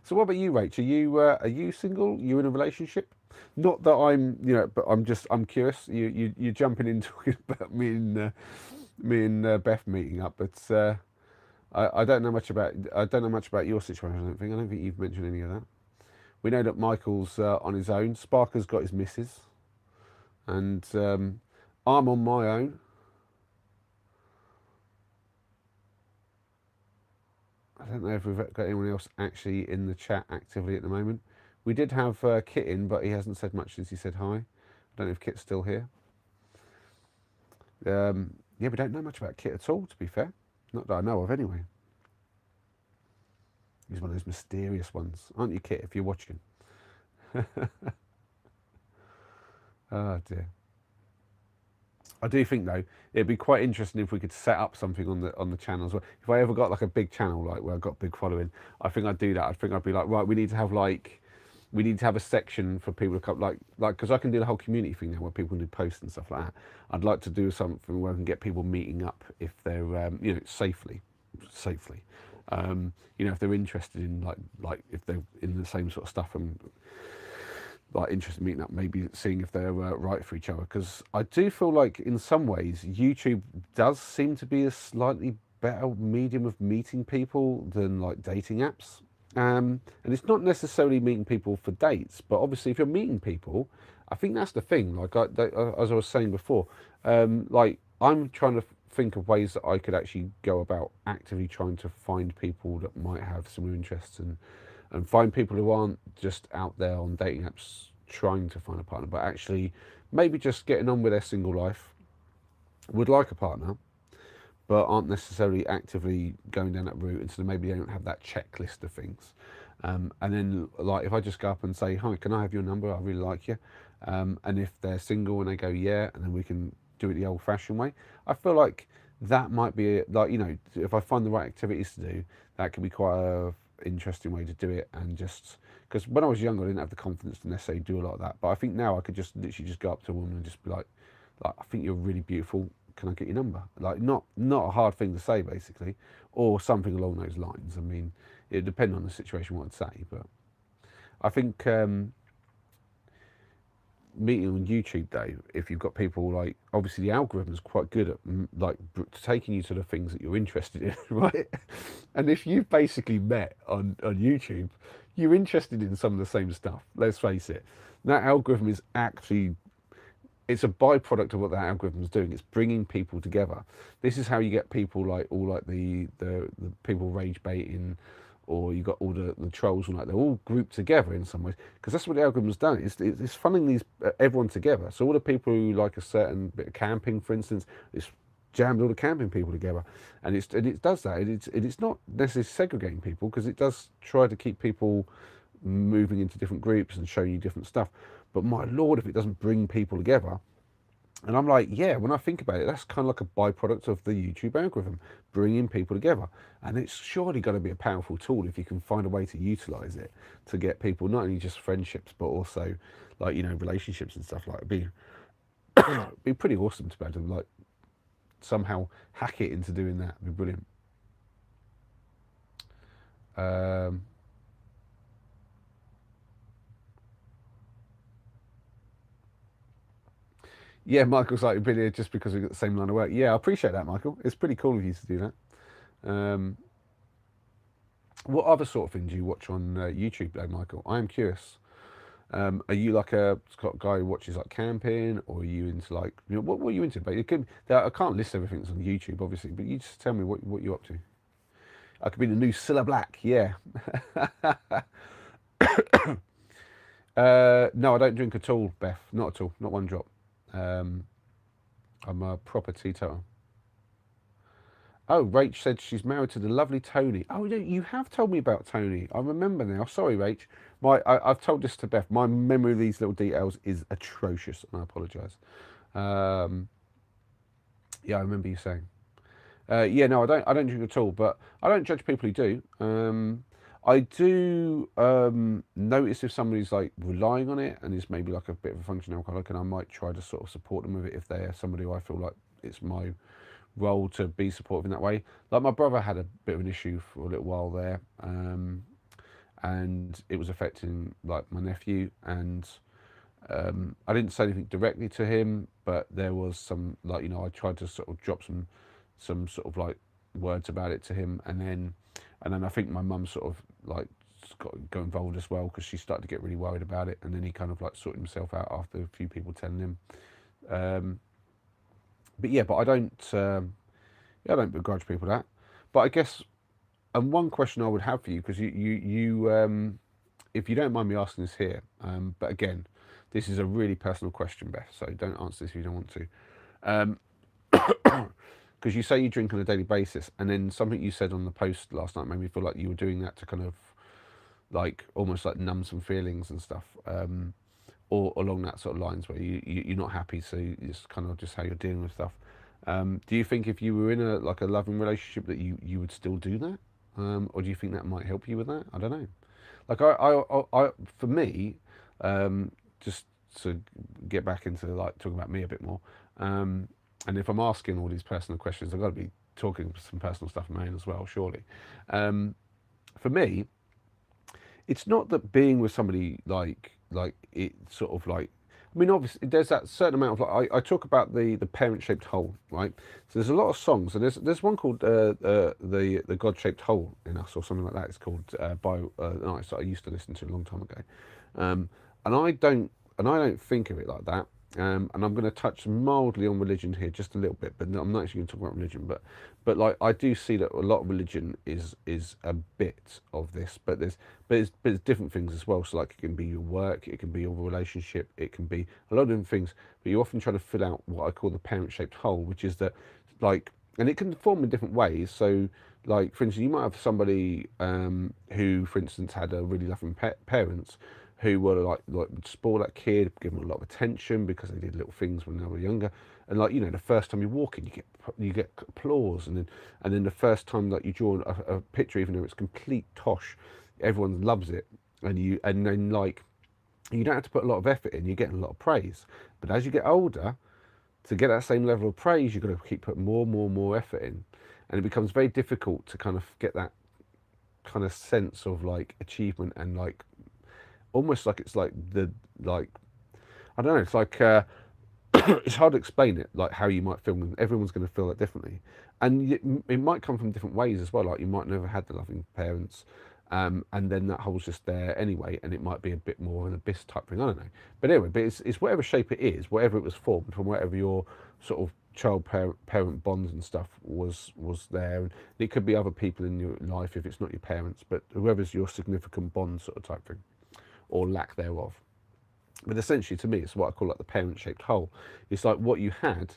so what about you, Rach? Are you single? You in a relationship? Not that but I'm curious. You're jumping in talking about me and Beth meeting up, but I don't know much about your situation. I don't think you've mentioned any of that. We know that Michael's on his own. Sparker's got his missus, and I'm on my own. I don't know if we've got anyone else actually in the chat actively at the moment. We did have Kit in, but he hasn't said much since he said hi. I don't know if Kit's still here. Yeah, we don't know much about Kit at all, to be fair. Not that I know of, anyway. He's one of those mysterious ones, aren't you, Kit, if you're watching? Oh, dear. I do think though it'd be quite interesting if we could set up something on the channel as well. If I ever got like a big channel, like where I got a big following, I think I'd do that. I think I'd be like, right, we need to have a section for people to come, like because I can do the whole community thing now where people can do posts and stuff like that. I'd like to do something where I can get people meeting up if they're safely. If they're interested in like if they're in the same sort of stuff and like interested in meeting up, maybe seeing if they're right for each other. Because I do feel like in some ways YouTube does seem to be a slightly better medium of meeting people than like dating apps. And it's not necessarily meeting people for dates, but obviously if you're meeting people, I think that's the thing. As I was saying before, like I'm trying to think of ways that I could actually go about actively trying to find people that might have similar interests and find people who aren't just out there on dating apps trying to find a partner, but actually maybe just getting on with their single life, would like a partner, but aren't necessarily actively going down that route, and so maybe they don't have that checklist of things. And then, like, if I just go up and say, "Hi, can I have your number? I really like you," and if they're single and they go, "Yeah," and then we can do it the old-fashioned way. I feel like that might be if I find the right activities to do, that could be quite a interesting way to do it. And just because when I was younger, I didn't have the confidence to necessarily do a lot of that, but I think now I could just literally just go up to a woman and just be like, I think you're really beautiful. Can I get your number? Like, not a hard thing to say, basically, or something along those lines. I mean, it depends on the situation what I'd say, but I think meeting on YouTube though, if you've got people like, obviously the algorithm is quite good at taking you to the things that you're interested in, right? And if you've basically met on YouTube, you're interested in some of the same stuff. Let's face it, that algorithm is actually, it's a byproduct of what that algorithm is doing. It's bringing people together. This is how you get people like all like the people rage baiting, or you got all the trolls and like they're all grouped together in some ways, because that's what the algorithm's done. It's funneling these everyone together. So all the people who like a certain bit of camping, for instance, it's jammed all the camping people together, and it does that. It's not necessarily segregating people, because it does try to keep people moving into different groups and showing you different stuff. But my lord, if it doesn't bring people together. And I'm like, yeah, when I think about it, that's kind of like a byproduct of the YouTube algorithm, bringing people together. And it's surely going to be a powerful tool if you can find a way to utilize it to get people, not only just friendships, but also like, relationships and stuff. Like, it'd be pretty awesome to be able to like somehow hack it into doing that. It'd be brilliant. Um, yeah, Michael's like, been here just because we've got the same line of work. Yeah, I appreciate that, Michael. It's pretty cool of you to do that. What other sort of things do you watch on YouTube, though, Michael? I am curious. Are you like a guy who watches like camping, or are you into like, what are you into? But I can't list everything that's on YouTube, obviously, but you just tell me what you're up to. I could be the new Cilla Black, yeah. No, I don't drink at all, Beth. Not at all. Not one drop. Um, I'm a proper teetotaler. Oh, Rach said she's married to the lovely Tony. Oh, yeah, you have told me about Tony. I remember now. Sorry, Rach. I've told this to Beth. My memory of these little details is atrocious, and I apologise. Um, yeah, I remember you saying. Yeah, no, I don't drink at all, but I don't judge people who do. I do notice if somebody's like relying on it and is maybe like a bit of a functional alcoholic, and I might try to sort of support them with it if they're somebody who I feel like it's my role to be supportive in that way. Like my brother had a bit of an issue for a little while there, and it was affecting like my nephew, and I didn't say anything directly to him, but there was some like I tried to sort of drop some sort of like words about it to him, and then I think my mum sort of like got involved as well, because she started to get really worried about it, and then he kind of like sorted himself out after a few people telling him. But yeah, but I don't begrudge people that. But I guess, and one question I would have for you, because if you don't mind me asking this here, but again, this is a really personal question, Beth, so don't answer this if you don't want to. Because you say you drink on a daily basis, and then something you said on the post last night made me feel like you were doing that to kind of like almost like numb some feelings and stuff. or along that sort of lines where you're not happy, so it's kind of just how you're dealing with stuff. Do you think if you were in a loving relationship that you would still do that, or do you think that might help you with that? I don't know. Like for me, just to get back into like talking about me a bit more, and if I'm asking all these personal questions, I've got to be talking some personal stuff of my own as well, surely. For me, it's not that being with somebody like it sort of like, I mean, obviously there's that certain amount of like I talk about the parent shaped hole, right? So there's a lot of songs, and there's one called the God shaped hole in us or something like that. It's called by an artist that I used to listen to a long time ago, um, and I don't think of it like that. And I'm going to touch mildly on religion here, just a little bit, but I'm not actually going to talk about religion. But like I do see that a lot of religion is a bit of this, but it's different things as well. So like it can be your work, it can be your relationship, it can be a lot of different things. But you often try to fill out what I call the parent-shaped hole, which is that like, and it can form in different ways. So like for instance, you might have somebody who, for instance, had a really loving parents who were like would spoil that kid, give them a lot of attention because they did little things when they were younger. And like the first time you walk in, you get applause, and then the first time that you draw a picture, even though it's complete tosh, everyone loves it, and then like you don't have to put a lot of effort in, you're getting a lot of praise. But as you get older, to get that same level of praise, you've got to keep putting more effort in, and it becomes very difficult to kind of get that kind of sense of like achievement and like almost like it's like the like I don't know. It's like it's hard to explain it, like how you might feel. And everyone's going to feel that differently, and it might come from different ways as well. Like you might never had the loving parents, and then that hole's just there anyway, and it might be a bit more of an abyss type thing. I don't know, but anyway, but it's whatever shape it is, whatever it was formed from, whatever your sort of child parent bonds and stuff was there, and it could be other people in your life if it's not your parents, but whoever's your significant bond sort of type thing, or lack thereof. But essentially, to me, it's what I call like the parent-shaped hole. It's like what you had,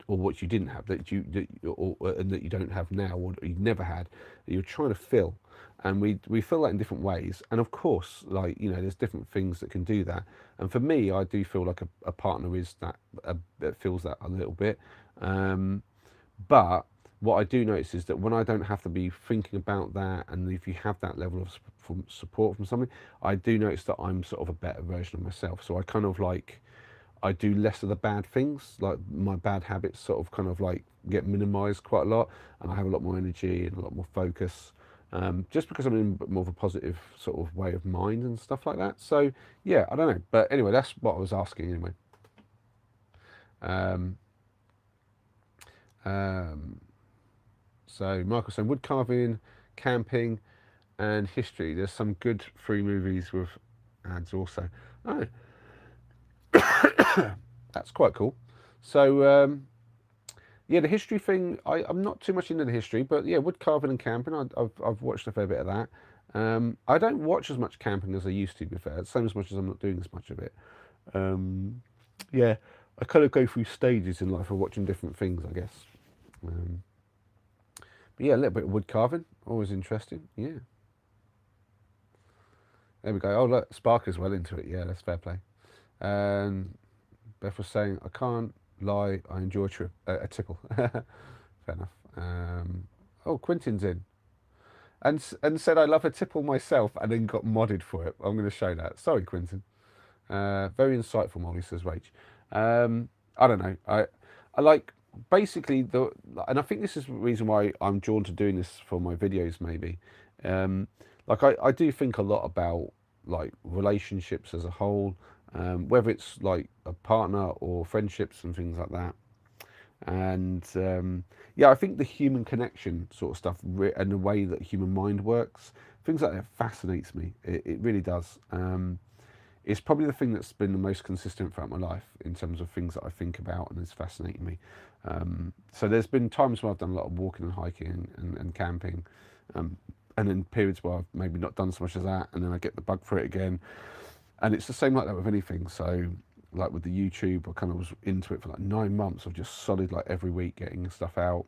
or what you didn't have, and that you don't have now, or you never had, that you're trying to fill. And we fill that in different ways. And of course, like there's different things that can do that. And for me, I do feel like a partner is that fills that a little bit. But what I do notice is that when I don't have to be thinking about that, and if you have that level of support from somebody, I do notice that I'm sort of a better version of myself. So I kind of like, I do less of the bad things, like my bad habits sort of kind of like get minimized quite a lot, and I have a lot more energy and a lot more focus, just because I'm in more of a positive sort of way of mind and stuff like that. So yeah, I don't know. But anyway, that's what I was asking anyway. Um, um, So Michael saying wood carving, camping, and history. There's some good free movies with ads also. Oh, that's quite cool. So yeah, the history thing. I'm not too much into the history, but yeah, wood carving and camping. I've watched a fair bit of that. I don't watch as much camping as I used to. Be fair, same as much as I'm not doing as much of it. Yeah, I kind of go through stages in life of watching different things, I guess. But yeah, a little bit of wood carving, always interesting. Yeah. There we go. Oh, look, Sparker's well into it. Yeah, that's fair play. Beth was saying, I can't lie, I enjoy a tipple. Fair enough. Oh, Quintin's in. And said, I love a tipple myself, and then got modded for it. I'm going to show that. Sorry, Quintin. Very insightful, Molly, says Rach. I don't know. I like, basically, and I think this is the reason why I'm drawn to doing this for my videos, maybe. Like, I do think a lot about, like, relationships as a whole, whether it's, like, a partner or friendships and things like that. And yeah, I think the human connection sort of stuff and the way that human mind works, things like that fascinates me. It really does. It's probably the thing that's been the most consistent throughout my life in terms of things that I think about, and it's fascinating me. So there's been times where I've done a lot of walking and hiking and camping, and then periods where I've maybe not done so much as that, and then I get the bug for it again. And it's the same like that with anything. So like with the YouTube, I kind of was into it for like 9 months of just solid, like every week getting stuff out.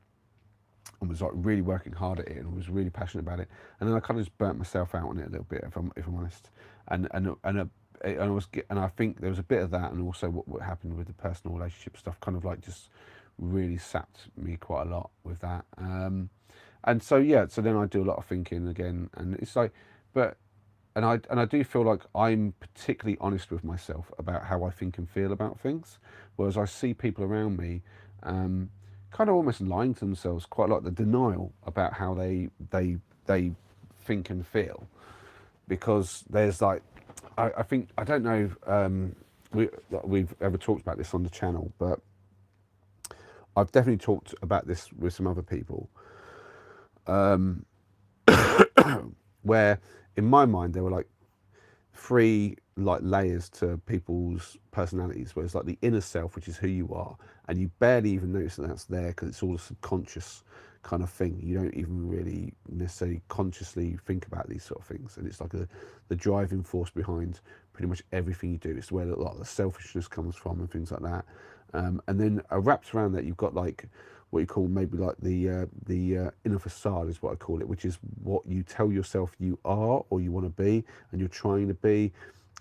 and was like really working hard at it and was really passionate about it. And then I kind of just burnt myself out on it a little bit, if I'm honest. And I was and I think there was a bit of that, and also what happened with the personal relationship stuff, kind of like just really sapped me quite a lot with that. And so yeah, so then I do a lot of thinking again, and it's like, but and I do feel like I'm particularly honest with myself about how I think and feel about things, whereas I see people around me, um, kind of almost lying to themselves quite a lot. The denial about how they think and feel, because there's like, I think I don't know, we've ever talked about this on the channel, but I've definitely talked about this with some other people, where in my mind there were like three like layers to people's personalities, where it's like the inner self, which is who you are, and you barely even notice that that's there because it's all a subconscious kind of thing. You don't even really necessarily consciously think about these sort of things, and it's like the driving force behind pretty much everything you do. It's where a lot of the selfishness comes from and things like that. And then wrapped around that, you've got like what you call maybe like the inner facade is what I call it, which is what you tell yourself you are or you want to be and you're trying to be,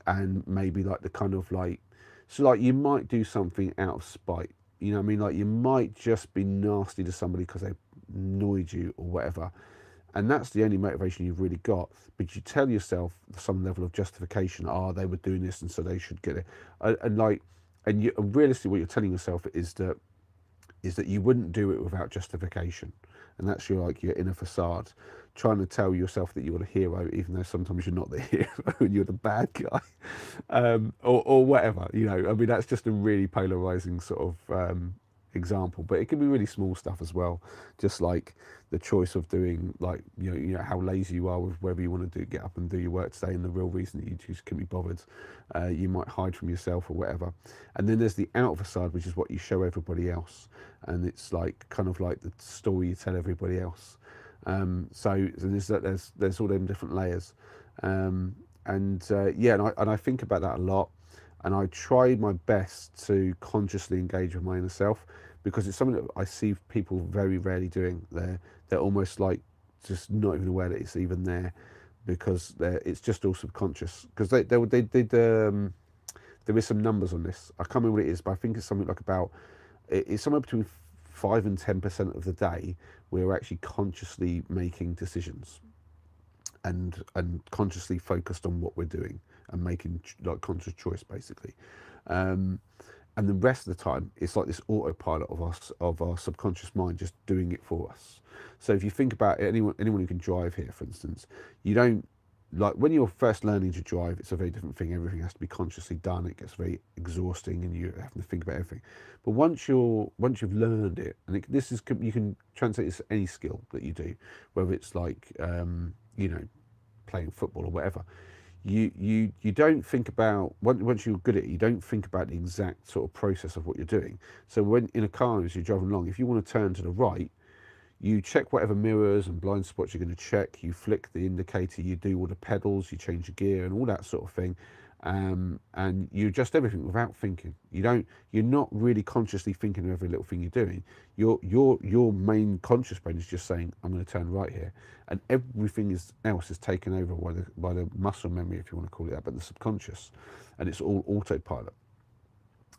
and maybe like the kind of like, so like you might do something out of spite, you know what I mean, like you might just be nasty to somebody because they annoyed you or whatever, and that's the only motivation you've really got. But you tell yourself some level of justification, oh, they were doing this and so they should get it, and like, and you realistically what you're telling yourself is that you wouldn't do it without justification, and that's your like your inner facade, trying to tell yourself that you're the hero, even though sometimes you're not the hero and you're the bad guy, or whatever. You know, I mean, that's just a really polarizing sort of example, but it can be really small stuff as well, just like the choice of doing, like, you know how lazy you are with whether you want to get up and do your work today, and the real reason that you just couldn't be bothered. You might hide from yourself or whatever. And then there's the outer facade, which is what you show everybody else, and it's like kind of like the story you tell everybody else. So there's all them different layers, yeah, and I think about that a lot, and I try my best to consciously engage with my inner self, because it's something that I see people very rarely doing. They're almost like just not even aware that it's even there, because it's just all subconscious. Because they did there is some numbers on this. I can't remember what it is, but I think it's something like about, it's somewhere between 5 and 10% of the day we're actually consciously making decisions, and consciously focused on what we're doing and making like conscious choice basically. Um, and the rest of the time it's like this autopilot of us, of our subconscious mind, just doing it for us. So if you think about it, anyone who can drive here, for instance, you don't, like when you're first learning to drive, it's a very different thing. Everything has to be consciously done. It gets very exhausting, and you have to think about everything. But once you've learned it, and this is, you can translate this to any skill that you do, whether it's like you know, playing football or whatever. You don't think about, once you're good at it, you don't think about the exact sort of process of what you're doing. So when in a car, as you're driving along, if you want to turn to the right, you check whatever mirrors and blind spots you're going to check, you flick the indicator, you do all the pedals, you change the gear and all that sort of thing, and you adjust everything without thinking. You're not really consciously thinking of every little thing you're doing. Your main conscious brain is just saying, I'm going to turn right here, and everything else is taken over by the muscle memory, if you want to call it that, but the subconscious, and it's all autopilot,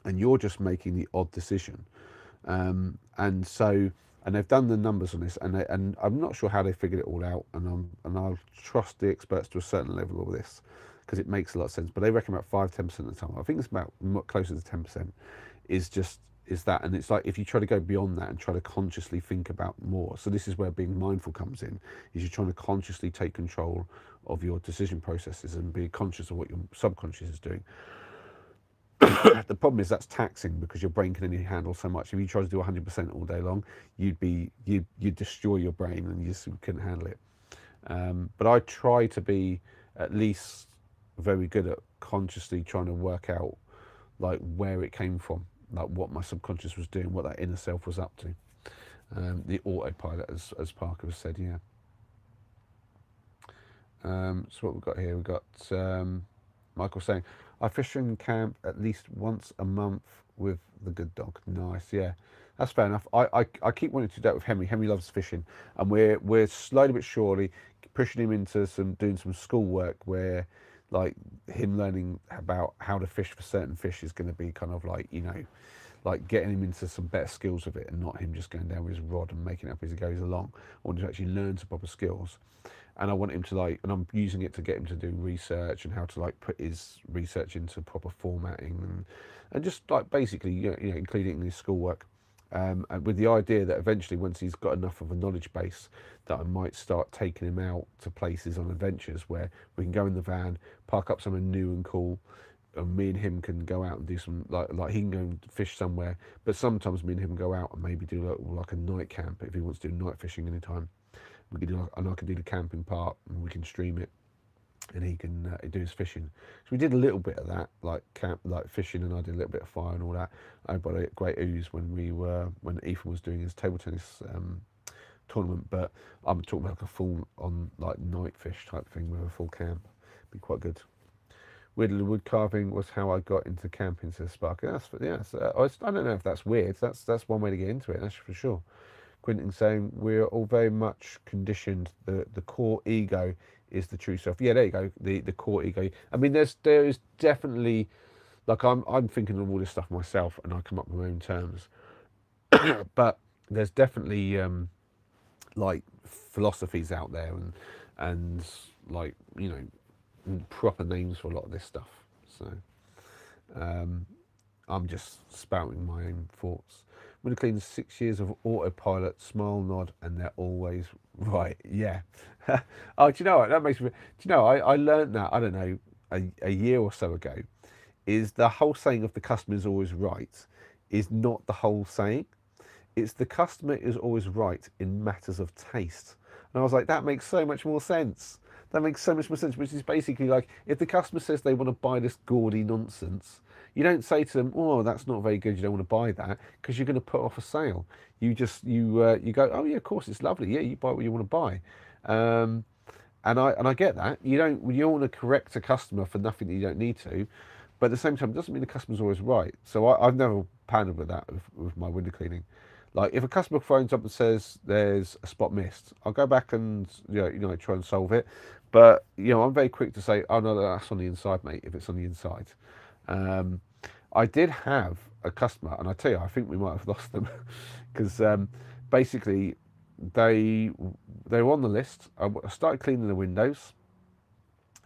and you're just making the odd decision. And so, and they've done the numbers on this, and I'm not sure how they figured it all out, and I'll trust the experts to a certain level of this, because it makes a lot of sense. But they reckon about 5-10% of the time, I think it's about closer to 10%, is that, and it's like if you try to go beyond that and try to consciously think about more. So this is where being mindful comes in, is you're trying to consciously take control of your decision processes and be conscious of what your subconscious is doing. The problem is that's taxing, because your brain can only handle so much. If you try to do 100% all day long, you'd destroy your brain, and you just couldn't handle it. But I try to be at least very good at consciously trying to work out like where it came from, like what my subconscious was doing, what that inner self was up to. The autopilot, as Parker has said, yeah. So what we've got here, we've got Michael saying, I fish in camp at least once a month with the good dog. Nice, yeah. That's fair enough. I keep wanting to do that with Henry. Henry loves fishing, and we're slowly but surely pushing him into doing some schoolwork where, like, him learning about how to fish for certain fish is going to be kind of like, like getting him into some better skills of it, and not him just going down with his rod and making it up as he goes along. I want him to actually learn some proper skills, and I want him to, like, and I'm using it to get him to do research and how to, like, put his research into proper formatting, and just like basically, including in his schoolwork. And with the idea that eventually, once he's got enough of a knowledge base, that I might start taking him out to places on adventures where we can go in the van, park up somewhere new and cool, and me and him can go out and do some, like he can go and fish somewhere, but sometimes me and him can go out and maybe do like a night camp if he wants to do night fishing anytime. We can do, and I can do the camping part, and we can stream it, and he can do his fishing. So we did a little bit of that, like camp, like fishing, and I did a little bit of fire and all that. I had a great ooze when Ethan was doing his table tennis tournament. But I'm talking about like a full on like night fish type thing with a full camp. Be quite good. Weirdly, wood carving was how I got into camping, says Sparky. I don't know if that's weird. That's one way to get into it. That's for sure. Quentin saying we're all very much conditioned. The core ego is the true self. Yeah, there you go. The core ego. I mean, there is definitely, like, I'm thinking of all this stuff myself, and I come up with my own terms. But there's definitely like philosophies out there, and like, proper names for a lot of this stuff. So I'm just spouting my own thoughts. I'm going to clean 6 years of autopilot, smile, nod, and they're always right. Yeah. Oh, do you know what? That makes me. Do you know, I learned that, I don't know, a year or so ago, is the whole saying of the customer is always right is not the whole saying. It's the customer is always right in matters of taste. And I was like, that makes so much more sense. That makes so much more sense, which is basically like, if the customer says they want to buy this gaudy nonsense, you don't say to them, "Oh, that's not very good. You don't want to buy that," because you're going to put off a sale. You just you go, "Oh yeah, of course, it's lovely. Yeah, you buy what you want to buy." Um, and I get that. You don't want to correct a customer for nothing that you don't need to, but at the same time, it doesn't mean the customer's always right. So I've never pandered with that with my window cleaning. Like, if a customer phones up and says there's a spot missed, I'll go back and try and solve it. But I'm very quick to say, "Oh no, that's on the inside, mate. If it's on the inside." Um, I did have a customer, and I tell you, I think we might have lost them because basically they were on the list. I started cleaning the windows,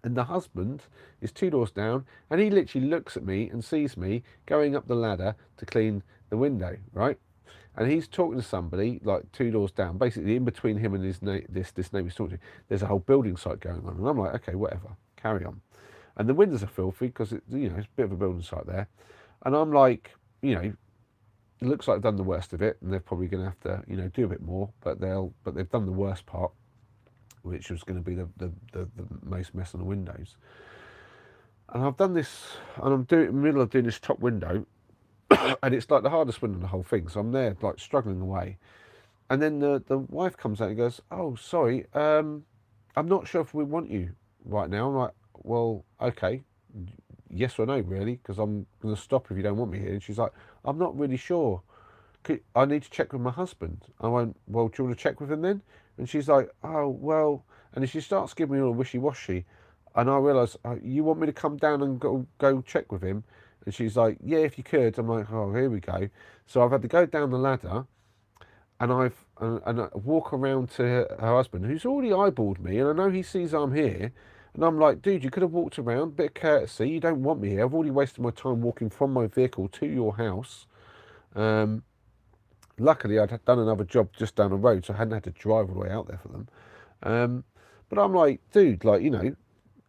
and the husband is 2 doors down, and he literally looks at me and sees me going up the ladder to clean the window, right? And he's talking to somebody like 2 doors down, basically in between him and this neighbour he's talking to. There's a whole building site going on, and I'm like, okay, whatever, carry on. And the windows are filthy because it's a bit of a building site there, and I'm like, it looks like they've done the worst of it, and they're probably going to have to do a bit more, but they've done the worst part, which was going to be the most mess on the windows. And I've done this, and I'm in the middle of doing this top window, and it's like the hardest window in the whole thing. So I'm there like struggling away, and then the wife comes out and goes, "Oh, sorry, I'm not sure if we want you right now." I'm like, "Well, okay, yes or no, really, because I'm going to stop if you don't want me here." And she's like, "I'm not really sure. I need to check with my husband." I went, "Well, do you want to check with him then?" And she's like, "Oh, well," and then she starts giving me all wishy-washy, and I realise, "You want me to come down and go check with him?" And she's like, "Yeah, if you could." I'm like, "Oh, here we go." So I've had to go down the ladder, and I walk around to her husband, who's already eyeballed me, and I know he sees I'm here. And I'm like, "Dude, you could have walked around, bit of courtesy. You don't want me here. I've already wasted my time walking from my vehicle to your house." Um, Luckily, I'd done another job just down the road, so I hadn't had to drive all the way out there for them. Um, but I'm like, "Dude, like,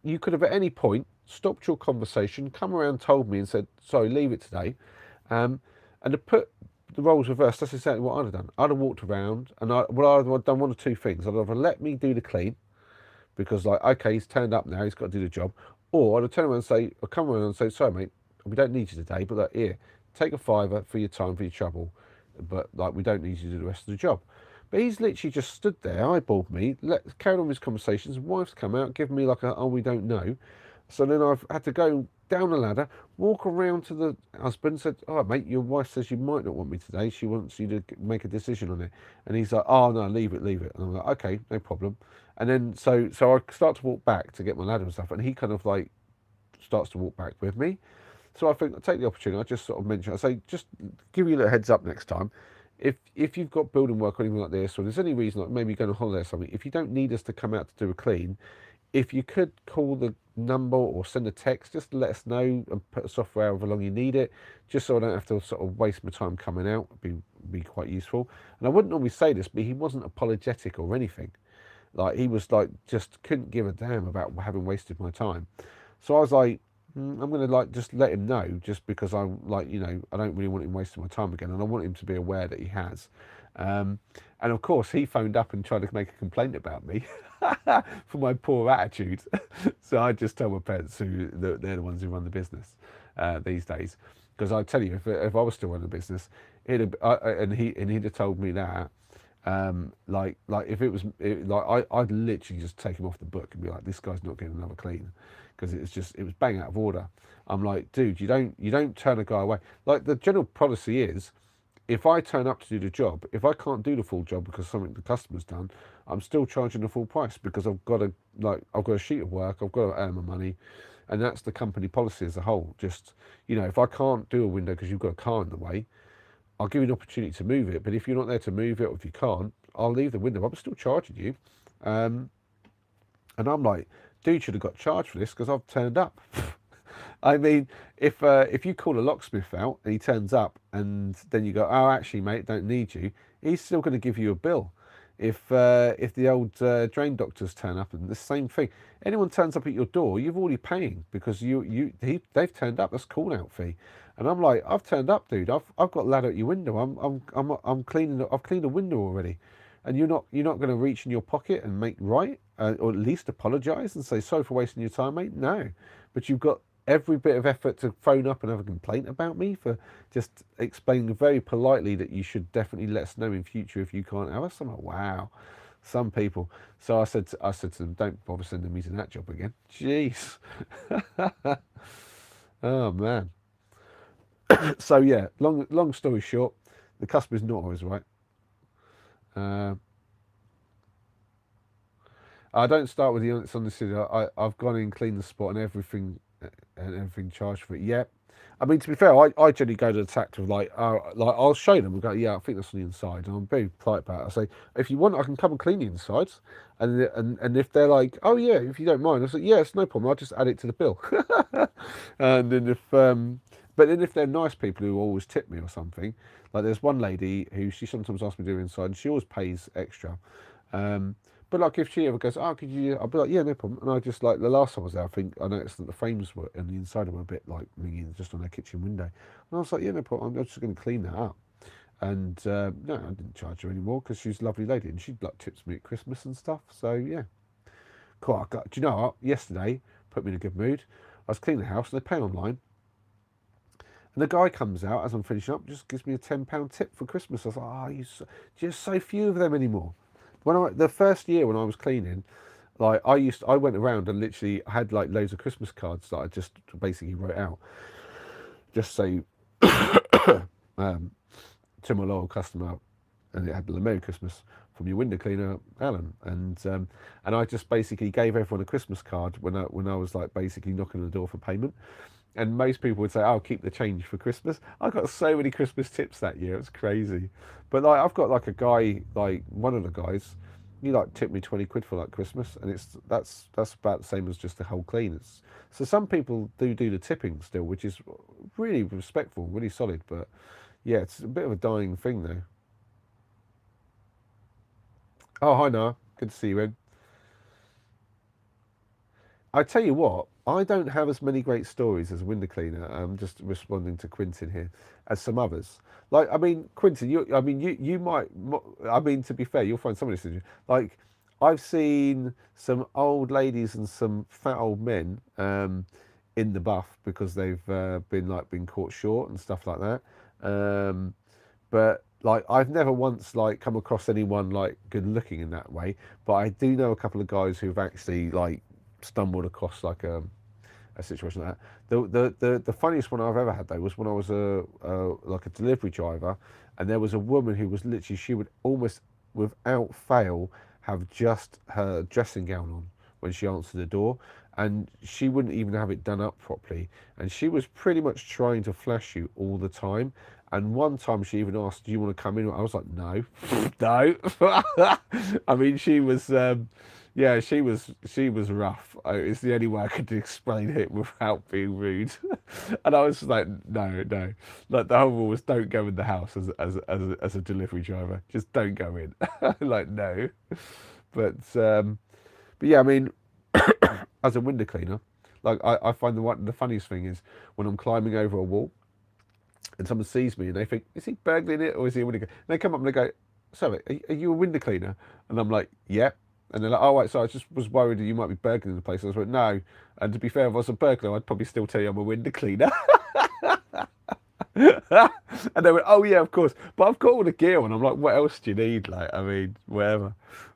you could have at any point stopped your conversation, come around, told me, and said, 'Sorry, leave it today.'" And to put the roles reversed, that's exactly what I'd have done. I'd have walked around, and I'd have done one of two things. I'd either let me do the clean, because, like, okay, he's turned up now, he's got to do the job, or I'd turn around and say, or come around and say, "Sorry, mate, we don't need you today, but like, here, take a fiver for your time, for your trouble, but like, we don't need you to do the rest of the job." But he's literally just stood there, eyeballed me, carried on with his conversations. Wife's come out, given me like a, "Oh, we don't know." So then I've had to go down the ladder, walk around to the husband, said, "Oh, mate, your wife says you might not want me today. She wants you to make a decision on it." And he's like, "Oh no, leave it, leave it." And I'm like, "Okay, no problem." And then so I start to walk back to get my ladder and stuff, and he kind of like starts to walk back with me. So I think I take the opportunity. I just sort of mention, I say, just give you a little heads up next time. If you've got building work or anything like this, or there's any reason, like maybe going on holiday or something, if you don't need us to come out to do a clean, if you could call the number or send a text, just to let us know and put the software however long you need it, just so I don't have to sort of waste my time coming out. It'd be quite useful. And I wouldn't normally say this, but he wasn't apologetic or anything. Like he was like just couldn't give a damn about having wasted my time. So I was like, I'm gonna like just let him know, just because I'm like, I don't really want him wasting my time again, and I want him to be aware that he has. Um, and of course, he phoned up and tried to make a complaint about me for my poor attitude. So I just tell my parents they're the ones who run the business these days. Because I tell you, if I was still running the business, he'd have told me that. Like if I'd literally just take him off the book and be like, this guy's not getting another clean, because it was bang out of order. I'm like, dude, you don't turn a guy away. Like the general policy is, if I turn up to do the job, if I can't do the full job because something the customer's done, I'm still charging the full price, because I've got a sheet of work, I've got to earn my money, and that's the company policy as a whole. Just if I can't do a window because you've got a car in the way, I'll give you an opportunity to move it. But if you're not there to move it, or if you can't, I'll leave the window. I'm still charging you. Um, and I'm like, dude should have got charged for this because I've turned up. I mean, if you call a locksmith out and he turns up and then you go, oh, actually, mate, don't need you, he's still going to give you a bill. If the old drain doctors turn up, and the same thing, anyone turns up at your door, you're already paying because they've turned up. That's call out fee. And I'm like, I've turned up, dude. I've got a ladder at your window. I'm cleaning. I've cleaned a window already, and you're not going to reach in your pocket and make right, or at least apologise and say sorry for wasting your time, mate. No, but you've got every bit of effort to phone up and have a complaint about me for just explaining very politely that you should definitely let us know in future if you can't have us. I'm like, wow, some people. So I said to them, don't bother sending me to that job again. Jeez. Oh man. So yeah, long story short, the customer's not always right. Uh, I don't start with the honest honesty. I've gone in, cleaned the spot, and everything charged for it. Yeah, I mean, to be fair, I generally go to the tact of like I'll show them and go, yeah, I think that's on the inside, and I'm very polite about it. I say, if you want, I can come and clean the insides, and if they're like, oh yeah, if you don't mind, I say, yeah, it's no problem. I'll just add it to the bill. And then but then if they're nice people who always tip me or something, like there's one lady who she sometimes asks me to do inside, and she always pays extra. Um, but like if she ever goes, oh, could you? I'll be like, yeah, no problem. And I just like the last time I was there, I think I noticed that the frames were and the inside were a bit like ringing just on their kitchen window. And I was like, yeah, no problem. I'm just going to clean that up. And no, I didn't charge her anymore because she's a lovely lady and she like tips me at Christmas and stuff. So yeah, cool. Do you know what? Yesterday put me in a good mood. I was cleaning the house and they pay online. And the guy comes out as I'm finishing up, just gives me a £10 tip for Christmas. I was like, just so few of them anymore. The first year when I was cleaning, like I went around and literally had like loads of Christmas cards that I just basically wrote out, just say um, to my loyal customer, and it had the Merry Christmas from your window cleaner, Alan, and I just basically gave everyone a Christmas card when I was like basically knocking on the door for payment. And most people would say, "I'll keep the change for Christmas." I got so many Christmas tips that year; it was crazy. But like, I've got like a guy, like one of the guys, he like tipped me 20 quid for like Christmas, and that's about the same as just the whole clean. So some people do the tipping still, which is really respectful, really solid. But yeah, it's a bit of a dying thing though. Oh, hi Noah, good to see you, Ed. I tell you what, I don't have as many great stories as a window cleaner. I'm just responding to Quintin here, as some others. Like, I mean, Quintin, you might. I mean, to be fair, you'll find some of this interesting. Like, I've seen some old ladies and some fat old men in the buff because they've been caught short and stuff like that. But like, I've never once like come across anyone like good looking in that way. But I do know a couple of guys who've actually like stumbled across like a a situation like that. The funniest one I've ever had though was when I was like a delivery driver, and there was a woman who was literally, she would almost without fail have just her dressing gown on when she answered the door, and she wouldn't even have it done up properly, and she was pretty much trying to flash you all the time. And one time she even asked, "Do you want to come in?" I was like, "No, no." I mean, she was, yeah, she was rough. It's the only way I could explain it without being rude. And I was like, "No, no." Like the whole rule was, don't go in the house as a delivery driver. Just don't go in. Like no, but yeah, I mean, as a window cleaner, like I find the funniest thing is when I'm climbing over a wall and someone sees me and they think, is he burgling it or is he a window cleaner? And they come up and they go, sorry, are you a window cleaner? And I'm like, yeah. And they're like, oh, right, so I just was worried that you might be burgling the place. I was like, no. And to be fair, if I was a burglar, I'd probably still tell you I'm a window cleaner. And they went, oh, yeah, of course. But I've got all the gear on. I'm like, what else do you need? Like, I mean, whatever.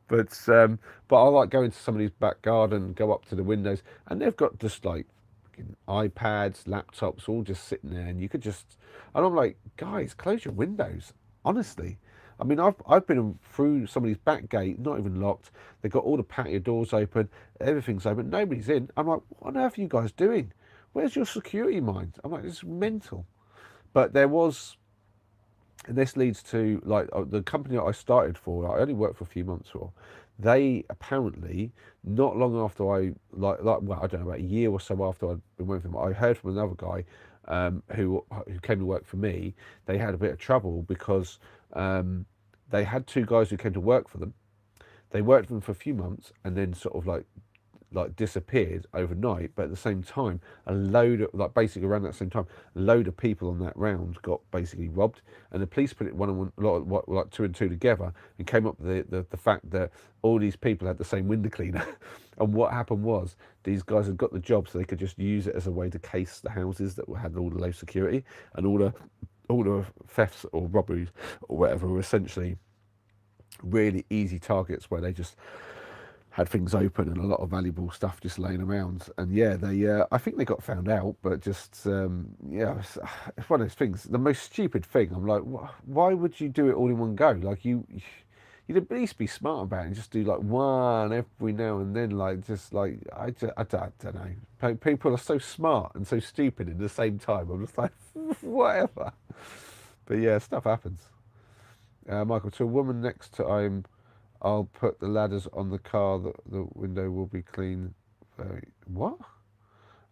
But I like going to somebody's back garden, go up to the windows, and they've got just like iPads, laptops, all just sitting there, and you could just, and I'm like, guys, close your windows. Honestly, I mean, I've been through somebody's back gate, not even locked. They've got all the patio doors open, everything's open, nobody's in. I'm like, what on earth are you guys doing? Where's your security mind? I'm like, this is mental. But there was, and this leads to like the company that I started for. I only worked for a few months for. They apparently, not long after I like well, I don't know, about a year or so after I'd been working for them, I heard from another guy who came to work for me. They had a bit of trouble because they had two guys who came to work for them. They worked for them for a few months and then sort of like disappeared overnight. But at the same time, a load of, like, basically around that same time, a load of people on that round got basically robbed, and the police put it one and one, like two and two together, and came up with the fact that all these people had the same window cleaner. And what happened was these guys had got the job so they could just use it as a way to case the houses that had all the low security, and all the thefts or robberies or whatever were essentially really easy targets where they just had things open and a lot of valuable stuff just laying around. And yeah, they I think they got found out, but just yeah, it's one of those things. The most stupid thing. I'm like, why would you do it all in one go? Like you'd at least be smart about it and just do like one every now and then. Like just like I don't know. People are so smart and so stupid at the same time. I'm just like whatever. But yeah, stuff happens. Michael, to a woman next time, I'll put the ladders on the car. The window will be clean. What?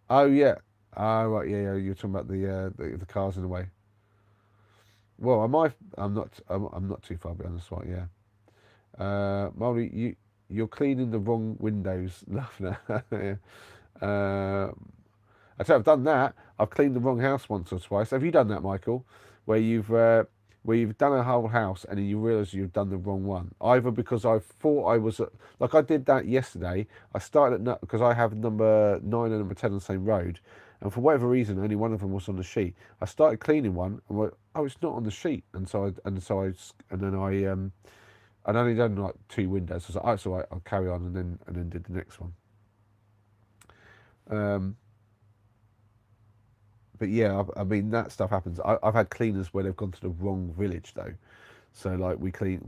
Oh yeah. Ah right. Yeah, yeah. You're talking about the cars in the way. Well, I'm not. I'm not too far behind. That's right. Yeah. Molly, you're cleaning the wrong windows. Laughing at. Yeah. I say I've done that. I've cleaned the wrong house once or twice. Have you done that, Michael? Where you've done a whole house and then you realise you've done the wrong one. Either because I thought I was like I did that yesterday. I started at because I have number 9 and number 10 on the same road, and for whatever reason, only one of them was on the sheet. I started cleaning one and went, oh, it's not on the sheet, and then I'd only done like 2 windows. So I was like, oh, it's all right, I'll carry on, and then did the next one. But yeah, I mean that stuff happens. I've had cleaners where they've gone to the wrong village though. So like we clean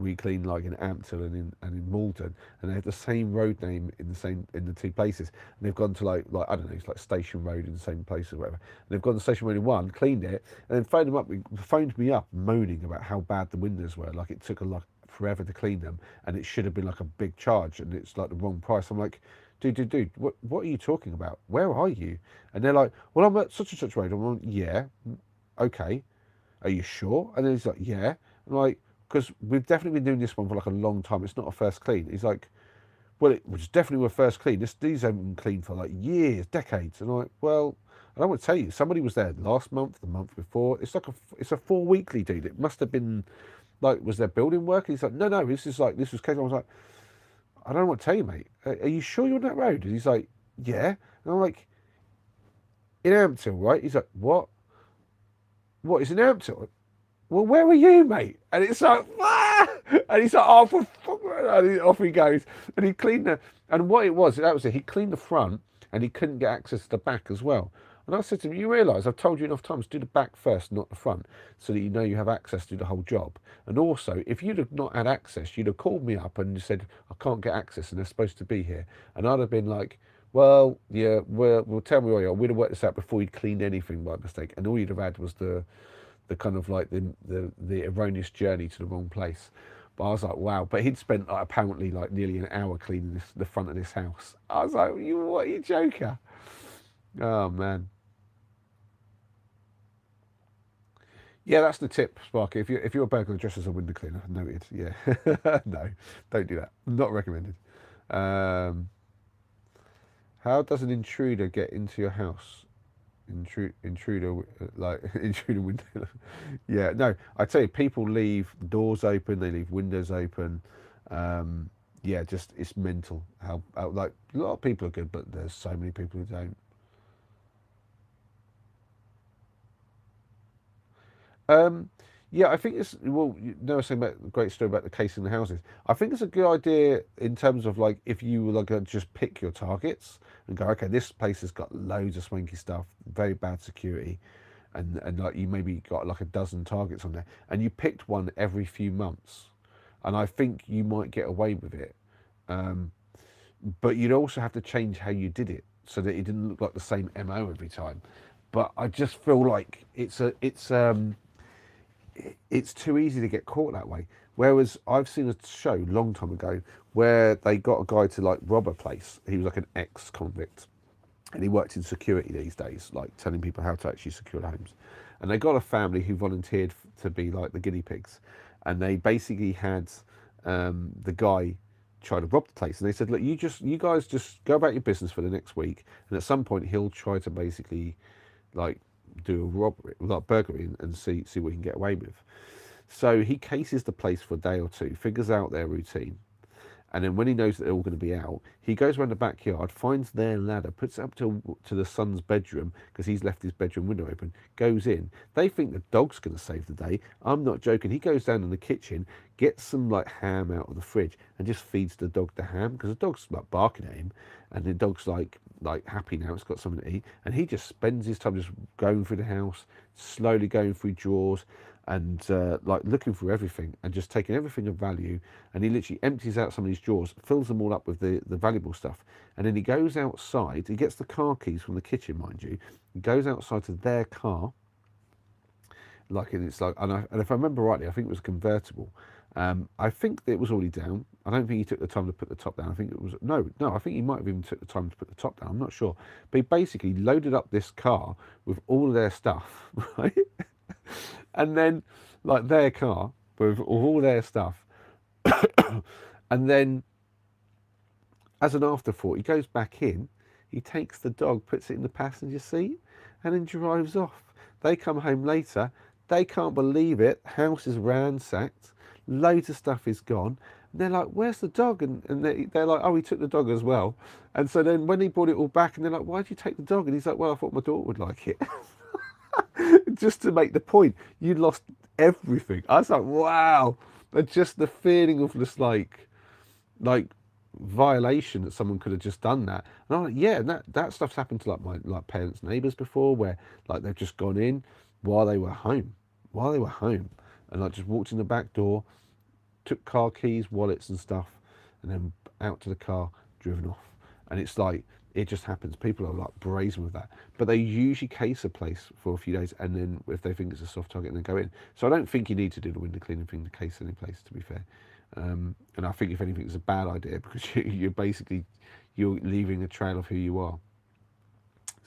like in Ampthill and in Malden, and they have the same road name in the 2 places. And they've gone to like I don't know, it's like Station Road in the same place or whatever. And they've gone to Station Road in one, cleaned it, and then phoned me up moaning about how bad the windows were. Like it took forever to clean them, and it should have been like a big charge, and it's like the wrong price. I'm like, dude, what are you talking about? Where are you? And they're like, well, I'm at such and such road. I'm like, yeah, okay. Are you sure? And then he's like, yeah. I'm like, because we've definitely been doing this one for like a long time. It's not a first clean. He's like, well, it was definitely a first clean. These haven't been cleaned for like years, decades. And I'm like, well, I don't want to tell you. Somebody was there last month, the month before. It's a 4 weekly deal. It must have been like, was there building work? And he's like, no, this was case. I was like, I don't know what to tell you, mate. Are you sure you're on that road? And he's like, yeah. And I'm like, in Ampthill, right? He's like, what? What is in Ampthill? Well, where were you, mate? And it's like, ah! And he's like, oh, and off he goes. And he cleaned and what it was, that was it. He cleaned the front, and he couldn't get access to the back as well. And I said to him, you realise I've told you enough times, do the back first, not the front, so that you know you have access to the whole job. And also, if you'd have not had access, you'd have called me up and said, I can't get access and they're supposed to be here. And I'd have been like, well, yeah, we'll tell me where you are. We'd have worked this out before you'd cleaned anything by mistake. And all you'd have had was the kind of like the erroneous journey to the wrong place. But I was like, wow. But he'd spent like, apparently like nearly an hour cleaning the front of this house. I was like, you joker? Oh man. Yeah, that's the tip, Sparky. If you're a burglar dressed as a window cleaner, noted. Yeah, no, don't do that. Not recommended. Um, how does an intruder get into your house? Intruder, like intruder window. Yeah, no, I tell you, people leave doors open, they leave windows open. Yeah, just it's mental how like a lot of people are good, but there's so many people who don't. Um, yeah, I think it's well. You know, I was saying about the great story about the case in the houses. I think it's a good idea in terms of like if you were like just pick your targets and go, okay, this place has got loads of swanky stuff, very bad security, and like you maybe got like a dozen targets on there, and you picked one every few months, and I think you might get away with it. Um, but you'd also have to change how you did it so that it didn't look like the same MO every time. But I just feel like it's too easy to get caught that way. Whereas I've seen a show a long time ago where they got a guy to like rob a place. He was like an ex-convict, and he worked in security these days, like telling people how to actually secure homes. And they got a family who volunteered to be like the guinea pigs, and they basically had the guy try to rob the place. And they said, look, you guys just go about your business for the next week, and at some point he'll try to basically like do a robbery, like burglary, and see what he can get away with. So he cases the place for a day or two, figures out their routine, and then when he knows that they're all going to be out, he goes around the backyard, finds their ladder, puts it up to the son's bedroom because he's left his bedroom window open, goes in. They think the dog's going to save the day. I'm not joking. He goes down in the kitchen, gets some like ham out of the fridge, and just feeds the dog the ham because the dog's like barking at him, and the dog's like happy now. It's got something to eat, and he just spends his time just going through the house, slowly going through drawers, and like looking through everything and just taking everything of value, and he literally empties out some of these drawers, fills them all up with the valuable stuff, and then he goes outside. He gets the car keys from the kitchen, mind you. He goes outside to their car, like, and it's like, and if I remember rightly, I think it was a convertible. I think it was already down. I don't think he took the time to put the top down. I think it was no. I think he might have even took the time to put the top down. I'm not sure, but he basically loaded up this car with all of their stuff, right? And then like their car with all their stuff, and then as an afterthought, he goes back in, he takes the dog, puts it in the passenger seat, and then drives off. They come home later, they can't believe it. House is ransacked, loads of stuff is gone. And they're like, "Where's the dog?" And they're like, "Oh, he took the dog as well." And so then when he brought it all back, and they're like, "Why'd you take the dog?" And he's like, "Well, I thought my daughter would like it." Just to make the point, you lost everything. I was like, wow. But just the feeling of just like violation that someone could have just done that. And I'm like, yeah, and that stuff's happened to like my like parents' neighbours before, where like they've just gone in while they were home, and like just walked in the back door, took car keys, wallets, and stuff, and then out to the car, driven off. And it's like it just happens. People are like brazen with that, but they usually case a place for a few days, and then if they think it's a soft target, then go in. So I don't think you need to do the window cleaning thing to case any place. To be fair, and I think if anything, it's a bad idea because you're basically you're leaving a trail of who you are.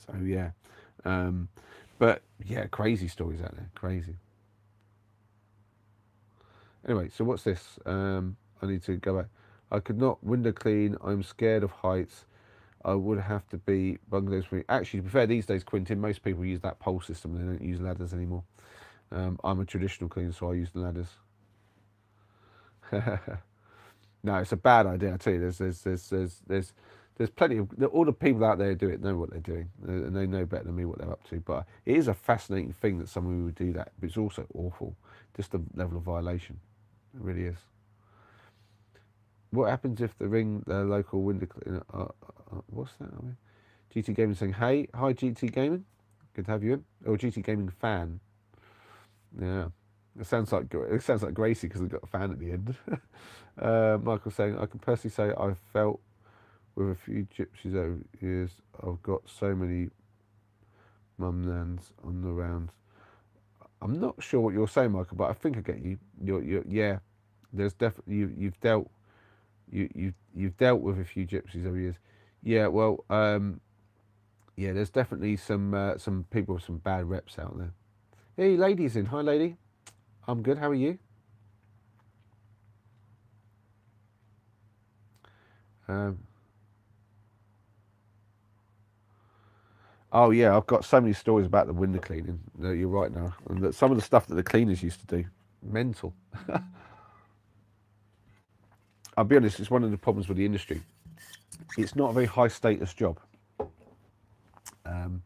So yeah, um, but yeah, crazy stories out there, crazy. Anyway, so what's this? I need to go back. I could not window clean. I'm scared of heights. I would have to be bungalows for me. Actually, to be fair, these days, Quintin, most people use that pole system. They don't use ladders anymore. I'm a traditional cleaner, so I use the ladders. No, it's a bad idea. I tell you, there's plenty of all the people out there who do it know what they're doing, and they know better than me what they're up to. But it is a fascinating thing that someone would do that, but it's also awful. Just the level of violation. It really is. What happens if the local window cleaner? What's that? I mean? GT Gaming saying, hey, hi GT Gaming. Good to have you in. Or GT Gaming fan. Yeah. It sounds like Gracie because it got a fan at the end. Michael saying, I can personally say I've felt with a few gypsies over the years. I've got so many mum nans on the rounds. I'm not sure what you're saying, Michael, but I think I get you. Yeah. There's definitely you've dealt with a few gypsies over the years. Yeah, well, yeah, there's definitely some people with some bad reps out there. Hey, ladies in. Hi, lady. I'm good. How are you? Um, oh yeah, I've got so many stories about the window cleaning. No, you're right now, and that some of the stuff that the cleaners used to do, mental. I'll be honest, it's one of the problems with the industry. It's not a very high status job, um,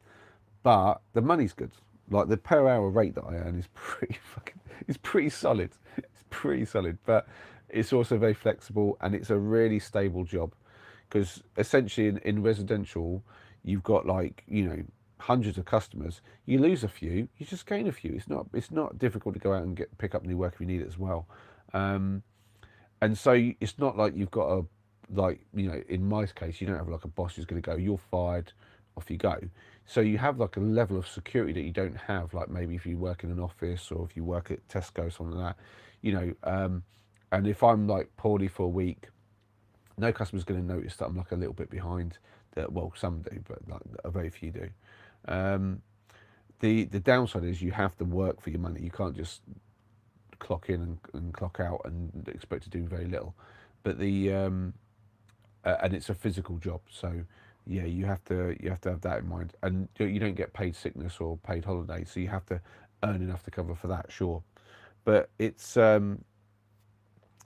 but the money's good. Like the per hour rate that I earn is pretty fucking, it's pretty solid. It's pretty solid, but it's also very flexible and it's a really stable job because essentially in residential, you've got like hundreds of customers. You lose a few, you just gain a few. It's not difficult to go out and pick up new work if you need it as well. Um, and so it's not like you've got a like in my case you don't have like a boss who's going to go you're fired, off you go. So you have like a level of security that you don't have like maybe if you work in an office or if you work at Tesco, something like that, you know and if I'm like poorly for a week, no customer's going to notice that I'm like a little bit behind. That, well, some do, but like a very few do. um, the downside is you have to work for your money. You can't just clock in and clock out and expect to do very little. But and it's a physical job, so yeah, you have to have that in mind. And you don't get paid sickness or paid holiday, so you have to earn enough to cover for that, sure. But it's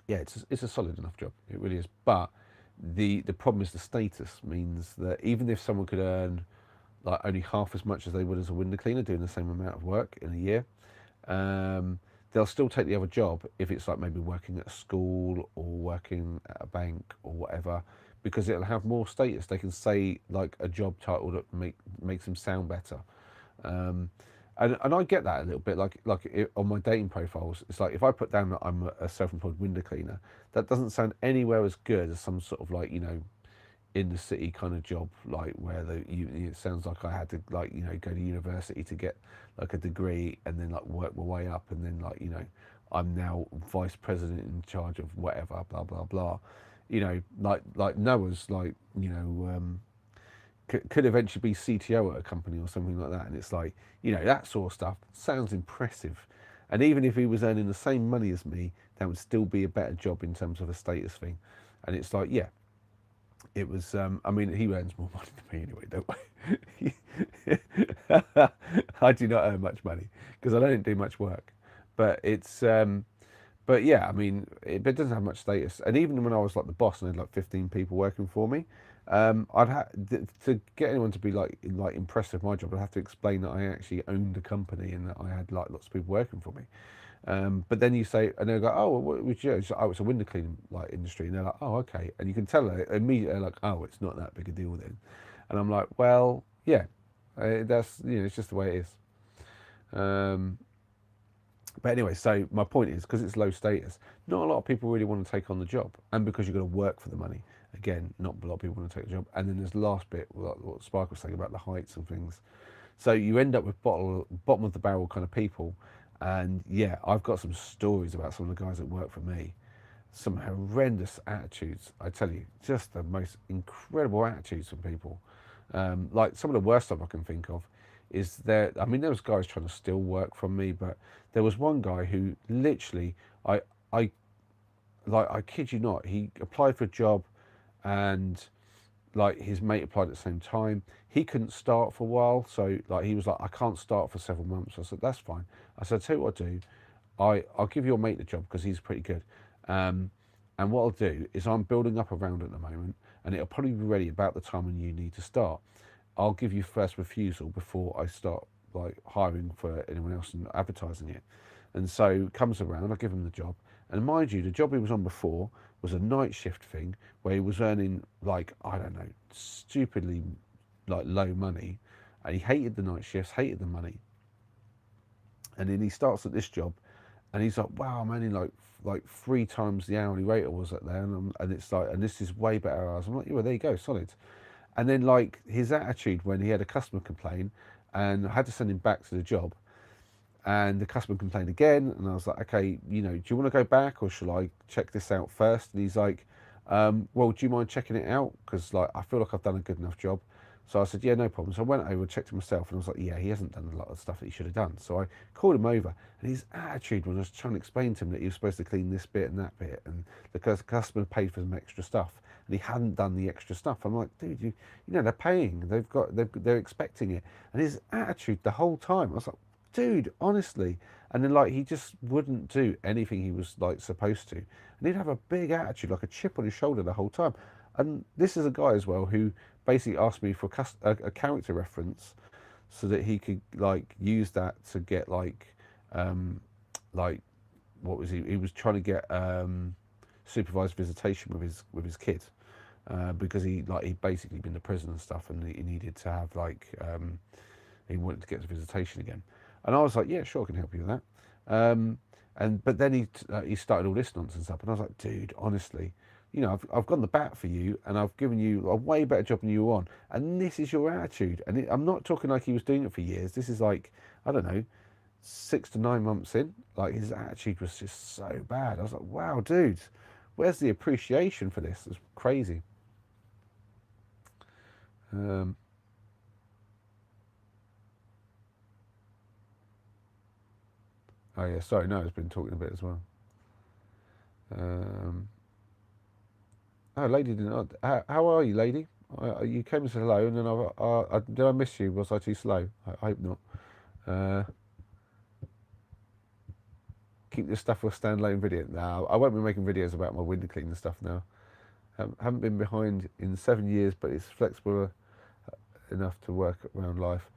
yeah, it's a solid enough job. It really is. But the problem is the status means that even if someone could earn like only half as much as they would as a window cleaner doing the same amount of work in a year, um, they'll still take the other job if it's like maybe working at a school or working at a bank or whatever, because it'll have more status. They can say like a job title that makes them sound better. Um, and I get that a little bit. On my dating profiles, it's like if I put down that I'm a self-employed window cleaner, that doesn't sound anywhere as good as some sort of like in the city kind of job, like where it sounds like I had to like go to university to get like a degree and then like work my way up and then like I'm now vice president in charge of whatever, blah blah blah. Like Noah's like could eventually be CTO at a company or something like that, and it's like that sort of stuff sounds impressive. And even if he was earning the same money as me, that would still be a better job in terms of a status thing. And it's like, yeah, it was. I mean, he earns more money than me anyway. Don't I? I do not earn much money because I don't do much work. But it's. But yeah, I mean, but it doesn't have much status. And even when I was like the boss and I had like 15 people working for me, I'd have to get anyone to be like impressed with my job. I'd have to explain that I actually owned a company and that I had like lots of people working for me. But then you say, and they go, "Oh, well, what would you do?" Oh, it's a window cleaning like industry, and they're like, "Oh, okay." And you can tell they immediately they're like, "Oh, it's not that big a deal then." And I'm like, "Well, yeah, that's it's just the way it is." Um, but anyway, so my point is because it's low status, not a lot of people really want to take on the job, and because you've got to work for the money. Again, not a lot of people want to take the job. And then there's the last bit, like what Spike was saying about the heights and things. So you end up with bottom of the barrel kind of people. And yeah, I've got some stories about some of the guys that work for me. Some horrendous attitudes, I tell you, just the most incredible attitudes from people. Like some of the worst stuff I can think of is there. I mean, there was guys trying to steal work from me, but there was one guy who literally, I like, I kid you not, he applied for a job, and like his mate applied at the same time. He couldn't start for a while, so like he was like, I can't start for several months. I said, that's fine. I said, tell you what I'll do, I'll give your mate the job because he's pretty good. Um, and what I'll do is I'm building up around at the moment, and it'll probably be ready about the time when you need to start. I'll give you first refusal before I start like hiring for anyone else and advertising it. And so comes around, I give him the job. And mind you, the job he was on before was a night shift thing where he was earning like, I don't know, stupidly like low money, and he hated the night shifts, hated the money. And then he starts at this job, and he's like, "Wow, I'm only like 3 times the hourly rate I was at there," and it's like, and this is way better hours. I'm like, "Yeah, well, there you go, solid." And then like his attitude when he had a customer complain, and I had to send him back to the job, and the customer complained again, and I was like, "Okay, do you want to go back, or shall I check this out first?" And he's like, "Well, do you mind checking it out? Because like I feel like I've done a good enough job." So I said, "Yeah, no problem." So I went over, checked it myself, and I was like, "Yeah, he hasn't done a lot of stuff that he should have done." So I called him over, and his attitude when I was trying to explain to him that he was supposed to clean this bit and that bit, and the customer paid for some extra stuff, and he hadn't done the extra stuff. I'm like, "Dude, they're paying, they're expecting it," and his attitude the whole time, I was like, "Dude, honestly." And then like he just wouldn't do anything he was like supposed to, and he'd have a big attitude, like a chip on his shoulder the whole time. And this is a guy as well who basically asked me for a character reference, so that he could like use that to get um, like what was he? He was trying to get supervised visitation with his kid, because he'd basically been to prison and stuff, and he needed to have he wanted to get to visitation again. And I was like, "Yeah, sure, I can help you with that." But then he started all this nonsense up, and I was like, "Dude, honestly, I've gone the bat for you, and I've given you a way better job than you were on, and this is your attitude." And I'm not talking like he was doing it for years. This is like, I don't know, 6 to 9 months in. Like his attitude was just so bad. I was like, "Wow, dude, where's the appreciation for this?" It's crazy. Um, oh yeah, sorry, no, I've been talking a bit as well. Um, oh, lady didn't. How are you, lady? You came and said hello, and then did I miss you? Was I too slow? I hope not. Uh, keep this stuff for a standalone video. Now, I won't be making videos about my window cleaning stuff now. Haven't been behind in 7 years, but it's flexible enough to work around life.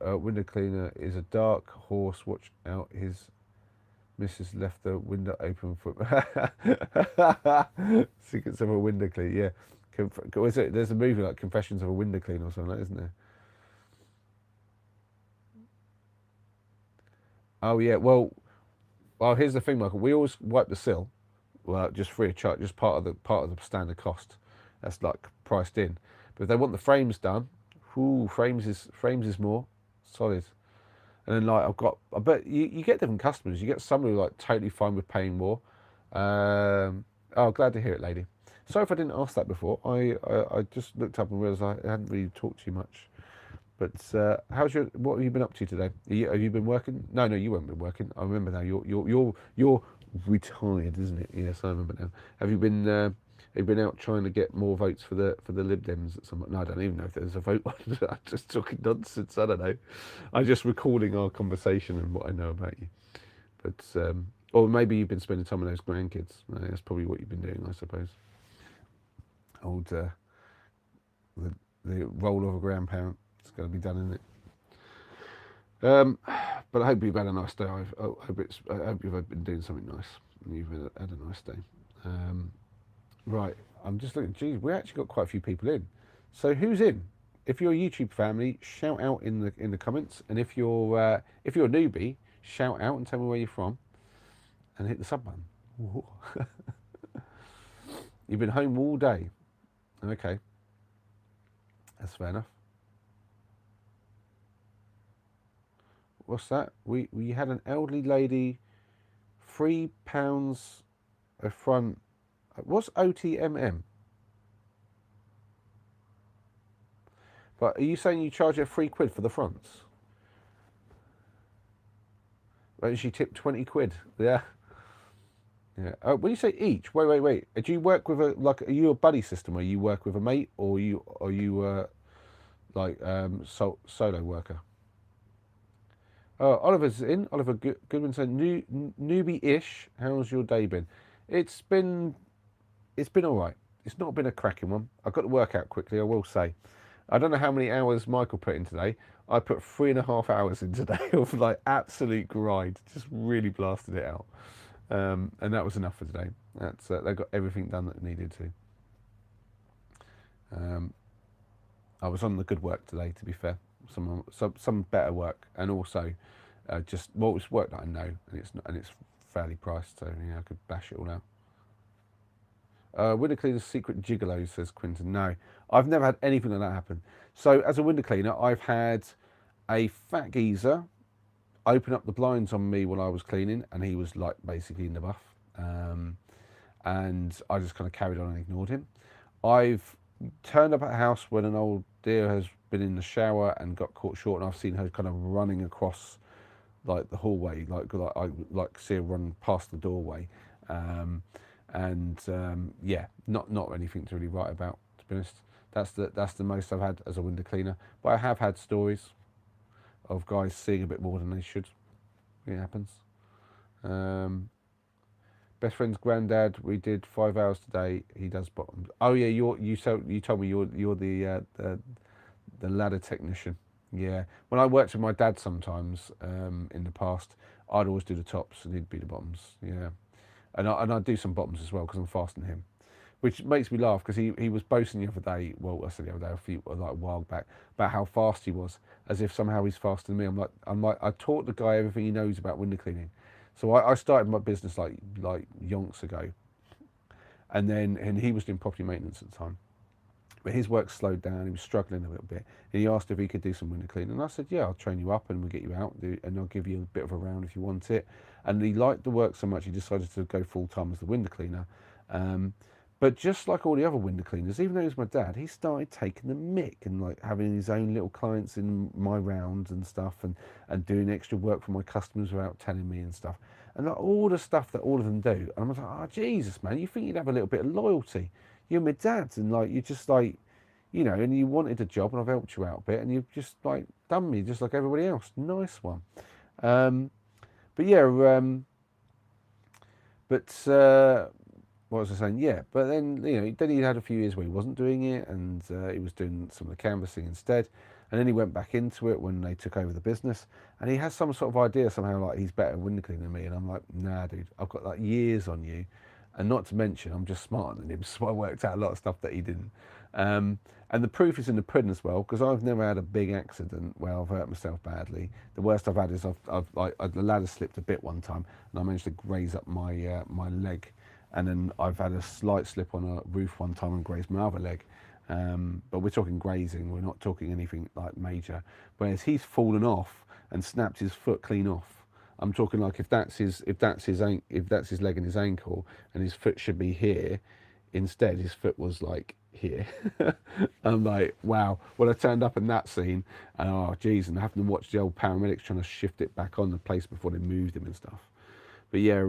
Window cleaner is a dark horse. Watch out, his missus left the window open for secrets of a window cleaner. Yeah, there's a movie like Confessions of a Window Cleaner or something like that, isn't there? Oh yeah. Well, here's the thing, Michael. We always wipe the sill, well, just free of charge, just part of the standard cost. That's like priced in. But if they want the frames done, frames is more solid. And then like I bet you get different customers. You get some who are like totally fine with paying more. Oh, glad to hear it, lady. Sorry if I didn't ask that before. I just looked up and realised I hadn't really talked too much. But what have you been up to today? Have you been working? No, you haven't been working. I remember now. You're retired, isn't it? Yes, I remember now. Have you been out trying to get more votes for the Lib Dems at some? No, I don't even know if there's a vote. I'm just talking nonsense. I don't know. I'm just recalling our conversation and what I know about you. But or maybe you've been spending time with those grandkids. That's probably what you've been doing, I suppose. Old the role of a grandparent. It's got to be done, isn't it? But I hope you've had a nice day. I hope you've been doing something nice and you've had a nice day. Um, right, I'm just looking. Geez, we actually got quite a few people in. So who's in? If you're a YouTube family, shout out in the comments. And if you're a newbie, shout out and tell me where you're from, and hit the sub button. Ooh. You've been home all day. Okay, that's fair enough. What's that? We had an elderly lady, £3 a front. What's OTMM? But are you saying you charge her £3 for the fronts? And she tipped 20 quid. Yeah. Yeah. When you say each, wait. Do you work with are you a buddy system where you work with a mate, or you solo worker? Oliver's in. Oliver Goodman said, newbie-ish. How's your day been? It's been all right. It's not been a cracking one. I got to work out quickly, I will say. I don't know how many hours Michael put in today. I put 3.5 hours in today of like absolute grind. Just really blasted it out. And that was enough for today. They got everything done that needed to. I was on the good work today, to be fair. Some better work, and also just well, it's work that I know, and it's fairly priced, so yeah, I could bash it all out. Window cleaner's secret gigolo, says Quinton. No, I've never had anything like that happen. So as a window cleaner, I've had a fat geezer open up the blinds on me while I was cleaning, and he was like basically in the buff. And I just kind of carried on and ignored him. I've turned up at a house when an old dear has been in the shower and got caught short, and I've seen her kind of running across like the hallway, like I like see her run past the doorway, um, and yeah, not anything to really write about, to be honest. That's the most I've had as a window cleaner, but I have had stories of guys seeing a bit more than they should. It happens. Um, Best friend's granddad. We did 5 hours today. He does bottoms. Oh yeah, you told me you're the ladder technician. Yeah. When I worked with my dad sometimes in the past, I'd always do the tops and he'd be the bottoms. Yeah. And I'd do some bottoms as well because I'm faster than him, which makes me laugh because he was boasting the other day. Well, I said the other day, like a while back, about how fast he was, as if somehow he's faster than me. I'm like, I taught the guy everything he knows about window cleaning. So I started my business like yonks ago, and he was doing property maintenance at the time. But his work slowed down. He was struggling a little bit. And he asked if he could do some window cleaning. And I said, yeah, I'll train you up and we'll get you out and I'll give you a bit of a round if you want it. And he liked the work so much, he decided to go full time as the window cleaner. Um, but just like all the other window cleaners, even though he was my dad, he started taking the mick and like having his own little clients in my rounds and stuff, and doing extra work for my customers without telling me and stuff. And like all the stuff that all of them do. And I was like, oh, Jesus, man, you think you'd have a little bit of loyalty? You're my dad, and like you just like, and you wanted a job, and I've helped you out a bit, and you've just like done me just like everybody else. Nice one. Um, but yeah, but what was I saying? Yeah, but then then he had a few years where he wasn't doing it, and he was doing some of the canvassing instead. And then he went back into it when they took over the business, and he has some sort of idea somehow like he's better window cleaner than me, and I'm like, nah, dude, I've got like years on you, and not to mention I'm just smarter than him, so I worked out a lot of stuff that he didn't. And the proof is in the pudding as well, because I've never had a big accident where I've hurt myself badly. The worst I've had is the ladder slipped a bit one time, and I managed to graze up my leg, and then I've had a slight slip on a roof one time and grazed my other leg. But we're talking grazing, we're not talking anything like major. Whereas he's fallen off and snapped his foot clean off. I'm talking like if that's his leg and his ankle, and his foot should be here, instead his foot was like here. I'm like, wow. When I turned up in that scene, and oh geez, and having to watch the old paramedics trying to shift it back on the place before they moved him and stuff. But yeah,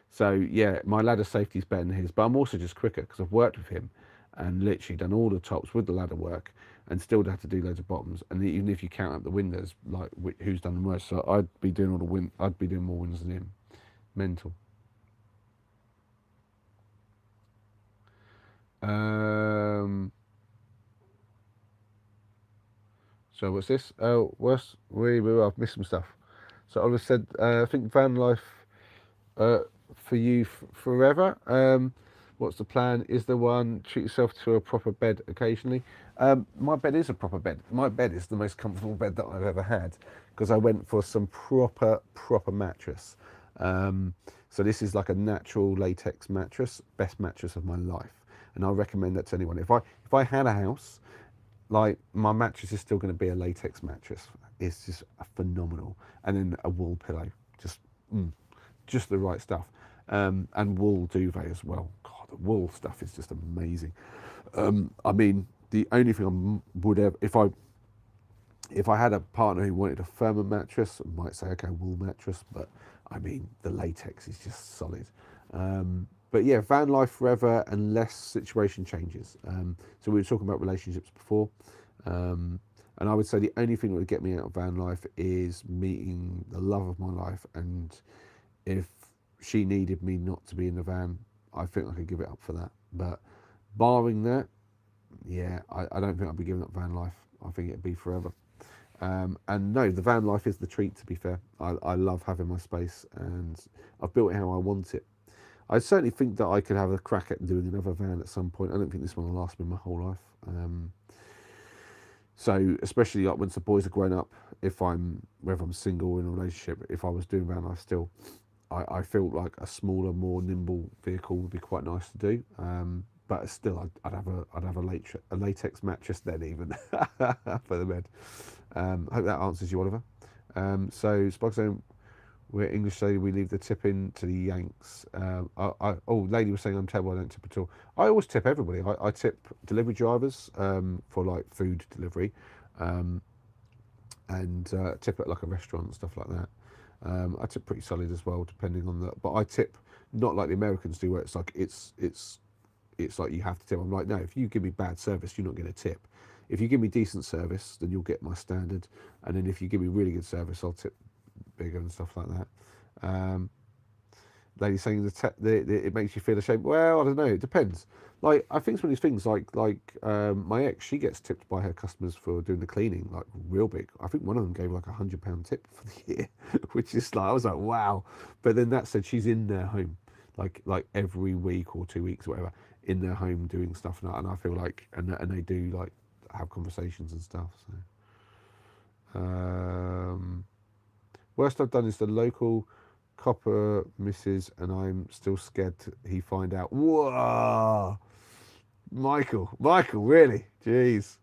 so yeah, my ladder safety is better than his, but I'm also just quicker because I've worked with him and literally done all the tops with the ladder work, and still had to do loads of bottoms. And even if you count up the windows, like who's done the most, so I'd be doing I'd be doing more windows than him. Mental. Um, so what's this? Oh, I've missed some stuff. So Oliver said, I think van life uh, for you forever. What's the plan? Is there one? Treat yourself to a proper bed occasionally. My bed is a proper bed. My bed is the most comfortable bed that I've ever had because I went for some proper mattress. So this is like a natural latex mattress, best mattress of my life, and I recommend that to anyone. If I had a house, like my mattress is still going to be a latex mattress. It's just phenomenal, and then a wool pillow, just just the right stuff, and wool duvet as well. God, the wool stuff is just amazing. I mean, the only thing I would ever, if I had a partner who wanted a firmer mattress, I might say okay, wool mattress, but I mean the latex is just solid. But yeah, van life forever unless situation changes. So we were talking about relationships before, and I would say the only thing that would get me out of van life is meeting the love of my life, and if she needed me not to be in the van, I think I could give it up for that. But barring that, yeah, I don't think I'd be giving up van life. I think it'd be forever. And no, the van life is the treat, to be fair. I love having my space, and I've built it how I want it. I certainly think that I could have a crack at doing another van at some point. I don't think this one will last me my whole life. So especially like once the boys are grown up, if I'm whether I'm single in a relationship, if I was doing van life still, I feel like a smaller, more nimble vehicle would be quite nice to do. But still, I'd have a latex mattress then even for the bed. Hope that answers you, Oliver. So Spog saying we're English lady, we leave the tip in to the Yanks. Lady was saying I'm terrible, I don't tip at all. I always tip everybody. I tip delivery drivers for like food delivery, um, and tip at like a restaurant and stuff like that. I tip pretty solid as well, depending on the. But I tip not like the Americans do, where it's like it's like you have to tip. I'm like, no, if you give me bad service, you're not going to tip. If you give me decent service, then you'll get my standard, and then if you give me really good service, I'll tip bigger and stuff like that. Um, Lady saying it makes you feel ashamed. Well, I don't know. It depends. Like I think some of these things, my ex, she gets tipped by her customers for doing the cleaning, like real big. I think one of them gave like £100 tip for the year, which is like I was like wow. But then that said, she's in their home, like every week or 2 weeks, or whatever, in their home doing stuff, and I feel like and they do like have conversations and stuff. So worst I've done is the local copper misses, and I'm still scared he find out. Whoa, Michael, really? Jeez.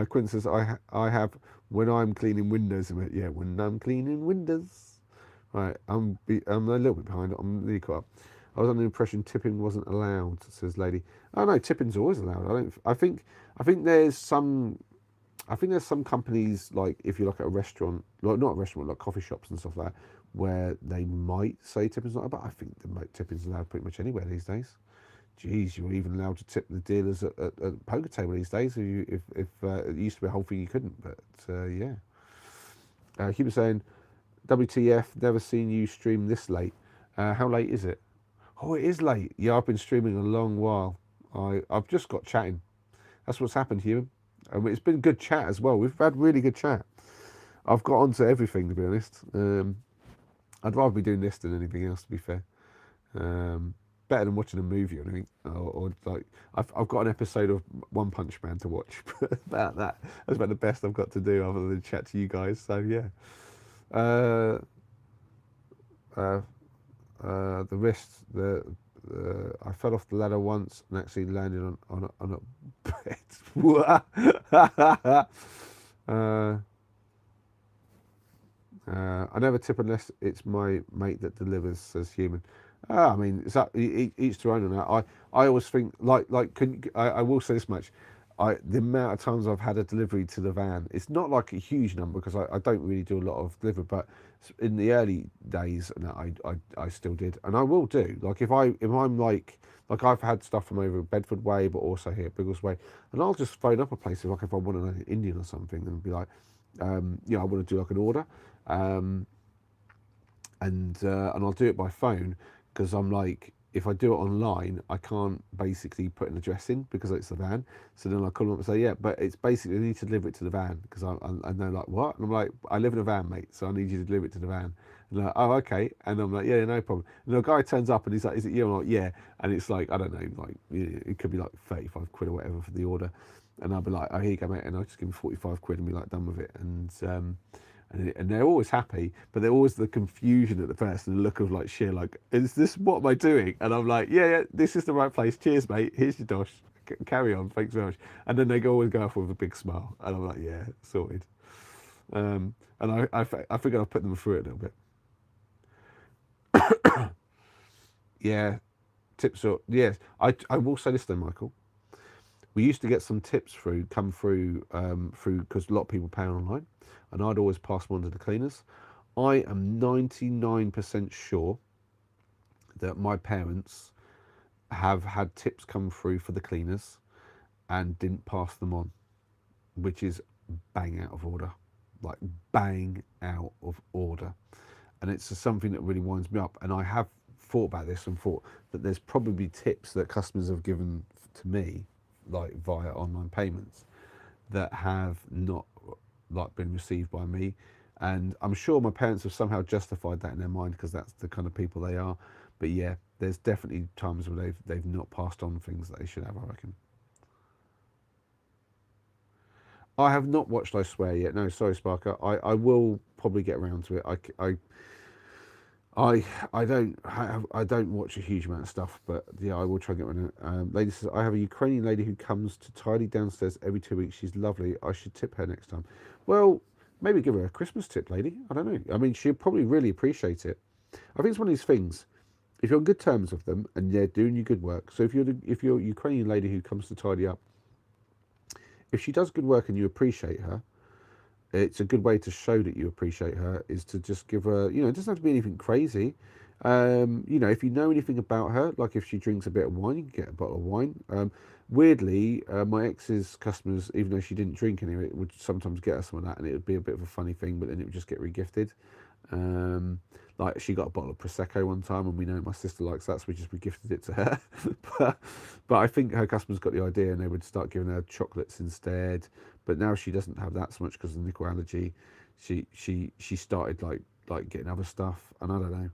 Quinn says I have when I'm cleaning windows. Yeah, when I'm cleaning windows. Right, I'm a little bit behind. I'm really caught up. I was under the impression tipping wasn't allowed. Says lady. Oh no, tipping's always allowed. I don't. I think there's some. I think there's some companies, like if you look at a restaurant, like not a restaurant, like coffee shops and stuff like that, where they might say tipping's not, but I think the tipping's allowed pretty much anywhere these days. Geez, you're even allowed to tip the dealers at the poker table these days. If it used to be a whole thing you couldn't, but yeah. He was saying, WTF, never seen you stream this late. How late is it? Oh, it is late. Yeah, I've been streaming a long while. I've just got chatting. That's what's happened, Human. It's been good chat as well. We've had really good chat. I've got onto everything, to be honest. I'd rather be doing this than anything else, to be fair. Better than watching a movie or anything. Or like, I've got an episode of One Punch Man to watch. About that. That's about the best I've got to do other than chat to you guys. So yeah. The wrist, I fell off the ladder once and actually landed on a bed. I never tip unless it's my mate that delivers, says Human. I mean, it's up, each to own on that. I always think I will say this much. The amount of times I've had a delivery to the van, it's not like a huge number because I don't really do a lot of delivery, but in the early days, and I still did, and I will do. Like if I'm like I've had stuff from over Bedford Way, but also here at Biggles Way, and I'll just phone up a place if I want an Indian or something, and be like, I want to do like an order, and I'll do it by phone because I'm like, if I do it online, I can't basically put an address in because it's the van. So then I call them up and say, yeah, but it's basically I need to deliver it to the van because and they're like, what? And I'm like, I live in a van, mate, so I need you to deliver it to the van. And they're like, oh, okay. And I'm like, yeah, no problem. And the guy turns up and he's like, is it you? I'm like, yeah. And it's like, I don't know, like it could be like 35 quid or whatever for the order. And I'll be like, oh, here you go, mate. And I'll just give him 45 quid and be like, done with it. And they're always happy, but they're always the confusion at the first and the look of like sheer like, is this what am I doing? And I'm like, yeah, this is the right place. Cheers, mate. Here's your dosh. Carry on. Thanks very much. And then they always go off with a big smile, and I'm like, yeah, sorted. And I figured I'll put them through it a little bit. Yeah, tips are yes. I will say this though, Michael. We used to get some tips come through because a lot of people pay online, and I'd always pass them on to the cleaners. I am 99% sure that my parents have had tips come through for the cleaners and didn't pass them on, which is bang out of order, like bang out of order. And it's something that really winds me up. And I have thought about this and thought that there's probably tips that customers have given to me, like via online payments, that have not like been received by me. And I'm sure my parents have somehow justified that in their mind because that's the kind of people they are. But yeah, there's definitely times where they've not passed on things that they should have, I reckon. I have not watched I Swear yet. No, sorry, Sparker. I will probably get around to it. I don't watch a huge amount of stuff, but yeah, I will try and get one. Lady says, I have a Ukrainian lady who comes to tidy downstairs every 2 weeks. She's lovely. I should tip her next time. Well, maybe give her a Christmas tip, lady. I don't know. I mean, she'll probably really appreciate it. I think it's one of these things. If you're on good terms with them and they're doing you good work, so if you're a Ukrainian lady who comes to tidy up, if she does good work and you appreciate her, it's a good way to show that you appreciate her is to just give her, it doesn't have to be anything crazy. If you know anything about her, like if she drinks a bit of wine, you can get a bottle of wine. Weirdly, my ex's customers, even though she didn't drink any of it, would sometimes get her some of that, and it would be a bit of a funny thing, but then it would just get regifted. Um, like she got a bottle of prosecco one time, and we know my sister likes that, so we gifted it to her. but but I think her customers got the idea, and they would start giving her chocolates instead. But now she doesn't have that so much because of the nickel allergy. She started like getting other stuff, and I don't know.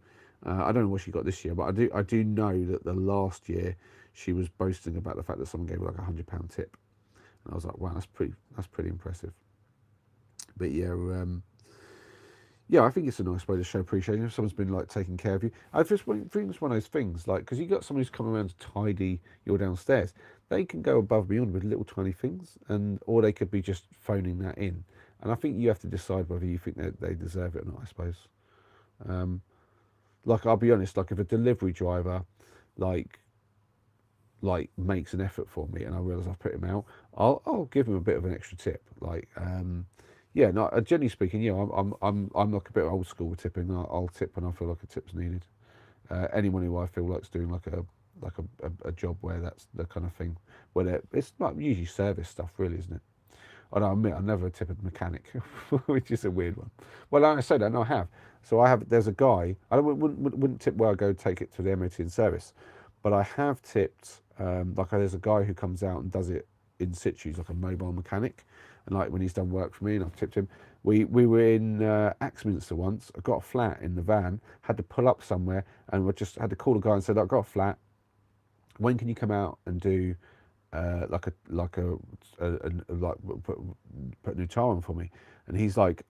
I don't know what she got this year, but I do know that the last year she was boasting about the fact that someone gave her like £100 tip, and I was like, wow, that's pretty impressive. But yeah, I think it's a nice way to show appreciation if someone's been like taking care of you. I just think it's one of those things, like because you got someone who's coming around to tidy your downstairs, they can go above and beyond with little tiny things, and or they could be just phoning that in. And I think you have to decide whether you think that they deserve it or not. I suppose. Um, like I'll be honest, like if a delivery driver, like makes an effort for me and I realise I've put him out, I'll give him a bit of an extra tip. Yeah, no, generally speaking, yeah, I'm like a bit old school with tipping. I'll tip when I feel like a tip's needed. Anyone who I feel like's doing like a job where that's the kind of thing where it's like usually service stuff, really, isn't it? And I admit I never tip a mechanic, which is a weird one. Well, like I say that, no, I have. So I have. There's a guy. I wouldn't tip where I go take it to the MOT and service, but I have tipped. There's a guy who comes out and does it in situ. He's like a mobile mechanic, and like when he's done work for me, and I've tipped him. We were in Axminster once. I got a flat in the van. Had to pull up somewhere, and we just had to call the guy and said, "I've got a flat. When can you come out and do like put a new tile on for me?" And he's like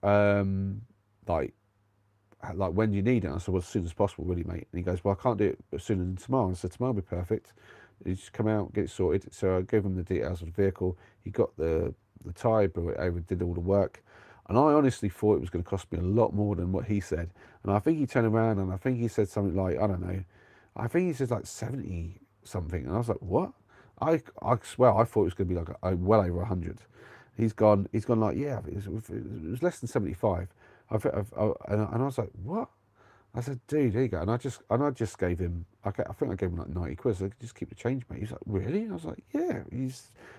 when do you need it? And I said, well, as soon as possible, really, mate. And he goes, well, I can't do it sooner than tomorrow. And I said, tomorrow will be perfect. You just come out, get it sorted. So I gave him the details of the vehicle. He got the tie, brought it over, did all the work. And I honestly thought it was going to cost me a lot more than what he said. And I think he turned around and I think he said something like, I don't know, I think he said like 70 something. And I was like, what? I swear I thought it was going to be like well over 100. He's gone like, yeah, it was less than 75. And I was like, what? I said, dude, there you go. And I just gave him, I think I gave him like 90 quid. So I could just keep the change, mate. He's like, really? And I was like, yeah. I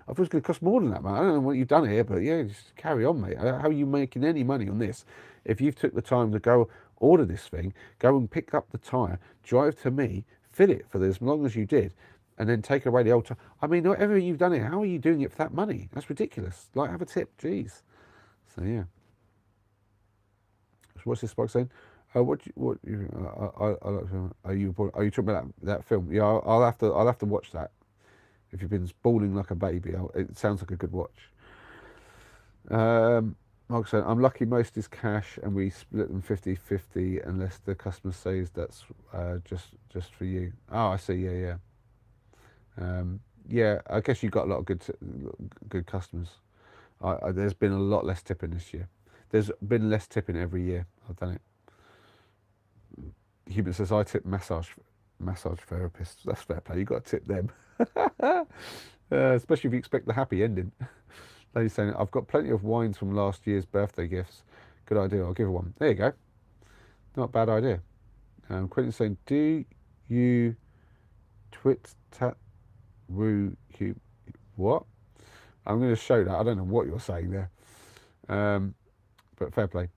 thought it was going to cost more than that, man. I don't know what you've done here, but yeah, just carry on, mate. How are you making any money on this? If you've took the time to go order this thing, go and pick up the tyre, drive to me, fill it for as long as you did, and then take away the old tyre. I mean, whatever you've done here, how are you doing it for that money? That's ridiculous. Like, have a tip, jeez. So yeah. So what's this box saying? Are you talking about that film? Yeah, I'll have to watch that. If you've been bawling like a baby, it sounds like a good watch. Mark said, I'm lucky most is cash and we split them 50-50 unless the customer says that's just for you. Oh, I see. Yeah, yeah. Yeah, I guess you got a lot of good customers. There's been a lot less tipping this year. There's been less tipping every year I've done it. Human says, I tip massage therapists. That's fair play. You got to tip them, especially if you expect the happy ending. Lady's saying, I've got plenty of wines from last year's birthday gifts. Good idea. I'll give her one. There you go. Not a bad idea. Quentin's saying, do you twit tat woo cube? What? I'm going to show that. I don't know what you're saying there. But fair play.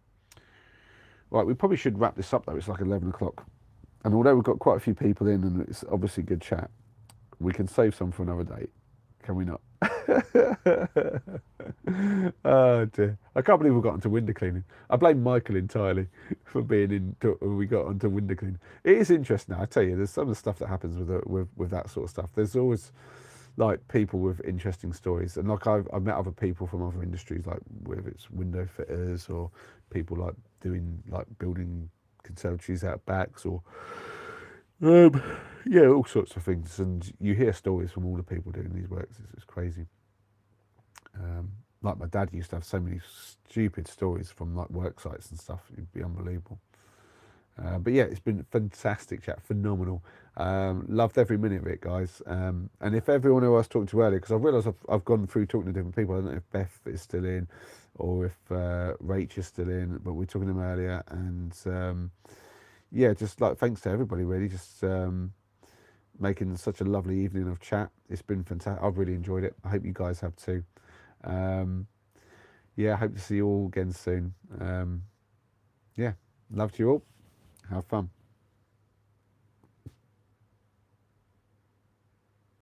Right, we probably should wrap this up though. It's like 11 o'clock. And although we've got quite a few people in and it's obviously good chat, we can save some for another date. Can we not? Oh dear. I can't believe we got onto window cleaning. I blame Michael entirely for being we got onto window cleaning. It is interesting now, I tell you, there's some of the stuff that happens with that sort of stuff. There's always like people with interesting stories. And like I've met other people from other industries, like whether it's window fitters or people like doing like building conservatories out backs or um, yeah, all sorts of things. And you hear stories from all the people doing these works. It's crazy. Um, like my dad used to have so many stupid stories from like work sites and stuff. It'd be unbelievable. But yeah, it's been fantastic chat, phenomenal. Loved every minute of it, guys. And if everyone who I was talking to earlier, because I realised I've gone through talking to different people. I don't know if Beth is still in, or if Rach is still in, but we were talking to them earlier. And yeah, just like thanks to everybody, really. Just making such a lovely evening of chat. It's been fantastic. I've really enjoyed it. I hope you guys have too. Um, yeah, I hope to see you all again soon. Yeah, love to you all. Have fun.